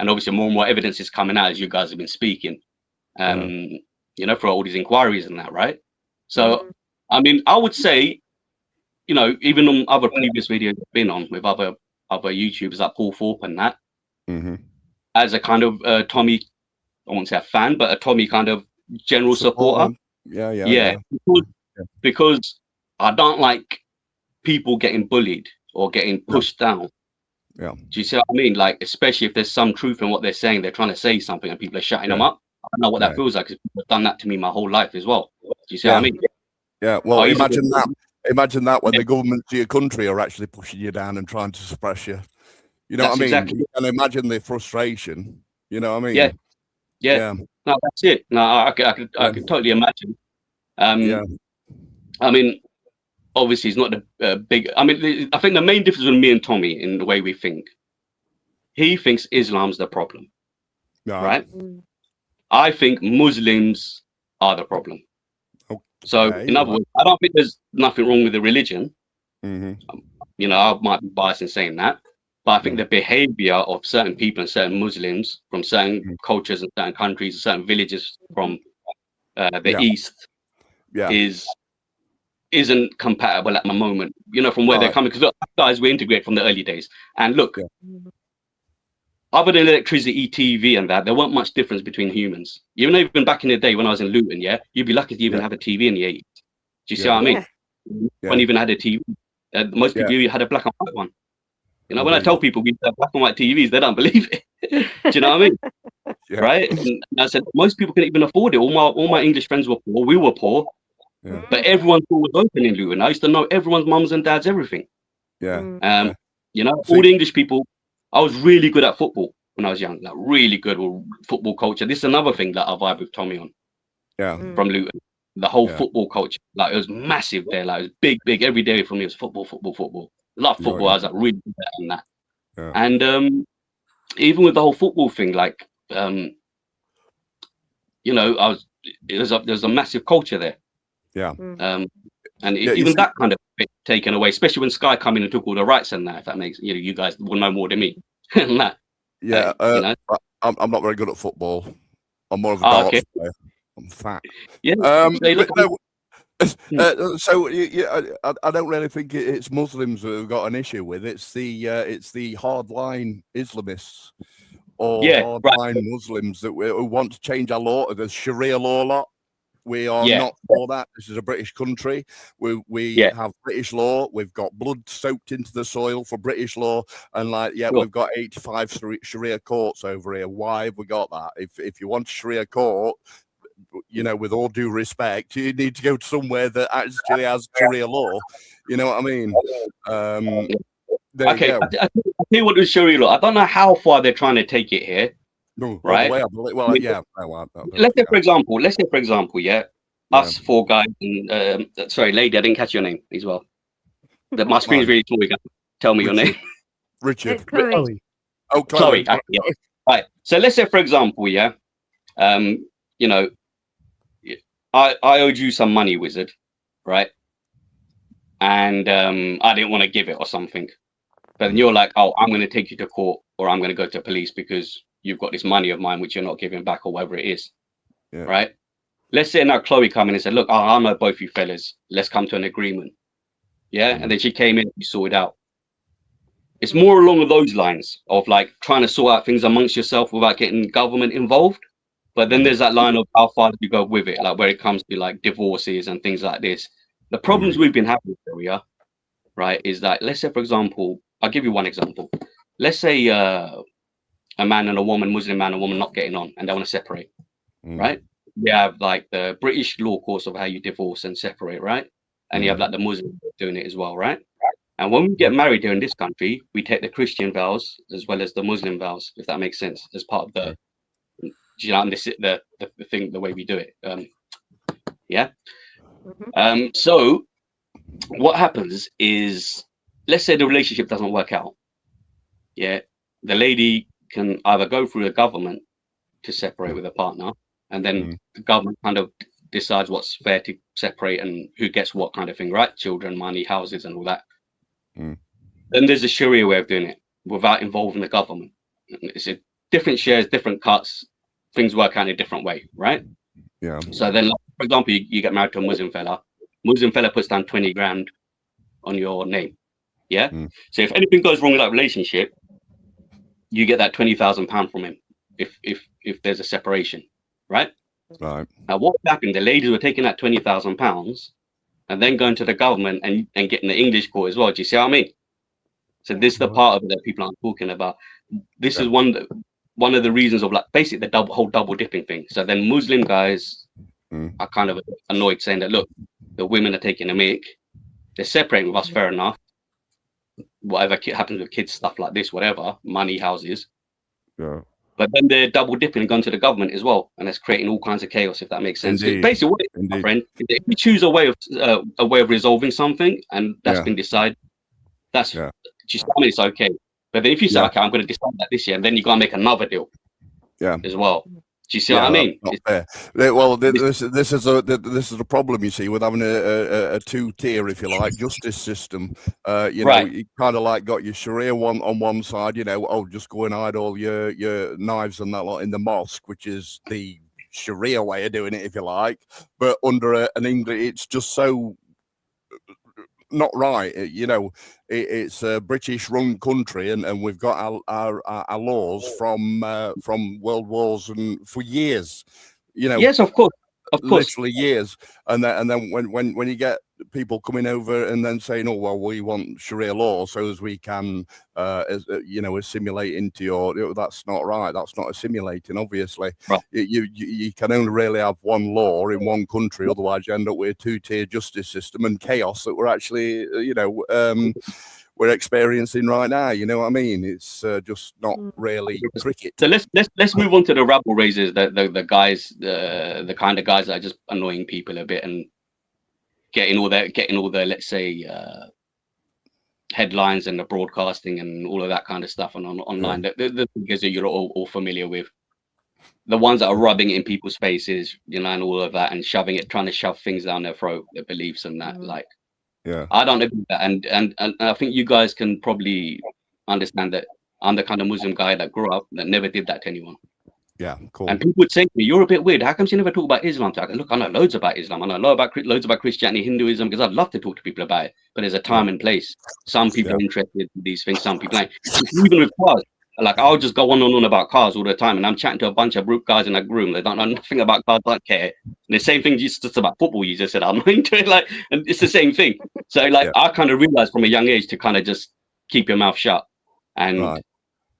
and obviously more and more evidence is coming out as you guys have been speaking. You know, for all these inquiries and that, right? So I mean, I would say, you know, even on other previous videos I've been on with other YouTubers like Paul Thorpe and that, as a kind of Tommy, I won't say a fan, but a Tommy kind of general supporter. Because I don't like people getting bullied or getting pushed down. Yeah. Do you see what I mean? Like, especially if there's some truth in what they're saying, they're trying to say something and people are shutting them up. I know what that feels like because people have done that to me my whole life as well. Do you see what I mean? Yeah. Well, imagine that. Imagine that when the governments of your country are actually pushing you down and trying to suppress you. You know what I mean? Exactly. And imagine the frustration. You know what I mean? Yeah. No, that's it. No, I could totally imagine. I mean, obviously, it's not the big. I mean, I think the main difference with me and Tommy in the way we think, he thinks Islam's the problem, right? I think Muslims are the problem. So, in other words, I don't think there's nothing wrong with the religion. You know, I might be biased in saying that, but I think the behavior of certain people and certain Muslims from certain cultures and certain countries and certain villages from the East isn't compatible at the moment, you know, from where they're coming. Because look, guys, we integrate from the early days. And look, other than electricity, TV and that, there weren't much difference between humans. Even back in the day when I was in Luton, you'd be lucky to even have a TV in the 80s. Do you see what I mean? When even had a TV. Most people you had a black and white one. You know, when I tell people we have black and white TVs, they don't believe it. Do you know what I mean? Right? And I said, most people couldn't even afford it. All my English friends were poor. We were poor. But everyone's door was open in Luton. I used to know everyone's mums and dads, everything. You know, all the English people. I was really good at football when I was young, like really good with football culture. This is another thing that I vibe with Tommy on. From Luton, the whole football culture, like it was massive there. Like it was big. Every day for me it was football. Love football. I was like really good at that. And even with the whole football thing, like you know, there's a massive culture there. And even that kind of bit taken away, especially when Sky come in and took all the rights and that. If that makes you guys will know more than me. That, you know? I'm not very good at football. I'm more of a darts player. I'm fat. So I don't really think it's Muslims who've got an issue with it. It's the hardline Islamists or hardline Muslims that who want to change our law, the Sharia law lot. We are not for that. This is a British country. We have British law. We've got blood soaked into the soil for British law, and we've got 85 Sharia courts over here. Why have we got that? If you want Sharia court, you know, with all due respect, you need to go to somewhere that actually has Sharia law. You know what I mean? Okay, I tell you what is Sharia law. I don't know how far they're trying to take it here. Right. Let's say, for example, us four guys and sorry, lady, I didn't catch your name as well. My screen is really small. You can tell me your name. Richard. Chloe. Oh, Chloe. Right. So let's say, for example, you know, I owed you some money, Wizard, right? And I didn't want to give it or something. But then you're like, oh, I'm going to take you to court or I'm going to go to police because you've got this money of mine which you're not giving back or whatever it is, right? Let's say now Chloe come in and said, look, I know both you fellas, let's come to an agreement. And then she came in and we sorted out. It's more along those lines of like trying to sort out things amongst yourself without getting government involved. But then there's that line of how far do you go with it, like where it comes to like divorces and things like this. The problems we've been having here, right, is that, let's say, for example, I'll give you one example. Let's say a man and a woman, Muslim man and woman not getting on and they want to separate, right? We have like the British law course of how you divorce and separate, right? And you have like the Muslim. doing it as well, right? And when we get married here in this country, we take the Christian vows as well as the Muslim vows, if that makes sense, as part of the, you know, and this is the thing, the way we do it. So what happens is, let's say the relationship doesn't work out. Yeah, the lady can either go through the government to separate with a partner, and then the government kind of decides what's fair to separate and who gets what kind of thing, right? Children, money, houses, and all that. Then there's a Sharia way of doing it without involving the government. It's a different shares, different cuts, things work out in a different way, right? Yeah. So then, like, for example, you get married to a Muslim fella. Muslim fella puts down 20 grand on your name. Yeah. So if anything goes wrong with that relationship, you get that £20,000 from him. If there's a separation, right? Right. Now, what happened? The ladies were taking that £20,000 and then going to the government and getting the English court as well. Do you see what I mean? So this is the part of it that people aren't talking about. This is one of the reasons of, like, basically the whole double dipping thing. So then Muslim guys are kind of annoyed, saying that, look, the women are taking a mick. They're separating with us, fair enough. Whatever happens with kids, stuff like this, whatever, money, houses. Yeah. But then they're double dipping and going to the government as well, and it's creating all kinds of chaos, if that makes sense. Basically, what it is, my friend, is if you choose a way of resolving something, and that's been decided, that's just, I mean, it's okay. But then if you say, okay, I'm going to decide that this year, and then you got to make another deal, as well. Do you see what I mean? Well, this is a problem, you see, with having a two-tier, if you like, justice system. You know, you kind of like got your Sharia one on one side, you know, oh, just go and hide all your knives and that lot in the mosque, which is the Sharia way of doing it, if you like. But under an English, it's just so not right. You know, it's a British-run country, and we've got our laws from world wars and for years. You know, yes, of course, literally years. And then when you get people coming over and then saying, oh well, we want Sharia law so as we can you know, assimilate into your, that's not right. That's not assimilating, obviously. Right. You can only really have one law in one country, otherwise you end up with a two-tier justice system and chaos that we're actually you know we're experiencing right now. You know what I mean? It's just not really cricket. So let's move on to the rabble raisers, the guys, the kind of guys that are just annoying people a bit and getting all the let's say headlines and the broadcasting and all of that kind of stuff and online. The figures that you're all familiar with, the ones that are rubbing it in people's faces, you know, and all of that, and trying to shove things down their throat, their beliefs and that. Like, I don't agree with that, and I think you guys can probably understand that I'm the kind of Muslim guy that grew up that never did that to anyone. Yeah, cool. And people would say to me, "You're a bit weird. How come you never talk about Islam?" I go, look, I know loads about Islam. I know loads about Christianity, Hinduism, because I'd love to talk to people about it. But there's a time and place. Some people are interested in these things. Some people ain't. Even with cars, like I'll just go on and on about cars all the time, and I'm chatting to a bunch of group guys in that room. They don't know nothing about cars, don't care. And the same thing just about football. You just said I'm not into it, like, and it's the same thing. So like I kind of realized from a young age to kind of just keep your mouth shut and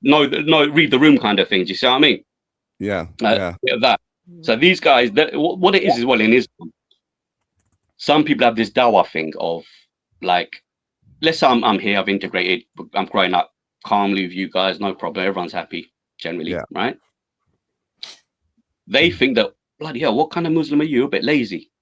read the room kind of thing. Do you see what I mean? That. So these guys, what it is well in Islam, some people have this dawah thing of, like, let's say I'm here, I've integrated, I'm growing up calmly with you guys, no problem, everyone's happy generally, right? They think that, bloody hell, what kind of Muslim are you? A bit lazy.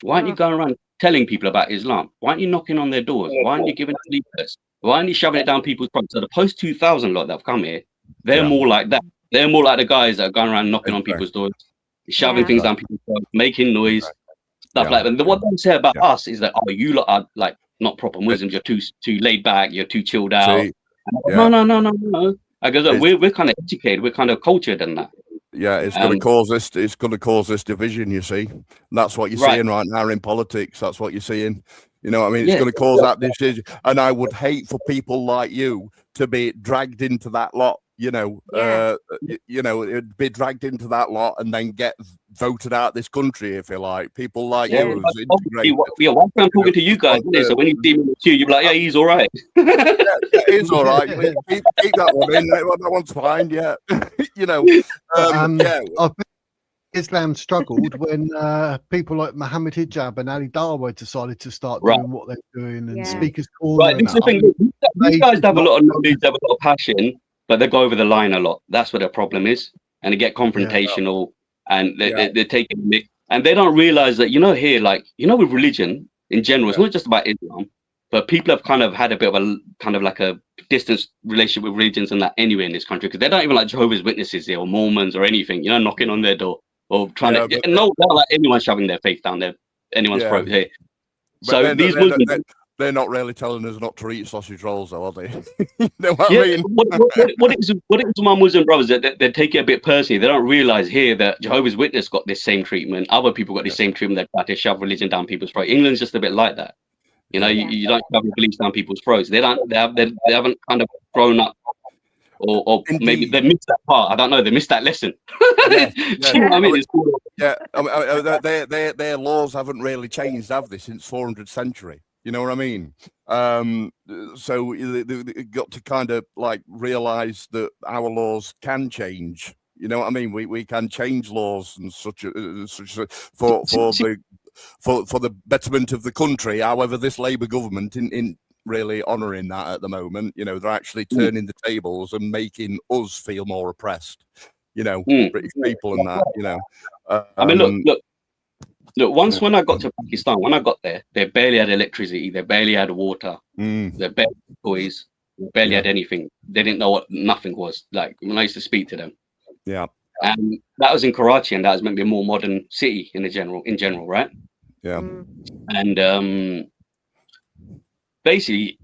Why aren't you going around telling people about Islam? Why aren't you knocking on their doors? Why aren't you giving them leaflets? Why aren't you shoving it down people's throats? So the post 2000 lot that have come here, they're more like that. They're more like the guys that are going around knocking on people's doors, shoving things down people's throats, making noise, stuff like that. And what they say about us is that, oh, you lot are like not proper Muslims. You're too laid back. You're too chilled out. No. I go, look, we're kind of educated. We're kind of cultured and that. Yeah, it's going to cause this. It's going to cause this division. You see, and that's what you're seeing right now in politics. That's what you're seeing. You know what I mean? It's going to cause that decision. And I would hate for people like you to be dragged into that lot. You know, it'd be dragged into that lot and then get voted out this country, if you like. People like you. One time talking to you guys, so when you see me in the queue, you're like, yeah, he's all right. He's all right. Keep that one in. That one's fine, you know. Islam struggled when people like Muhammad Hijab and Ali Darwa decided to start Right. doing what they're doing and Yeah. Speaker's Corner. Right, And this is the thing. These guys have a lot of knowledge, they have a lot of passion, but they go over the line a lot. That's what their problem is, and they get confrontational, and they're taking the mic, and they don't realize that here, like with religion in general, it's not just about Islam, but people have kind of had a bit of a kind of like a distance relationship with religions and that anyway in this country, because they don't even like Jehovah's Witnesses here or Mormons or anything, knocking on their door or trying to. No, they don't like anyone shoving their faith down anyone's throat here. But So these Muslims. They're not really telling us not to eat sausage rolls, though, are they? You know what I mean? What it is to my Muslim brothers that they take it a bit personally. They don't realize here that Jehovah's Witness got this same treatment. Other people got the same treatment. They try to shove religion down people's throats. England's just a bit like that. You don't shove your beliefs down people's throats. They haven't kind of grown up, or maybe they missed that part. I don't know. They missed that lesson. Yeah. You know what I mean? Their laws haven't really changed, have they, since 400th century? You know what I mean? So they got to kind of like realize that our laws can change. You know what I mean? We can change laws and such for the betterment of the country. However, this Labour government in really honouring that at the moment. They're actually turning the tables and making us feel more oppressed. British people and that. I mean, look. Once when I got to Pakistan, when I got there, they barely had electricity, they barely had water, they barely had toys, they barely had anything. They didn't know what nothing was. Like when I used to speak to them. Yeah. And that was in Karachi, and that was maybe a more modern city in general, right? Yeah. And basically,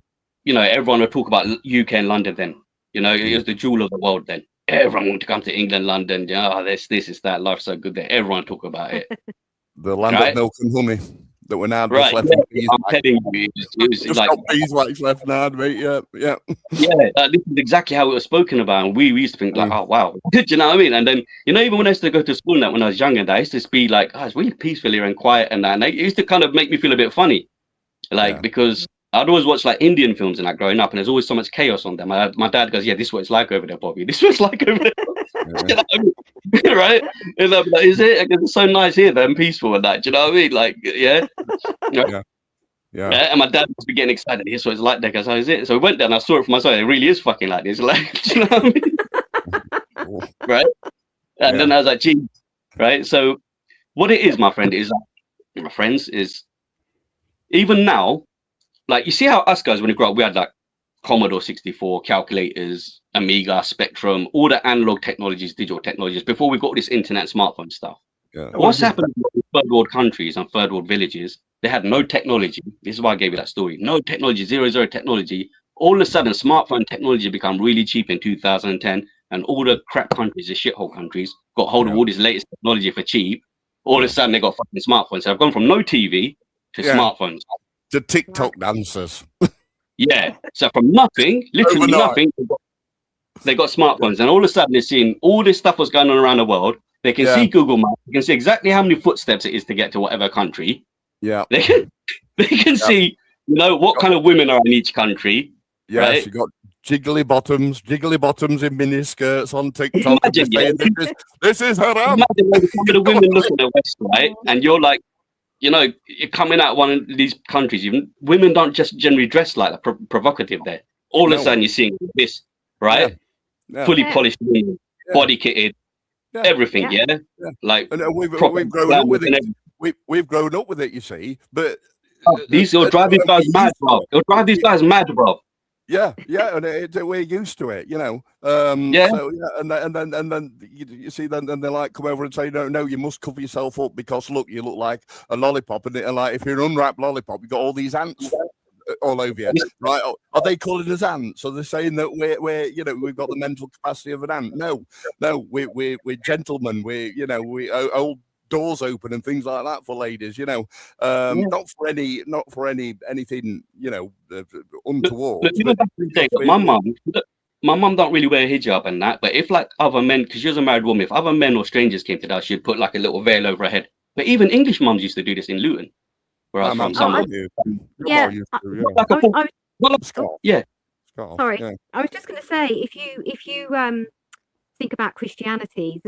everyone would talk about UK and London then. It was the jewel of the world then. Everyone wanted to come to England, London. This is that. Life's so good there. Everyone talk about it. The land of milk and honey that we're now just left. Yeah, I'm telling you, it was just like got beeswax left now, mate. Yeah. This is exactly how it was spoken about, and we used to think like, oh wow, do you know what I mean? And then even when I used to go to school, and that when I was younger, I used to be like, it's really peaceful here and quiet, and that, and it used to kind of make me feel a bit funny, because I'd always watch like Indian films and that growing up, and there's always so much chaos on them. My dad goes, this is what it's like over there, Bobby. This is what it's like over there. You know what I mean? Right? And I'm like, is it? It's so nice here, then peaceful and that. Do you know what I mean? Like, yeah. And my dad must be getting excited. Here's what it's like there. Because is it? So we went there and I saw it for myself. It really is fucking like this. Like, do you know what I mean? Right? And then I was like, geez. Right? So what it is, my friend, is my friends is even now, like you see how us guys when we grew up, we had like Commodore 64, calculators, Amiga, Spectrum, all the analog technologies, digital technologies, before we got this internet smartphone stuff. What's happened in third world countries and third world villages, they had no technology. This is why I gave you that story. No technology, zero technology. All of a sudden, smartphone technology become really cheap in 2010, and all the crap countries, the shithole countries, got hold of all this latest technology for cheap. All of a sudden, they got fucking smartphones. So I've gone from no TV to smartphones. To TikTok dancers. Yeah. So from nothing, literally nothing, they got smartphones, and all of a sudden they're seeing all this stuff was going on around the world. They can see Google Maps. They can see exactly how many footsteps it is to get to whatever country. Yeah. They can see, what kind of women are in each country. Yes, right? You got jiggly bottoms in mini skirts on TikTok. Imagine, this is haram. Imagine some of the women look at the West, right? And you're like, you're coming out of one of these countries. Women don't just generally dress like that, provocative there. All of a sudden you're seeing this, right? Fully polished women, body kitted, everything, like and we've grown up with it. We've grown up with it, you see. But it'll drive these guys mad, bro. It'll drive these guys mad, bro. Yeah, and we're used to it, So, and then you see, then they like come over and say, no, you must cover yourself up because look, you look like a lollipop, and like if you're an unwrapped lollipop, you got all these ants all over you, right? Are they calling us ants? Are they saying that we're we've got the mental capacity of an ant? No, we're gentlemen. We old doors open and things like that for ladies, not for anything, untoward. My mum don't really wear hijab and that, but if like other men, because she was a married woman, if other men or strangers came to the house, she'd put like a little veil over her head. But even English mums used to do this in Luton, where I was from. Sorry, I was just going to say, if you think about Christianity,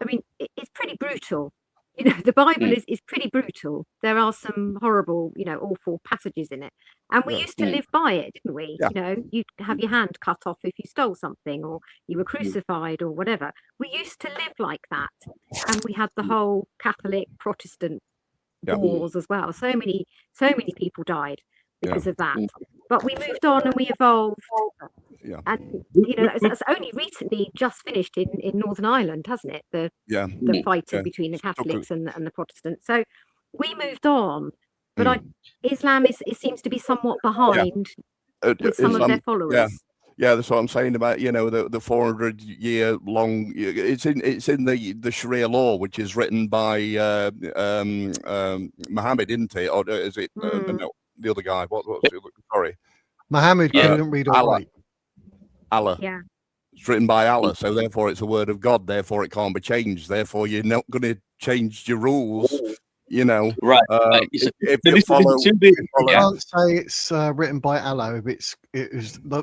I mean, it's pretty brutal. You know, the Bible is pretty brutal. There are some horrible, you know, awful passages in it. And we used to live by it, didn't we? Yeah. You know, you'd have your hand cut off if you stole something or you were crucified or whatever. We used to live like that. And we had the whole Catholic Protestant wars as well. So many people died because of that. But we moved on and we evolved. And you know, that's only recently just finished in Northern Ireland, hasn't it? The fighting between the Catholics and the Protestants. So we moved on, but Islam it seems to be somewhat behind with some of their followers. Yeah, that's what I'm saying about, you know, the 400-year long. It's in the Sharia law, which is written by Muhammad, isn't it? Or is it no, the other guy? What's it? Sorry, Muhammad couldn't read or write. Allah. Yeah. It's written by Allah, so therefore it's a word of God. Therefore it can't be changed. Therefore you're not going to change your rules. You know, right? If you follow, you can't say it's written by Allah. It was I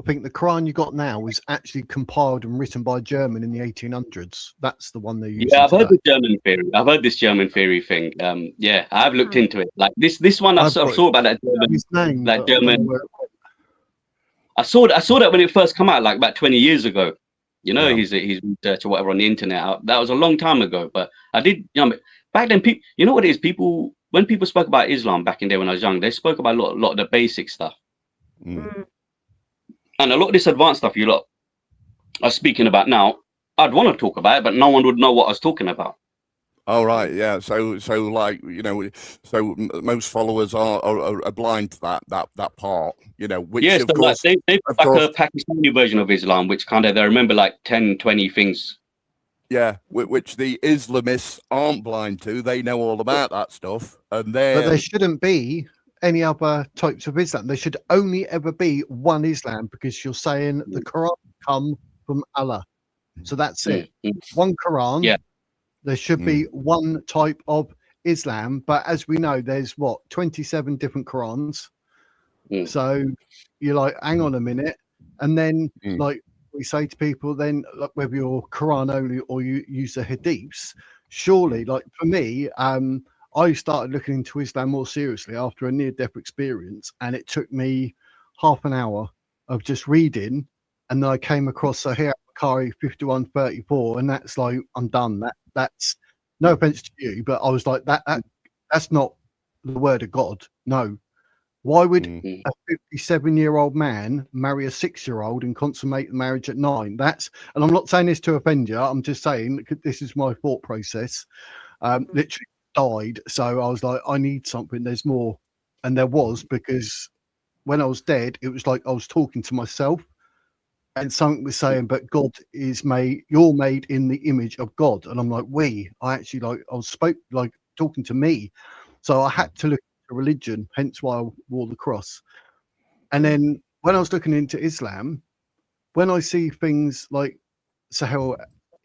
think the Quran you got now was actually compiled and written by a German in the 1800s. That's the one they use. Yeah, I've heard the German theory. I've heard this German theory thing. Yeah, I've looked into it. Like this one, I saw about that German. I saw that when it first came out, like about 20 years ago. You know, his research or whatever on the internet. That was a long time ago. But I did, you know, back then, you know what it is? When people spoke about Islam back in the day when I was young, they spoke about a lot of the basic stuff. And a lot of this advanced stuff you lot are speaking about now, I'd want to talk about it, but no one would know what I was talking about. Oh right, yeah. So like, you know, so most followers are blind to that part, you know. Which yes, of course, they've got like a Pakistani version of Islam, which kind of they remember like 10, 20 things. Yeah, which the Islamists aren't blind to. They know all about that stuff, and but there shouldn't be any other types of Islam. There should only ever be one Islam, because you're saying the Quran come from Allah, so that's it. One Quran. Yeah. There should be one type of Islam, but as we know, there's 27 different Qurans. So you're like, hang on a minute, and then like we say to people, then like whether you're Quran only or you use the Hadiths, surely, like for me, I started looking into Islam more seriously after a near-death experience, and it took me half an hour of just reading, and then I came across Sahih Bukhari 5134, and that's like, I'm done. That's no offense to you, but I was like, that's not the word of God. No. Why would a 57-year-old man marry a 6-year-old and consummate the marriage at 9? And I'm not saying this to offend you. I'm just saying this is my thought process. Literally died. So I was like, I need something. There's more. And there was, because when I was dead, it was like I was talking to myself. And something was saying, but God is made, you're made in the image of God. And I'm like, I was talking to me. So I had to look at religion, hence why I wore the cross. And then when I was looking into Islam, when I see things like Sahih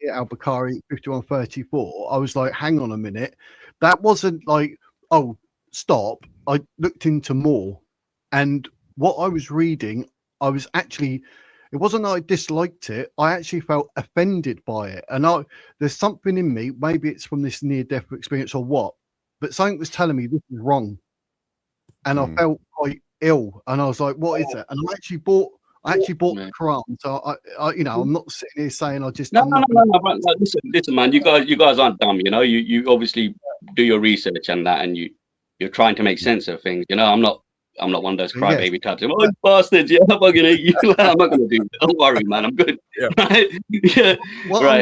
al-Bukhari 5134, I was like, hang on a minute. That wasn't like, oh, stop. I looked into more. And what I was reading, I was actually... It wasn't that I disliked it. I actually felt offended by it. And there's something in me, maybe it's from this near-death experience or what, but something was telling me this is wrong. And I felt quite ill. And I was like, what is it? And I actually bought the Quran. So I you know, I'm not sitting here saying I just... No. Listen, man, you guys aren't dumb, you know. You obviously do your research and that, and you're trying to make sense of things. You know, I'm not one of those crybaby types. Oh, bastards! Yeah, I'm gonna eat you. I'm not gonna do that. Don't worry, man. I'm good. Yeah.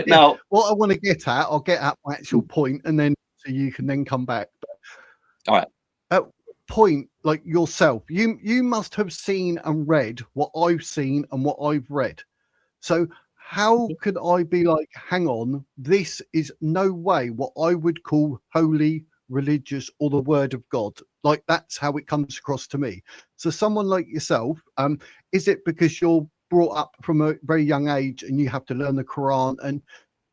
Now, what I want to get at, I'll get at my actual point, and then so you can then come back. All right. At point, like yourself, you must have seen and read what I've seen and what I've read. So how could I be like, hang on, this is no way what I would call holy, religious, or the word of God? Like, that's how it comes across to me. So someone like yourself, is it because you're brought up from a very young age and you have to learn the Quran, and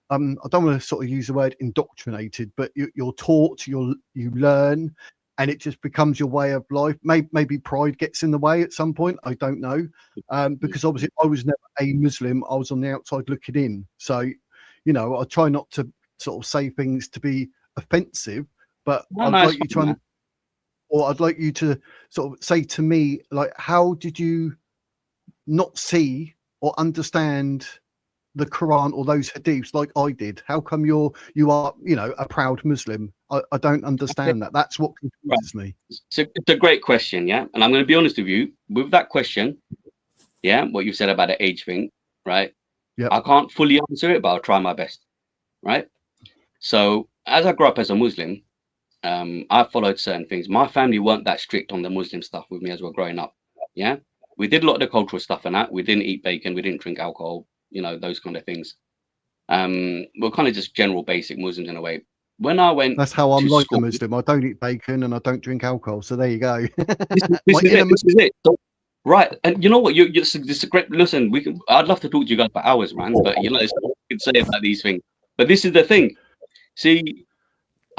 I don't want to sort of use the word indoctrinated, but you're taught, you learn, and it just becomes your way of life? Maybe pride gets in the way at some point, I don't know, because obviously I was never a Muslim. I was on the outside looking in. So you know, I try not to sort of say things to be offensive, but No, I'd no, like it's you to, fine, man. or I'd like you to sort of say to me, like, how did you not see or understand the Quran or those hadiths like I did? How come you are, you know, a proud Muslim? I don't understand that. That's what confuses me. So it's a great question, yeah. And I'm going to be honest with you with that question, yeah. What you said about the age thing, right? Yeah. I can't fully answer it, but I'll try my best, right? So as I grew up as a Muslim, I followed certain things. My family weren't that strict on the Muslim stuff with me as we were growing up. Yeah, we did a lot of the cultural stuff and that. We didn't eat bacon, we didn't drink alcohol, you know, those kind of things. We're kind of just general basic Muslims in a way. When I went That's how I'm to like a school, Muslim. I don't eat bacon and I don't drink alcohol. So there you go. this is it. So, right, and you know what? This is a great. Listen, we can. I'd love to talk to you guys for hours, man. But you know, there's nothing we can say about these things. But this is the thing. See,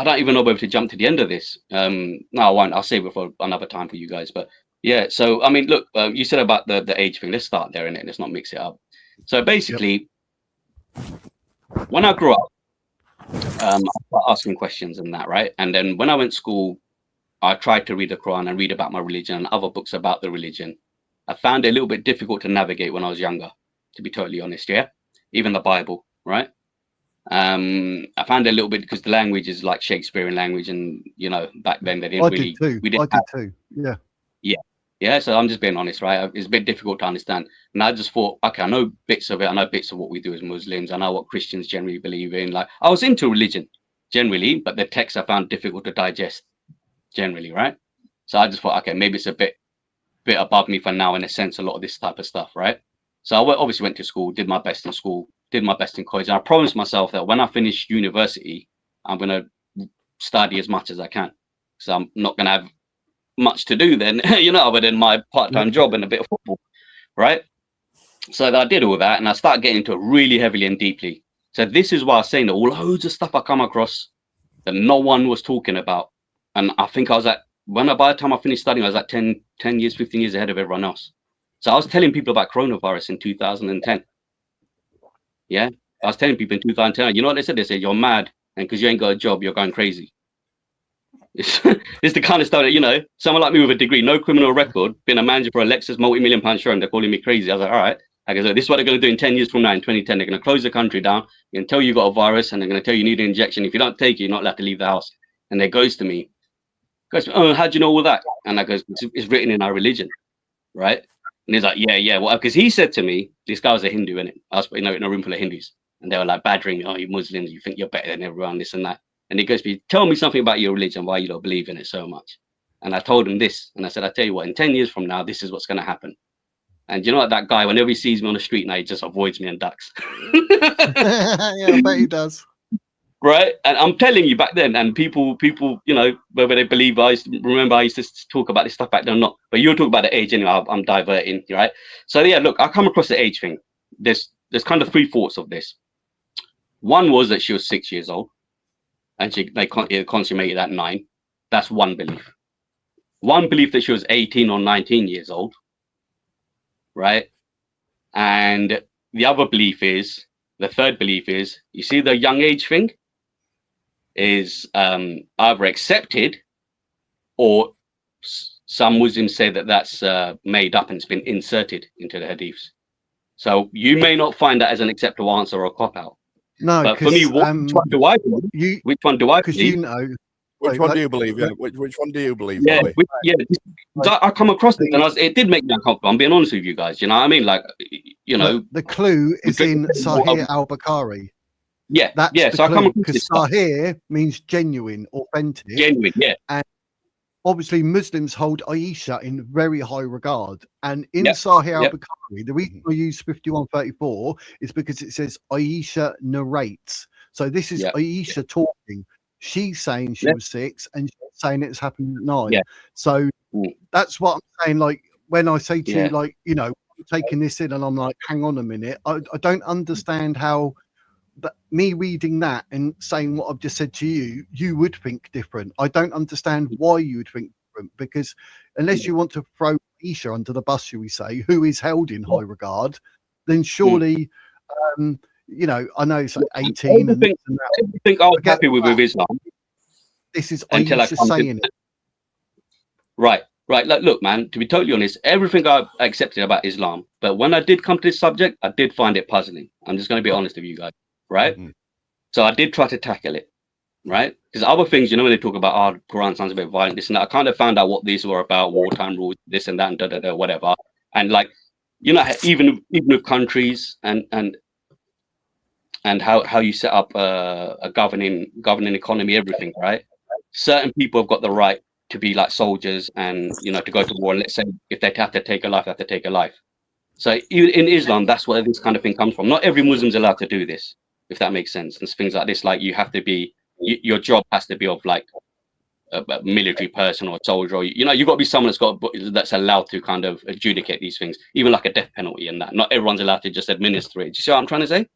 I don't even know whether to jump to the end of this. No, I won't. I'll save it for another time for you guys. But yeah, so I mean, look, you said about the age thing. Let's start there, innit? Let's not mix it up. So basically, when I grew up, I started asking questions and that, right? And then when I went to school, I tried to read the Quran and read about my religion and other books about the religion. I found it a little bit difficult to navigate when I was younger, to be totally honest. Yeah, even the Bible, right? I found it a little bit because the language is like Shakespearean language, and you know, back then they didn't really. We did too. Yeah. So I'm just being honest, right? It's a bit difficult to understand, and I just thought, okay, I know bits of it. I know bits of what we do as Muslims. I know what Christians generally believe in. Like, I was into religion generally, but the text I found difficult to digest generally, right? So I just thought, okay, maybe it's a bit above me for now, in a sense, a lot of this type of stuff, right? So I obviously went to school, did my best in school, did my best in college, and I promised myself that when I finish university, I'm gonna study as much as I can. So I'm not gonna have much to do then, you know, other than my part-time job and a bit of football, right? So I did all that, and I started getting into it really heavily and deeply. So this is why I was saying that loads of stuff I come across that no one was talking about, and I think I was by the time I finished studying, I was 10 years, 15 years ahead of everyone else. So I was telling people about coronavirus in 2010. Yeah, I was telling people in 2010, you know what they said? They said, you're mad, and because you ain't got a job, you're going crazy. It's the kind of stuff that, you know, someone like me with a degree, no criminal record, been a manager for a Lexus multi-million-pound showroom, they're calling me crazy. I was like, all right. I go, so this is what they're going to do in 10 years from now, in 2010. They're going to close the country down. They're going to tell you got a virus, and they're going to tell you need an injection. If you don't take it, you're not allowed to leave the house. And they goes to me, oh, how do you know all that? And I goes, it's written in our religion, right? And he's like, yeah. Well, because he said to me, this guy was a Hindu, innit? I was, you know, in a room full of Hindus. And they were like badgering me, oh, you Muslims, you think you're better than everyone, this and that. And he goes to me, tell me something about your religion, why you don't believe in it so much. And I told him this, and I said, I tell you what, in 10 years from now, this is what's going to happen. And you know what, that guy, whenever he sees me on the street now, he just avoids me and ducks. Yeah, I bet he does. Right? And I'm telling you, back then, and people, you know, whether they believe, I used to talk about this stuff back then or not, but you're talking about the age anyway, I'm diverting, right? So yeah, look, I come across the age thing. There's kind of three thoughts of this. One was that she was 6 years old, and they consummated at 9. That's one belief. One belief that she was 18 or 19 years old, right? And the other belief is, the third belief is, you see the young age thing is either accepted, or some Muslims say that that's made up and it's been inserted into the hadiths. So you may not find that as an acceptable answer or a cop-out. No, but for me, which one do I believe? Which one do I believe? You know, which one do you believe? Yeah, which one do you believe? Yeah, I come across it, and it did make me uncomfortable. I'm being honest with you guys. You know what I mean? Like, you know, the clue is in Sahih al-Bukhari. Yeah, that's yeah. So I come across because Sahih means genuine, authentic. Genuine, yeah. And obviously, Muslims hold Aisha in very high regard. And in Sahih al-Bukhari, the reason I use 5134 is because it says Aisha narrates. So this is Aisha talking. She's saying she was 6, and she's saying it's happened at 9. So that's what I'm saying. Like, when I say to you, like, you know, I'm taking this in and I'm like, hang on a minute. I don't understand how me reading that and saying what I've just said to you, you would think different. I don't understand why you would think different, because unless you want to throw Isha under the bus, shall we say, who is held in high regard, then surely you know, I know it's like 18 and this and that. Everything I was happy with Islam. This is until I Aisha come saying to, it. Right. Like, look, man, to be totally honest, everything I accepted about Islam, but when I did come to this subject, I did find it puzzling. I'm just going to be honest with you guys, right? So I did try to tackle it, right? Because other things, you know, when they talk about, oh, the Quran sounds a bit violent, this and that, I kind of found out what these were about, wartime rules, this and that, and da-da-da, whatever. And like, you know, even with countries and how you set up a governing economy, everything, right? Certain people have got the right to be like soldiers and, you know, to go to war. And let's say if they have to take a life, they have to take a life. So in Islam, that's where this kind of thing comes from. Not every Muslim's allowed to do this, if that makes sense. And things like this, like you have to be, your job has to be of like a military person or a soldier, or, you know, you've got to be someone that's allowed to kind of adjudicate these things, even like a death penalty and that. Not everyone's allowed to just administer it. Do you see what I'm trying to say?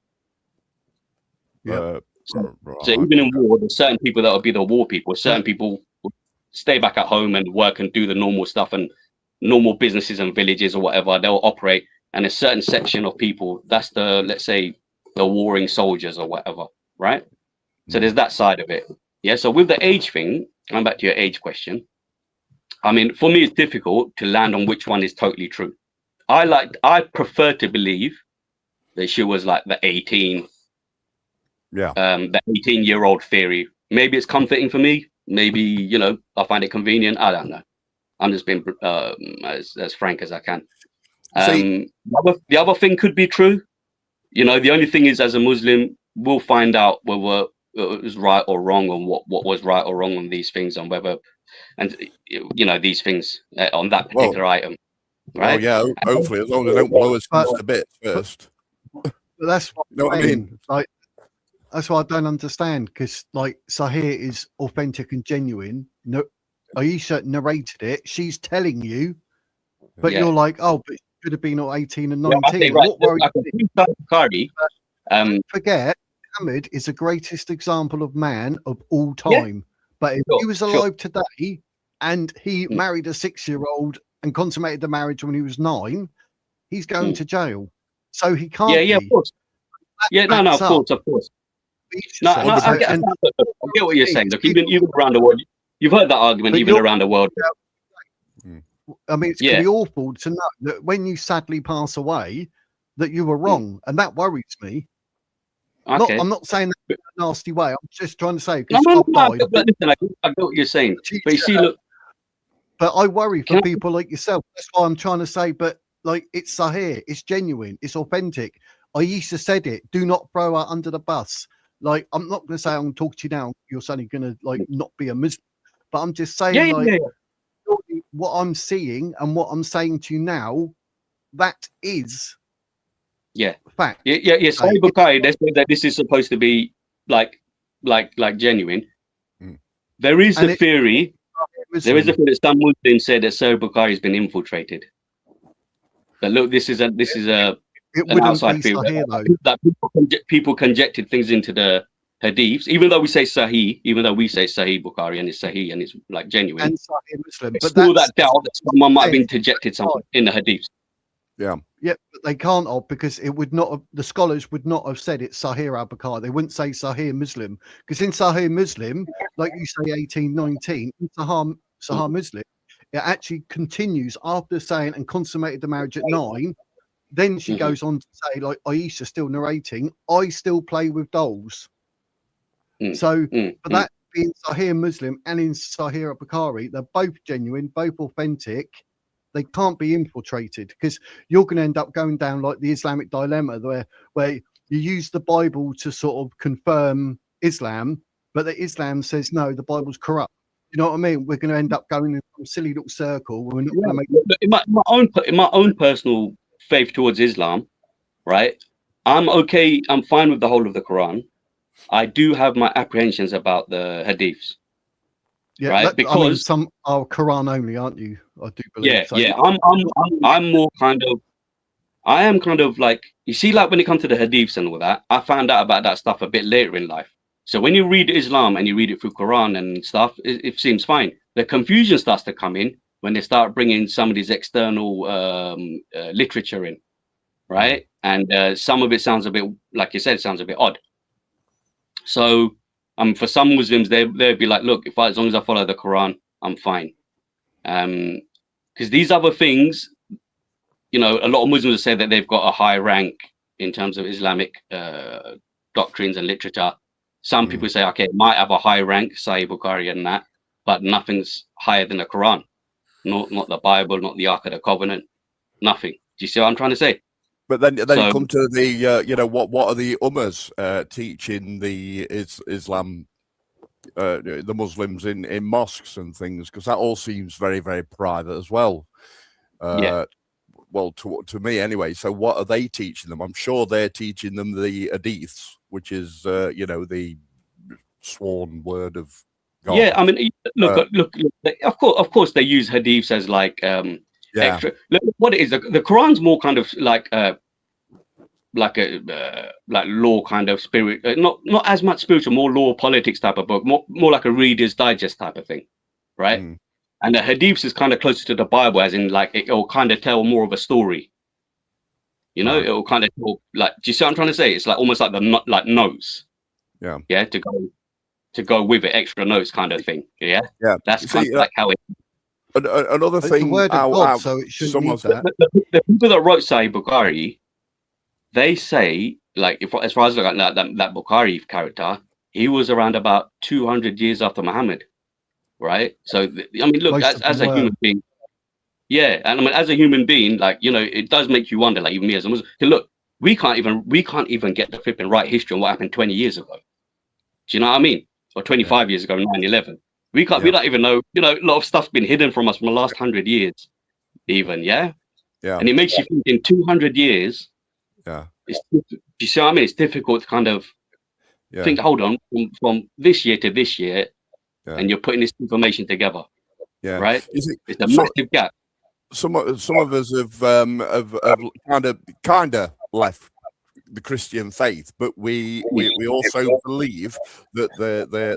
Yeah. So even in war, there's certain people that will be the war people. Certain people will stay back at home and work and do the normal stuff and normal businesses and villages or whatever. They'll operate, and a certain section of people, that's the, let's say, the warring soldiers or whatever, right? So there's that side of it. Yeah. So with the age thing, going back to your age question, I mean, for me, it's difficult to land on which one is totally true. I prefer to believe that she was like the 18. Yeah. The 18-year-old theory. Maybe it's comforting for me. Maybe, you know, I find it convenient. I don't know. I'm just being as frank as I can. The other thing could be true. You know, the only thing is, as a Muslim, we'll find out whether it was right or wrong, on what was right or wrong on these things, on whether, and you know, these things on that particular item. Right? Well, yeah. Hopefully, as long as they don't blow us to bits first. But that's what you know what I mean? Like, that's what I don't understand, because like Sahih is authentic and genuine. No, Aisha narrated it. She's telling you, but you're like, oh, but it could have been 18 and 19. Okay, right. Forget, Muhammad is the greatest example of man of all time. But if he was alive today and he married a 6-year-old and consummated the marriage when he was 9, he's going to jail. So he can't. Yeah, of course. Of course. No, I get what you're saying. Look, even around the world, you've heard that argument even around the world. I mean, it's going to be awful to know that when you sadly pass away, that you were wrong, and that worries me. Okay. I'm not saying that in a nasty way. I'm just trying to say, I get what you're saying. But you see, look. But I worry for people like yourself. That's why I'm trying to say. But like, it's Sahih, it's genuine, it's authentic. Aisha said it. Do not throw her under the bus. Like, I'm not going to say I'm going to talk to you now. You're suddenly going to like not be a Muslim, but I'm just saying what I'm seeing and what I'm saying to you now, that is fact. Yeah. Sahih Bukhari, they say that this is supposed to be like genuine. There is a theory. There is a theory that some Muslims say that Sahih Bukhari has been infiltrated. But look, this is an outside theory that people conjected things into the hadiths, even though we say Sahih Bukhari and it's Sahih and it's like genuine. And Sahih Muslim, but still that doubt that someone might have interjected something in the hadiths. Yeah, but they can't have, because it would not have, the scholars would not have said it's Sahih al-Bukhari. They wouldn't say Sahih Muslim, because in Sahih Muslim, like you say 18, 19, in Sahih Muslim, it actually continues after saying and consummated the marriage at 9. Then she goes on to say, like Aisha still narrating, I still play with dolls. So for that being Sahih Muslim and in Sahih al-Bukhari, they're both genuine, both authentic. They can't be infiltrated, because you're going to end up going down like the Islamic dilemma, where you use the Bible to sort of confirm Islam, but the Islam says no, the Bible's corrupt. You know what I mean? We're going to end up going in a silly little circle. We're not going to make in my own personal faith towards Islam, right? I'm okay. I'm fine with the whole of the Quran. I do have my apprehensions about the hadiths. Yeah, right. Because I mean, some are Quran only, aren't you? I do believe. I'm more kind of. I am kind of like, you see, like when it comes to the hadiths and all that, I found out about that stuff a bit later in life. So when you read Islam and you read it through Quran and stuff, it seems fine. The confusion starts to come in when they start bringing some of these external literature in, right? and some of it sounds a bit, like you said, sounds a bit odd. So for some Muslims, they'd be like, look, as long as I follow the Quran, I'm fine. Because these other things, you know, a lot of Muslims say that they've got a high rank in terms of Islamic doctrines and literature. Some people say, okay, it might have a high rank, Sahih Bukhari and that, but nothing's higher than the Quran. Not the Bible, not the Ark of the Covenant, nothing. Do you see what I'm trying to say? But then you come to the, you know, what are the Ummahs teaching the Islam, the Muslims in mosques and things? Because that all seems very, very private as well. Well, to me anyway. So what are they teaching them? I'm sure they're teaching them the hadiths, which is, you know, the sworn word of God. Yeah, I mean, look, of course, they use hadiths as like extra. Look, what it is, the Quran's more kind of like like law kind of spirit, not as much spiritual, more law politics type of book, more like a Reader's Digest type of thing, right? And the hadiths is kind of closer to the Bible, as in like it'll kind of tell more of a story. You know, it'll kind of tell, like, do you see what I'm trying to say? It's like almost like the like notes. Yeah, to go with it, extra notes kind of thing. Yeah, that's kind of like how it. Another thing, it's the word of God, so it shouldn't use that. The people that wrote Sahih Bukhari, they say, like, as far as I look at that Bukhari character, he was around about 200 years after Muhammad, right? So I mean, look, as a human being, and I mean, as a human being, like, you know, it does make you wonder, like, even me as a Muslim, look, we can't even get the flipping right history on what happened 20 years ago. Do you know what I mean? Or 25 years ago, 9/11. We don't even know, you know, a lot of stuff's been hidden from us from the last 100 years, even, and it makes you think in 200 years, it's, do you see what I mean? It's difficult to kind of think, hold on, from this year to this year, and you're putting this information together, right? It's a massive gap. Some of us have kind of left the Christian faith, but we also believe that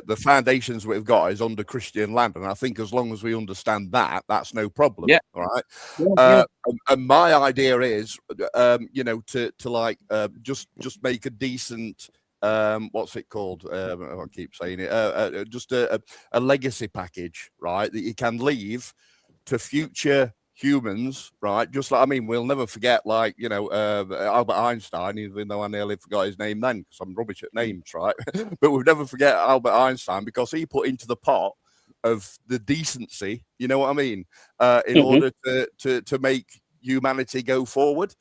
the foundations we've got is under Christian land, and I think as long as we understand that, that's no problem. All right. And my idea is, you know, to like just make a decent what's it called? I keep saying it. Just a legacy package, right? That you can leave to future humans, right? Just like, I mean, we'll never forget, like, you know, Albert Einstein, even though I nearly forgot his name then because I'm rubbish at names, right? But we'll never forget Albert Einstein because he put into the pot of the decency, you know what I mean, in order to make humanity go forward.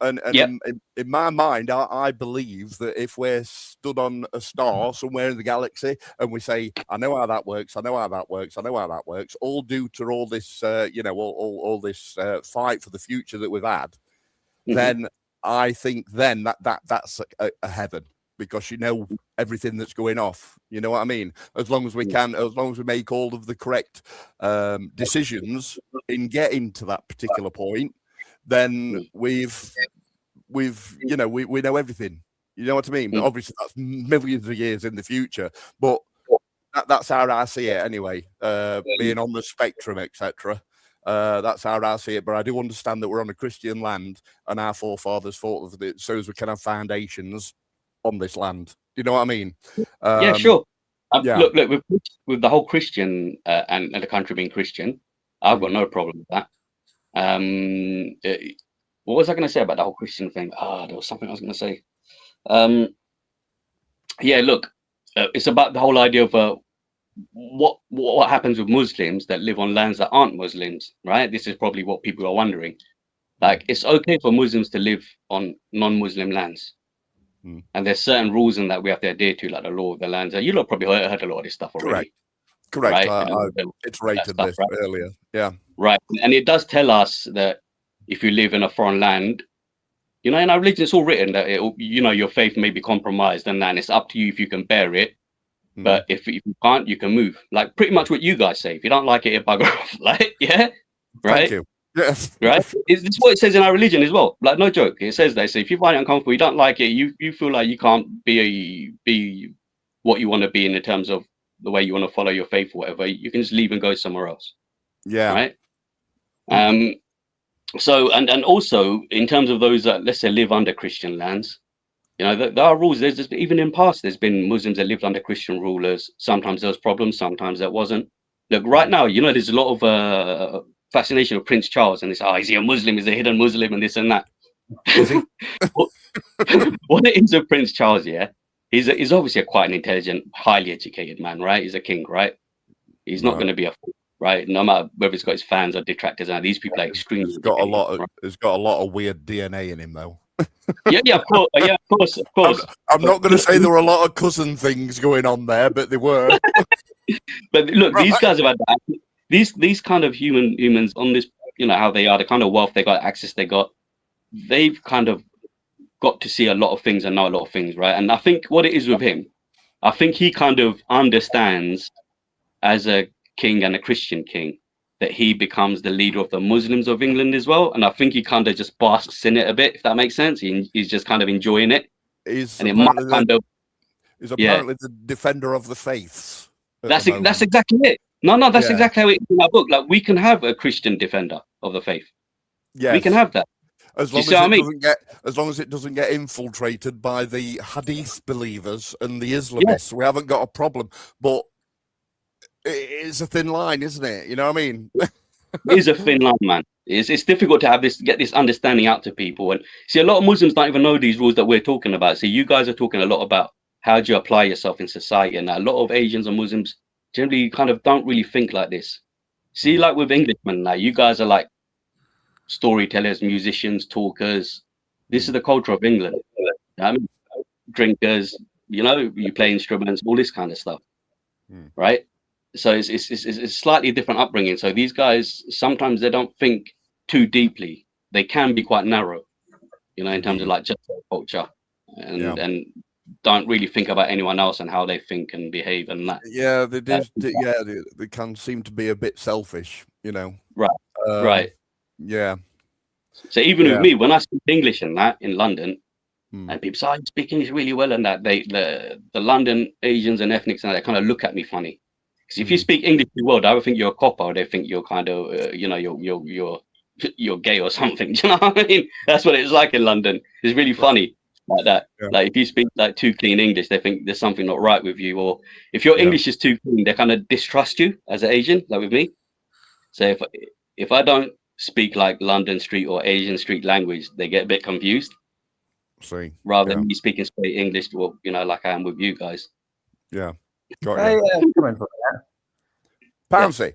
And in my mind, I believe that if we're stood on a star somewhere in the galaxy and we say, I know how that works, I know how that works, I know how that works, all due to all this, you know, all this fight for the future that we've had, then I think then that's a heaven, because you know everything that's going off. You know what I mean? As long as we can, as long as we make all of the correct decisions in getting to that particular point, then we've you know, we know everything. You know what I mean? But obviously that's millions of years in the future, but that's how I see it anyway, being on the spectrum, etc. That's how I see it. But I do understand that we're on a Christian land and our forefathers fought for it so as we can have foundations on this land. You know what I mean? Sure. Look, with the whole Christian and the country being Christian, I've got no problem with that. What was I going to say about the whole Christian thing? There was something I was going to say. Look, it's about the whole idea of what happens with Muslims that live on lands that aren't Muslims, right? This is probably what people are wondering. Like, it's okay for Muslims to live on non-Muslim lands. And there's certain rules in that we have to adhere to, like the law of the lands. You lot probably heard a lot of this stuff already. Correct. Right? I iterated this earlier. Yeah. Right. And it does tell us that if you live in a foreign land, you know, in our religion, it's all written that, you know, your faith may be compromised and it's up to you if you can bear it. But if you can't, you can move. Like pretty much what you guys say. If you don't like it, it bugger off. Like, right? Thank you. Yes. Right? It's what it says in our religion as well. Like, no joke. It says that. So if you find it uncomfortable, you don't like it, you feel like you can't be what you want to be in the terms of the way you want to follow your faith or whatever, you can just leave and go somewhere else. Yeah. Right. So and also in terms of those that, let's say, live under Christian lands, you know, there are rules. There's just, even in past, there's been Muslims that lived under Christian rulers. Sometimes there was problems, sometimes there wasn't. Look, right now, you know, there's a lot of fascination with Prince Charles, and it's, is he a Muslim? Is he a hidden Muslim? And this and that. Is he? What it is with Prince Charles, yeah, he's obviously quite an intelligent, highly educated man, right? He's a king, right? He's not going to be a fool, right? No matter whether he's got his fans or detractors. And these people are extremely. He's got a lot of. Right? He's got a lot of weird DNA in him, though. Yeah, of course. I'm not going to say there were a lot of cousin things going on there, but they were. But look, these guys have had that. These kind of humans on this, you know, how they are, the kind of wealth they got, access they got, they've kind of got to see a lot of things and know a lot of things, right? And I think what it is with him, I think he kind of understands, as a king and a Christian king, that he becomes the leader of the Muslims of England as well. And I think he kind of just basks in it a bit, if that makes sense. He's just kind of enjoying it. He's apparently the defender of the faiths. That's exactly it. No, that's exactly how it is in our book. Like, we can have a Christian defender of the faith. Yes. We can have that. As long as it doesn't get infiltrated by the Hadith believers and the Islamists, we haven't got a problem. But it's a thin line, isn't it? You know what I mean? It is a thin line, man. It's difficult to get this understanding out to people. And see, a lot of Muslims don't even know these rules that we're talking about. So you guys are talking a lot about how do you apply yourself in society, and a lot of Asians and Muslims generally kind of don't really think like this. See, like with Englishmen now, you guys are like storytellers, musicians, talkers. This is the culture of England. I mean, drinkers, you know, you play instruments, all this kind of stuff, right? So it's slightly different upbringing. So these guys, sometimes they don't think too deeply. They can be quite narrow, you know, in terms of like just culture, and don't really think about anyone else and how they think and behave and that. Yeah, they can seem to be a bit selfish, you know. Right. Right. Yeah. So even with me, when I speak English and that in London, and people say, "I speak English really well," and that the London Asians and ethnics and they kind of look at me funny. Because if you speak English really well, they either think you're a copper or they think you're kind of, you know, you're gay or something. Do you know what I mean? That's what it's like in London. It's really funny like that. Yeah. Like if you speak like too clean English, they think there's something not right with you. Or if your English is too clean, they kind of distrust you as an Asian, like with me. So if I don't speak like London street or Asian street language, they get a bit confused. Rather than me speaking straight English, well, you know, like I am with you guys. Yeah. Got you. Pouncy.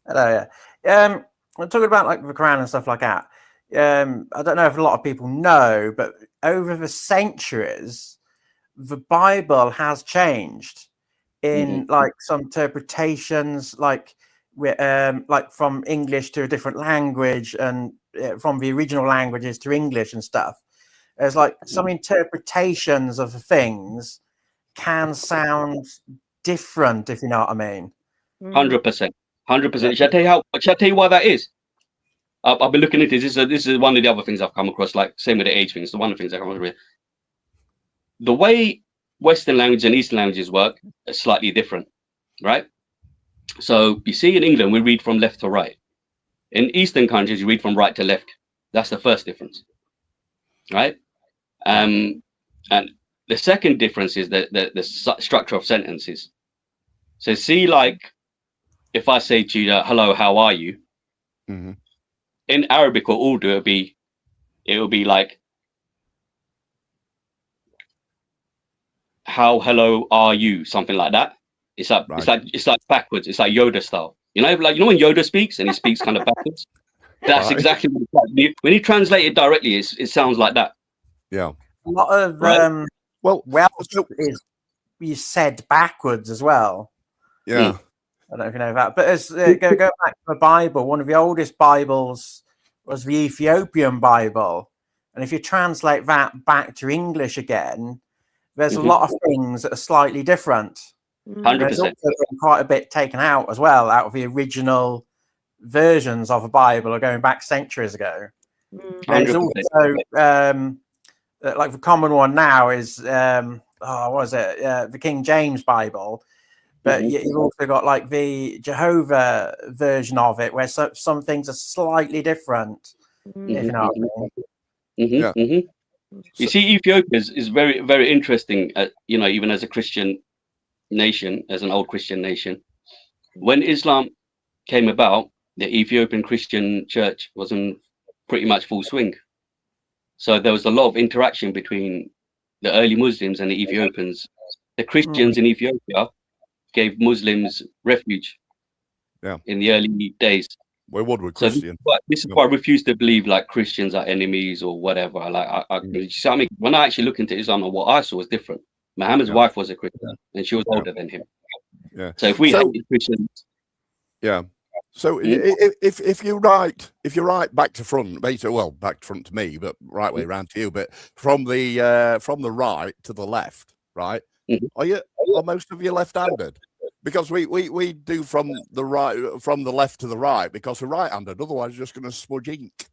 Hello, yeah. We're talking about like the Quran and stuff like that. I don't know if a lot of people know, but over the centuries, the Bible has changed in like some interpretations, like from English to a different language, and from the original languages to English and stuff. There's like some interpretations of the things can sound different, if you know what I mean. 100%. Shall I tell you why that is? I've been looking at this. This is one of the other things I've come across. Like same with the age things. One of the things I come across with the way Western languages and Eastern languages work is slightly different, right? So you see, in England we read from left to right. In Eastern countries, you read from right to left. That's the first difference, right? And the second difference is the structure of sentences. So see, like if I say to you, "Hello, how are you?" In Arabic or Urdu, it will be like, "How hello are you?" Something like that. It's like it's like backwards. It's like Yoda style. You know, like when Yoda speaks and he speaks kind of backwards. That's exactly what it's like. When you translate it directly, it sounds like that. Yeah. A lot of Welsh is you said backwards as well. Yeah. I don't know if you know that, but as go back to the Bible, one of the oldest Bibles was the Ethiopian Bible, and if you translate that back to English again, there's a lot of things that are slightly different. 100%. There's also been quite a bit taken out as well, out of the original versions of the Bible, or going back centuries ago. There's also like the common one now is what is it? The King James Bible. But you've also got like the Jehovah version of it, where some things are slightly different. If you know what I mean. Yeah. You see, Ethiopia is very, very interesting. You know, even as a Christian nation, as an old Christian nation, when Islam came about, the Ethiopian Christian church was in pretty much full swing. So there was a lot of interaction between the early Muslims and the Ethiopians. The Christians in Ethiopia gave Muslims refuge in the early days. We're Woodward So Christian. this is why I refuse to believe like Christians are enemies or whatever. Like, you see what I mean? When I actually look into Islam, and what I saw was different. Muhammad's wife was a Christian, and she was older than him. Yeah. So if we hate Christians, so if you write back to front, basically, well, back to front to me, but right way around to you, but from the right to the left, right? Are most of you left-handed? Because we do from the left to the right because we're right-handed. Otherwise, you're just going to smudge ink. Do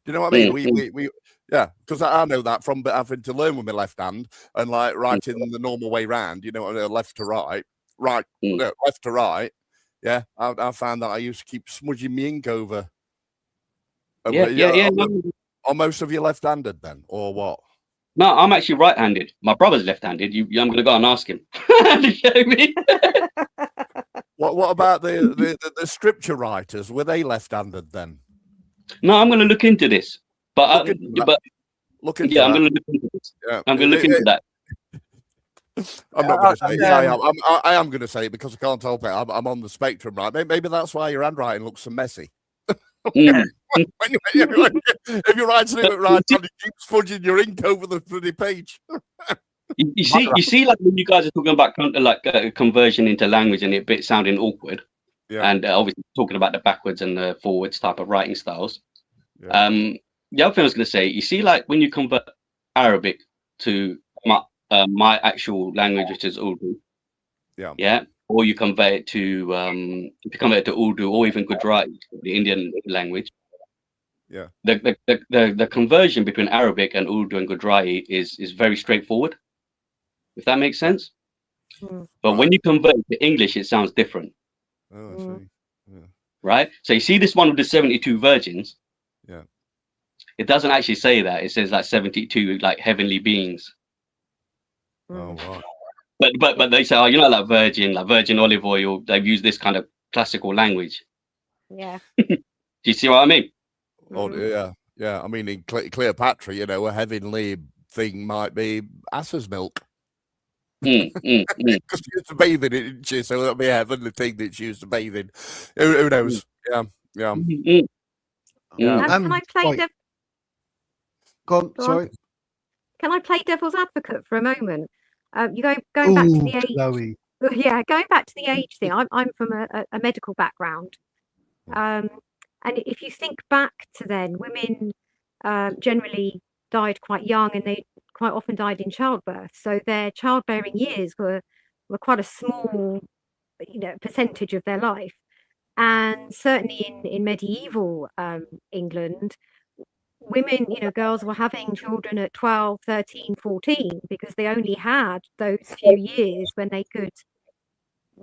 you know what I mean? We because I know that from having to learn with my left hand and like writing the normal way round. You know, left to right, left to right. Yeah, I found that I used to keep smudging my ink over. Are most of you left-handed then, or what? no, I'm actually right-handed. My brother's left-handed. I'm going to go and ask him to show me. What about the scripture writers? Were they left-handed then? No, I'm going to look into this. But look into I'm that. going to look into this. Yeah. I'm going to look into that. I'm not going to say it. Yeah, I am going to say it because I can't help it. I'm on the spectrum, right? Maybe that's why your handwriting looks so messy. If you're writing it right, you keep smudging your ink over the bloody page. You see, like when you guys are talking about conversion into language and it sounding awkward, and obviously talking about the backwards and the forwards type of writing styles. The other thing I was going to say, you see, like when you convert Arabic to my actual language, which is Urdu, or you convert it to Urdu or even Gujarati, the Indian language. The conversion between Arabic and Urdu and Gujarati is very straightforward, if that makes sense. But when you convert it to English, it sounds different. Oh, I see. Right? So you see this one with the 72 virgins. Yeah. It doesn't actually say that. It says like 72 like heavenly beings. Oh wow. But they say, oh, you know, like virgin olive oil. They've used this kind of classical language. Yeah. Do you see what I mean? Oh yeah. I mean, in Cleopatra, you know, a heavenly thing might be ass's milk. Because she used to bathe in it, didn't she? So that'll be a heavenly thing that she used to bathe in. Who knows? Yeah. Can I play Go on, sorry. Can I play devil's advocate for a moment? You going back to the age. Chloe. Yeah, going back to the age thing. I'm from a medical background, and if you think back to then, women generally died quite young, and they quite often died in childbirth. So their childbearing years were quite a small, percentage of their life. And certainly in medieval England, women, girls were having children at 12, 13, 14 because they only had those few years when they could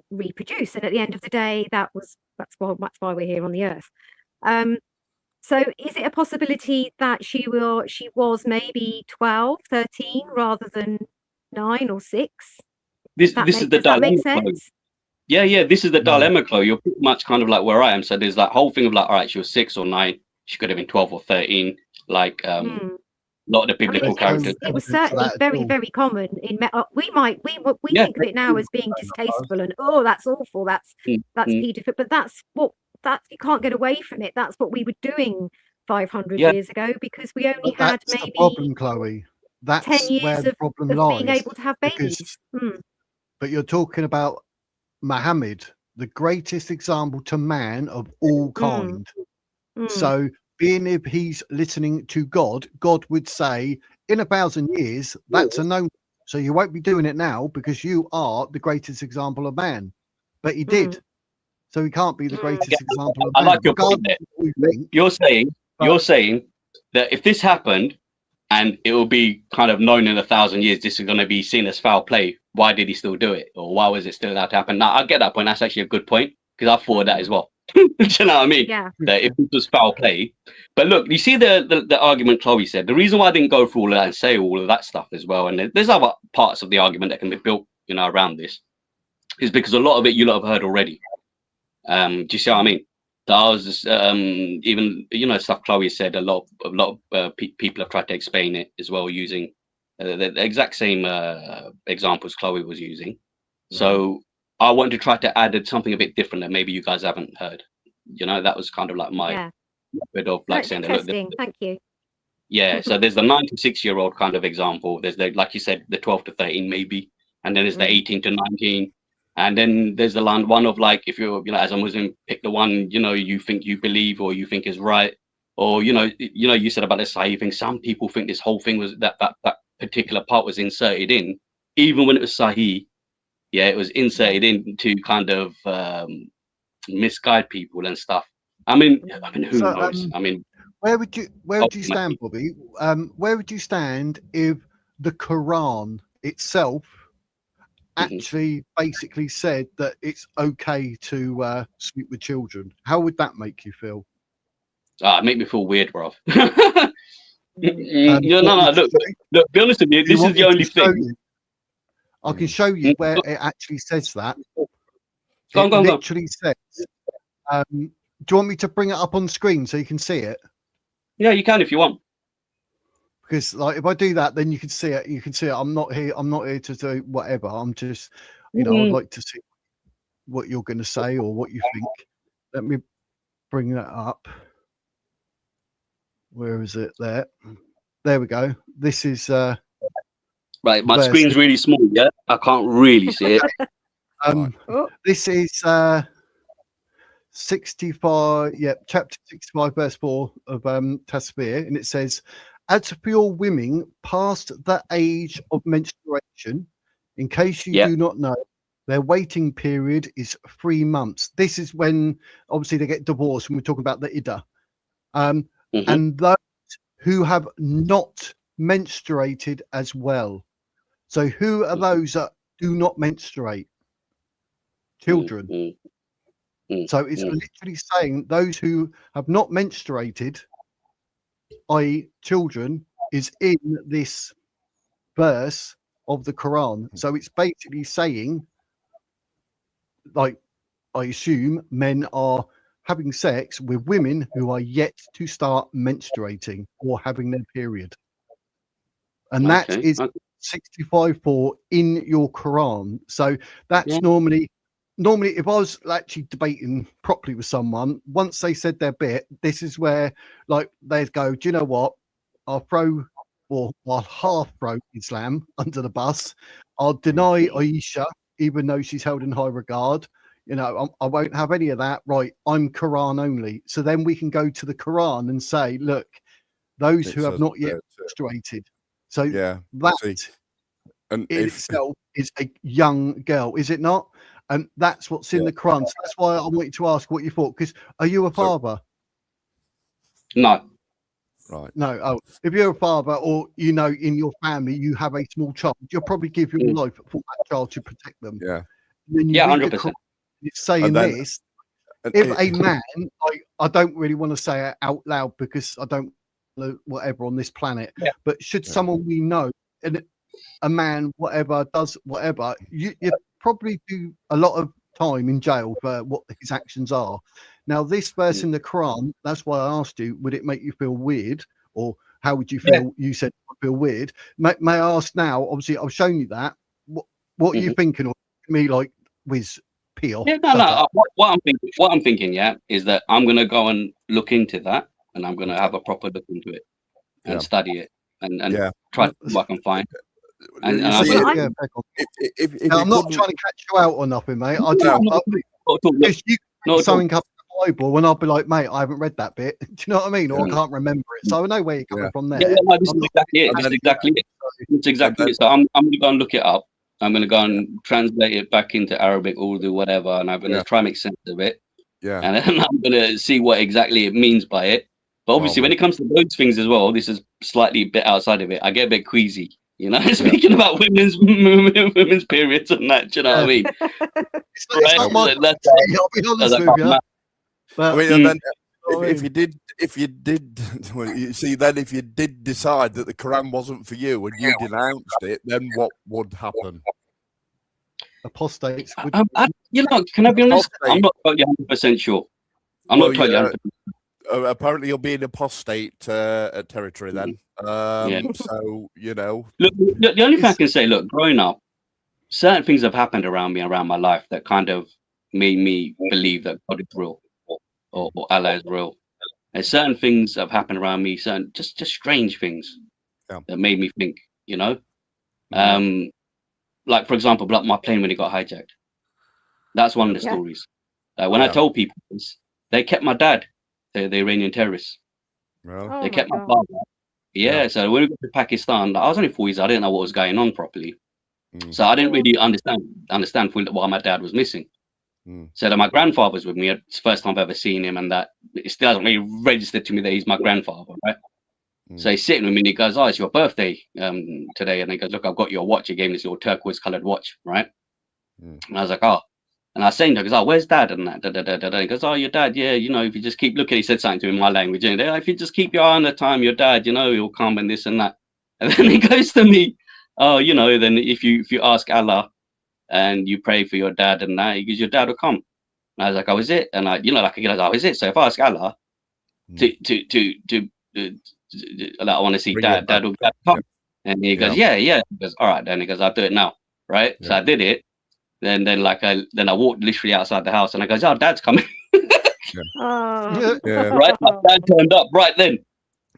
reproduce. And at the end of the day, that's why we're here on the earth. So is it a possibility that she was maybe 12, 13 rather than 9 or 6? This is the does that dilemma. make sense? Yeah, this is the dilemma, Chloe. You're pretty much kind of like where I am. So there's that whole thing of like, all right, she was 6 or 9. She could have been 12 or 13. Like a lot of the biblical characters. It was certainly very, very common. We think of it now as being distasteful and that's awful. That's paedophile. But you can't get away from it. That's what we were doing 500 years ago because we only had maybe the problem, Chloe. That's 10 years where the problem lies. Being able to have babies. But you're talking about Muhammad, the greatest example to man of all kind. So being if he's listening to God, God would say in 1,000 years, that's a no. So you won't be doing it now because you are the greatest example of man. But he did. So he can't be the greatest example of man. I like your point there. You're saying that if this happened and it will be kind of known in 1,000 years, this is going to be seen as foul play. Why did he still do it? Or why was it still allowed to happen? Now, I get that point. That's actually a good point because I thought of that as well. Do you know what I mean? Yeah. That if it was foul play. But look, you see the argument Chloe said. The reason why I didn't go through all of that and say all of that stuff as well, and there's other parts of the argument that can be built, you know, around this, is because a lot of it you lot have heard already. Do you see what I mean? So I was just, even, you know, stuff Chloe said. A lot of people have tried to explain it as well using the exact same examples Chloe was using. So I wanted to try to add something a bit different that maybe you guys haven't heard. You know, that was kind of like my bit of like That's saying, interesting. Look, Thank you. yeah. So there's the 96-year-old kind of example. There's the, like you said, the 12 to 13 maybe, and then there's the 18 to 19. And then there's the one of like, if you're, you know, as a Muslim, pick the one, you know, you think you believe or you think is right. Or, you know, you said about the Sahih thing. Some people think this whole thing was that particular part was inserted in, even when it was Sahih. Yeah, it was inserted in to kind of misguide people and stuff. I mean, who knows? I mean, where would you stand, Bobby? Where would you stand if the Quran itself actually basically said that it's okay to sleep with children? How would that make you feel? It make me feel weird, bro. No, look, be honest with you, this is the only thing. I can show you where it actually says that. Go on. Literally says, do you want me to bring it up on screen so you can see it? Yeah, you can if you want. Because like if I do that, then you can see it. You can see it. I'm not here to do whatever. I'm just, you know, I'd like to see what you're going to say or what you think. Let me bring that up. Where is it? There we go. This is right. My screen's really small. Yeah, I can't really see it. This is 65. Yeah, chapter 65, verse 4 of Tasbih, and it says, "As for your women past the age of menstruation, in case you do not know, their waiting period is 3 months." This is when obviously they get divorced, when we're talking about the Iddah. And those who have not menstruated as well. So who are those that do not menstruate? Children. So it's literally saying those who have not menstruated, i.e. children, is in this verse of the Quran. So it's basically saying, like, I assume men are having sex with women who are yet to start menstruating or having their period. And that is 65.4 in your Quran. So that's normally if I was actually debating properly with someone, once they said their bit, this is where like they'd go, do you know what? I'll half throw Islam under the bus. I'll deny Aisha, even though she's held in high regard. You know, I won't have any of that. Right, I'm Quran only. So then we can go to the Quran and say, look, those who have not yet menstruated. So that in itself is a young girl, is it not? And that's what's in the Quran. So that's why I wanted to ask what you thought. Because are you a father? No. Right. No. Oh, if you're a father, or you know, in your family you have a small child, you'll probably give your life for that child to protect them. Yeah. Then you 100%. It's saying this. If a man, I don't really want to say it out loud because I don't know whatever on this planet, but should someone we know, and a man, whatever, does whatever, you probably do a lot of time in jail for what his actions are. Now, this verse in the Quran, that's why I asked you, would it make you feel weird? Or how would you feel? You said I feel weird. May I ask now, obviously I've shown you that. What are you thinking of me, like, whiz? Yeah, no. What I'm thinking, is that I'm gonna go and look into that, and I'm gonna have a proper look into it and study it, and try to see what I can find. And I'm not trying to catch you out or nothing, mate. I just something up the Bible, and I'll be like, mate, I haven't read that bit. Do you know what I mean? Or I can't remember it, so I know where you're coming from there. Yeah, no, this is exactly it. That's exactly it. It's exactly it. So I'm gonna go and look it up. I'm going to go and translate it back into Arabic, Urdu, whatever, and I'm going to try and make sense of it. Yeah. And then I'm going to see what exactly it means by it. But obviously, when it comes to those things as well, this is slightly a bit outside of it. I get a bit queasy, you know, speaking about women's periods and that. Do you know what I mean? It's not my I'll be honest with you. But I mean, and then I if you did, well, you see, then if you did decide that the Quran wasn't for you and you denounced it, then what would happen? apostates would you know, can I be honest? I'm Apostate. not totally 100% sure. I'm Well, not totally yeah, 100%. apparently you'll be in apostate territory then. Yeah. So, you know. Look, the only thing I can say, look, growing up, certain things have happened around me, around my life, that kind of made me believe that God is real, or Allah is real. And certain things have happened around me, certain just strange things that made me think, you know. Like for example, like my plane when it got hijacked. That's one of the stories. When I told people this, they kept my dad, the Iranian terrorists. Well, they kept my father. Yeah, so when we got to Pakistan, I was only 4 years. I didn't know what was going on properly, so I didn't really understand fully why my dad was missing. So that my grandfather was with me. It's the first time I've ever seen him, and that it still hasn't really registered to me that he's my grandfather, right? So he's sitting with me and he goes, "Oh, it's your birthday today," and he goes, "Look, I've got your watch. He gave me this little turquoise-colored watch, right?" And I was like, "Oh." And I was saying to him, "Oh, where's dad?" And that, da. He goes, "Oh, your dad, yeah, you know, if you just keep looking," he said something to me in my language, and if you just keep your eye on the time, your dad, you know, he'll come and this and that. And then he goes to me, "Oh, you know, then if you ask Allah and you pray for your dad and that, he goes, your dad will come." And I was like, "Oh, is it?" And I, you know, like, "Oh, is it? So if I ask Allah like, I want to see dad, dad will come." And he goes, "Yeah." He goes, "All right," then he goes, "I'll do it now." Right? So I did it. Then I walked literally outside the house and I goes, "Oh, dad's coming." Right? My dad turned up right then.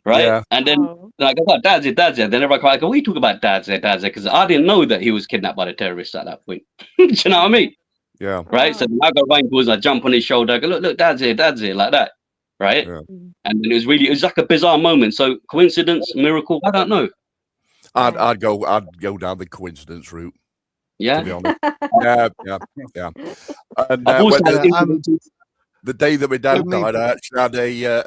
Right? And then I go, "Oh, dad's it. Then everybody like, "What are you talking about dad's there?" Because I didn't know that he was kidnapped by the terrorists at that point. Do you know what I mean? Yeah. Right? So I go running towards and I jump on his shoulder, I go, look, dad's here, like that. Right? And then it was like a bizarre moment. So coincidence, miracle, I don't know. I'd go down the coincidence route. Yeah. To be honest. Yeah. And I've also the day that my dad died, I actually had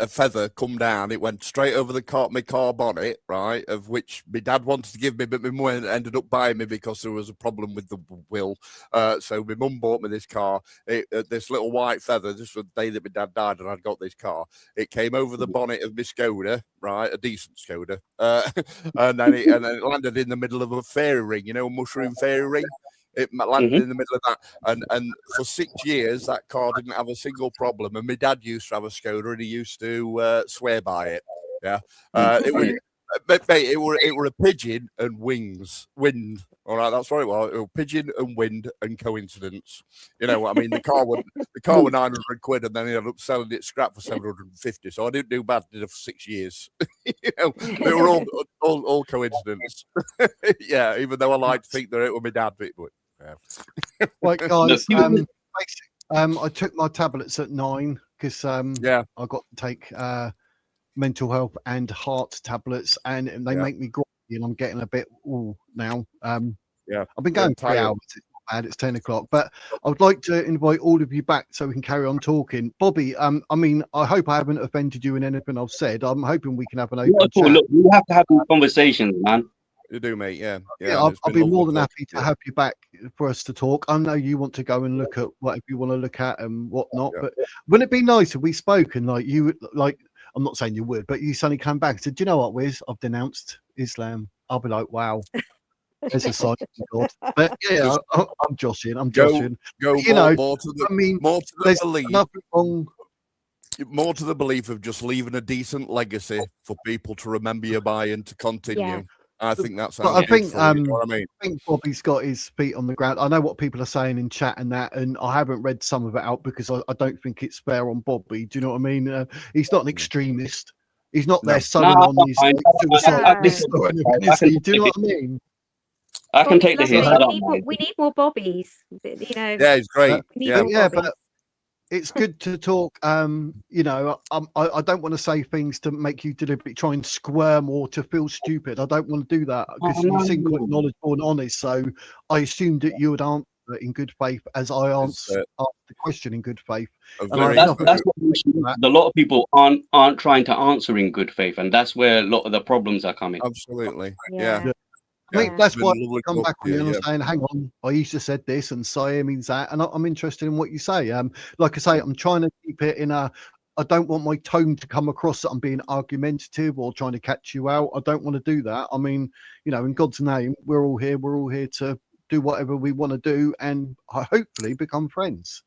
a feather come down. It went straight over my car bonnet, right? Of which my dad wanted to give me, but my mum ended up buying me because there was a problem with the will. So my mum bought me this car. This little white feather. This was the day that my dad died, and I'd got this car. It came over the bonnet of my Skoda, right? A decent Skoda, and then it landed in the middle of a fairy ring. You know, a mushroom fairy ring. It landed in the middle of that, and for 6 years that car didn't have a single problem. And my dad used to have a Skoda, and he used to swear by it. Yeah, it was. Mate, it were a pigeon and wind. All right, that's what it was. It was pigeon and wind and coincidence. You know what I mean? The car was 900 quid, and then he ended up selling it scrap for 750. So I didn't do bad, did it for 6 years. You know, they were all coincidence. Yeah, even though I like to think that it was my dad, but yeah. Right, guys. I took my tablets at 9 because I got to take mental health and heart tablets, and they make me groggy, and I'm getting a bit now. I've been going 3 hours. It's not bad. It's 10 o'clock, but I would like to invite all of you back so we can carry on talking. Bobby, I mean, I hope I haven't offended you in anything I've said. I'm hoping we can have an open chat. Look, we have to have these conversations, man. You do, mate. Yeah. I'll be more than happy to have you back for us to talk. I know you want to go and look at whatever you want to look at and whatnot, but wouldn't it be nice if we spoke and like you like? I'm not saying you would, but you suddenly come back and said, "Do you know what, Wiz? I've denounced Islam." I'll be like, "Wow, there's a sign of God." But yeah, I'm joshing. Go you more, know, more to the, I mean, more to the there's belief. nothing wrong. More to the belief of just leaving a decent legacy for people to remember you by and to continue. Yeah. I think that's. But I think you know what I mean? I think Bobby's got his feet on the ground. I know what people are saying in chat and that, and I haven't read some of it out because I don't think it's fair on Bobby. Do you know what I mean? He's not an extremist. He's not there sewing on his suicide list or anything, is he? Do you know what I mean? I can take the hit. We need more Bobbies. You know. Yeah, it's great. But it's good to talk. You know, I don't want to say things to make you deliberately try and squirm or to feel stupid. I don't want to do that because you seem quite knowledgeable and honest. So I assumed that you would answer in good faith as I answered the question in good faith. That's what a lot of people aren't trying to answer in good faith, and that's where a lot of the problems are coming. Absolutely. Yeah. I mean, Yeah. that's Been why lovely I come talking back to on you, you and I'm yeah. saying, hang on, I used to said this and Siam means that. And I'm interested in what you say. Like I say, I'm trying to keep it in a, I don't want my tone to come across that I'm being argumentative or trying to catch you out. I don't want to do that. I mean, you know, in God's name, we're all here to do whatever we want to do and hopefully become friends.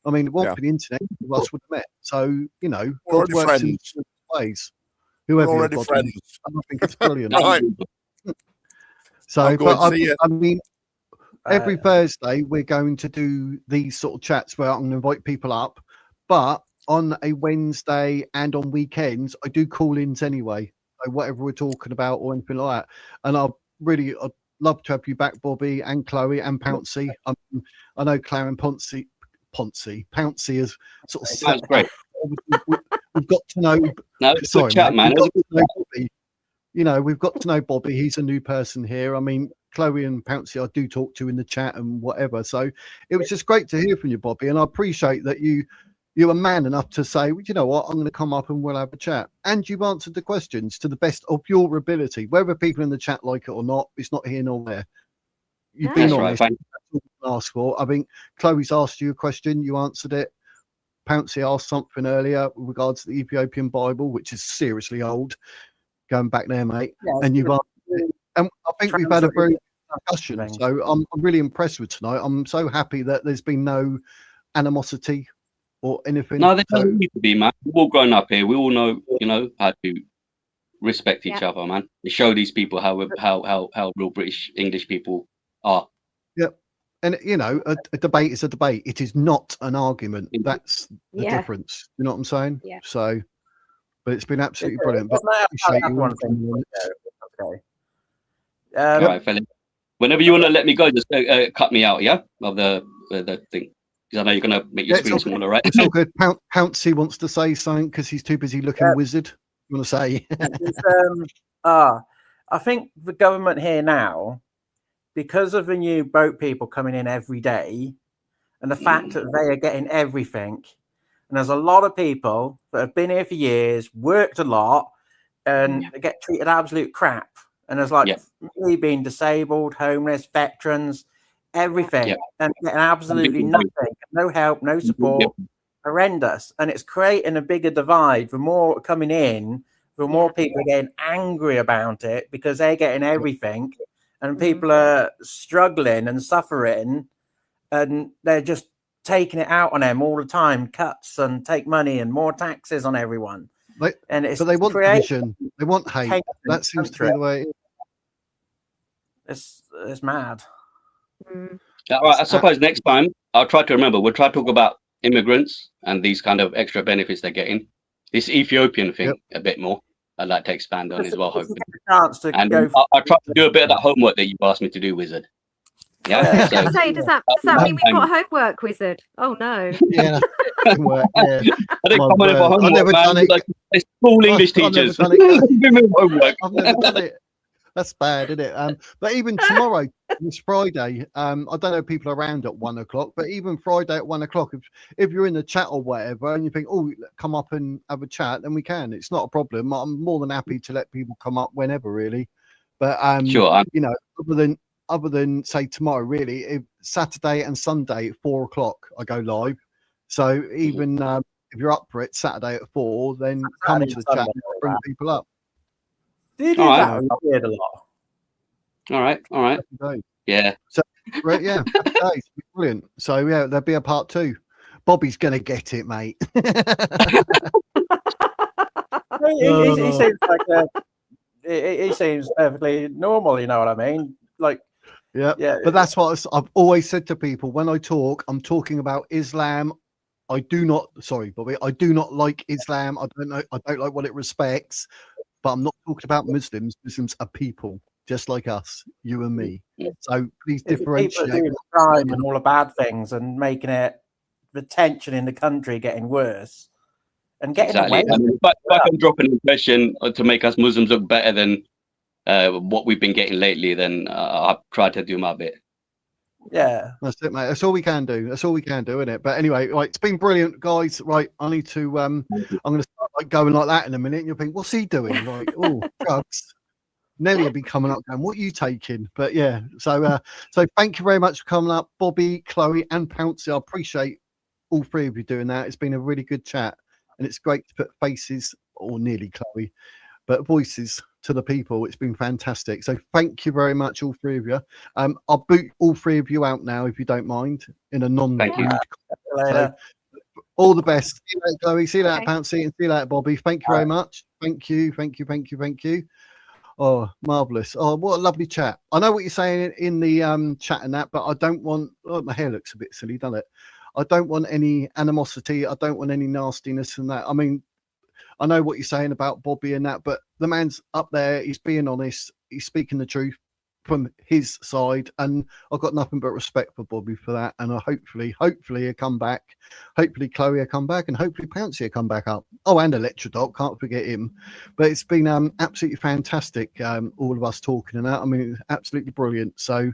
I mean, it won't Yeah. for the internet, of us would have met. So, you know, We're God already works in friends. different ways. We're Whoever you're, already God, friends. and I think it's brilliant. Right. So, I'm going but to see you. I mean, every Thursday we're going to do these sort of chats where I'm going to invite people up, but on a Wednesday and on weekends I do call-ins anyway. So whatever we're talking about or anything like that, and I'd love to have you back, Bobby and Chloe and Pouncy. I know Claire and Pouncy is sort of Sounds great. we've got to know. No, it's a Sorry, good chat, mate, man. we've got to know Bobby. You know, we've got to know Bobby. He's a new person here. I mean, Chloe and Pouncy, I do talk to in the chat and whatever. So it was just great to hear from you, Bobby. And I appreciate that you're man enough to say, well, you know what, I'm going to come up and we'll have a chat. And you've answered the questions to the best of your ability. Whether people in the chat like it or not, it's not here nor there. You've been That's right. honest. Thank you. That's all we can ask for. I think Chloe's asked you a question. You answered it. Pouncy asked something earlier with regards to the Ethiopian Bible, which is seriously old. Going back there, mate. Yeah, And you've answered it. And I think we've had a very good discussion. things. So I'm really impressed with tonight. I'm so happy that there's been no animosity or anything. No, there So doesn't need to be, man. We've all grown up here. We all know, you know, how to respect each other, man. To show these people how real British English people are. yeah. And you know, a debate is a debate. It is not an argument. That's the difference. You know what I'm saying? Yeah. So, but it's been absolutely brilliant. But But I appreciate you. one thing. Okay. All right, fella. Whenever you want to let me go, just cut me out, yeah, of the thing. Because I know you're going to make your screen smaller, right? It's all good. Pouncy wants to say something because he's too busy looking wizard. You want to say? I think the government here now, because of the new boat people coming in every day, and the fact that they are getting everything, and there's a lot of people that have been here for years, worked a lot, and they get treated absolute crap. And there's like me being disabled, homeless, veterans, everything, and getting absolutely nothing, no help, no support, horrendous. And it's creating a bigger divide. The more coming in, the more people are getting angry about it because they're getting everything, and people are struggling and suffering, and they're just taking it out on them all the time, cuts and take money and more taxes on everyone. But they want division. They want hate. That seems to be the way. It's mad. All right, I suppose next time I'll try to remember. We'll try to talk about immigrants and these kind of extra benefits they're getting. This Ethiopian thing a bit more. I'd like to expand on as well, hopefully. And I'll try to do a bit of that homework that you've asked me to do, Wizard. Yeah. I was gonna say, does that mean we've got homework, Wizard? Oh no. Yeah. Homework, yeah. I didn't come on for homework, I've never done it. Like, it's all English teachers. I've never homework. I've never done it. That's bad, isn't it? But even tomorrow, this Friday, I don't know if people are around at 1 o'clock, but even Friday at 1 o'clock, if you're in the chat or whatever, and you think, oh, come up and have a chat, then we can. It's not a problem. I'm more than happy to let people come up whenever, really. But sure. You know, other than say tomorrow, really, if Saturday and Sunday at 4 o'clock, I go live. So even if you're up for it, Saturday at 4, then come to the chat and bring people up. Do you do that? Weird a lot. All right. Yeah. So, right, yeah, days, brilliant. So yeah, there'll be a part 2. Bobby's gonna get it, mate. He seems like he seems perfectly normal. You know what I mean? Like, yeah. But that's what I've always said to people when I talk. I'm talking about Islam. I do not like Islam. I don't like what it respects. But I'm not talking about Muslims. Muslims are people, just like us, you and me. So please differentiate. People crime and all the bad things and making it the tension in the country getting worse and getting away. I mean, if I can drop an impression to make us Muslims look better than what we've been getting lately, then I'll try to do my bit. Yeah, that's it, mate. That's all we can do. That's all we can do, isn't it? But anyway, right, it's been brilliant, guys. Right, I need to. I'm going to start like going like that in a minute, and you'll think, what's he doing? Like, oh, drugs. Nelly will be coming up going, what are you taking? But yeah, so thank you very much for coming up, Bobby, Chloe, and Pouncy. I appreciate all three of you doing that. It's been a really good chat, and it's great to put faces, or nearly Chloe, but voices to the people. It's been fantastic. So thank you very much, all three of you. I'll boot all three of you out now, if you don't mind, in a non-rude. So, all the best. See you later, Chloe. See you later, Pouncy, and see you later, Bobby. Thank you very much. Thank you. Oh, marvelous. Oh, what a lovely chat. I know what you're saying in the chat and that, but I don't want, oh, my hair looks a bit silly, doesn't it? I don't want any animosity. I don't want any nastiness and that. I mean, I know what you're saying about Bobby and that, but the man's up there. He's being honest. He's speaking the truth from his side, and I've got nothing but respect for Bobby for that. And hopefully he'll come back. Hopefully Chloe will come back, and hopefully Pouncy will come back up. Oh, and Electrodoc, can't forget him. But it's been absolutely fantastic, all of us talking and that. I mean, it's absolutely brilliant. So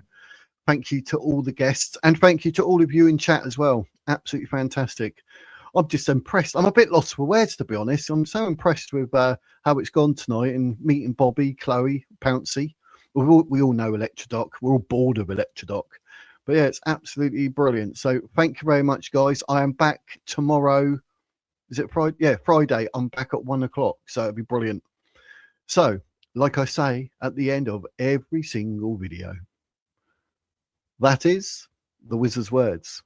thank you to all the guests, and thank you to all of you in chat as well. Absolutely fantastic. I'm just impressed. I'm a bit lost for words, to be honest. I'm so impressed with how it's gone tonight, and meeting Bobby, Chloe, Pouncy. We all know Electrodoc. We're all bored of Electrodoc. But yeah, it's absolutely brilliant. So thank you very much, guys. I am back tomorrow. Is it Friday? Yeah, Friday. I'm back at 1 o'clock. So it'll be brilliant. So, like I say at the end of every single video, that is the wizard's words.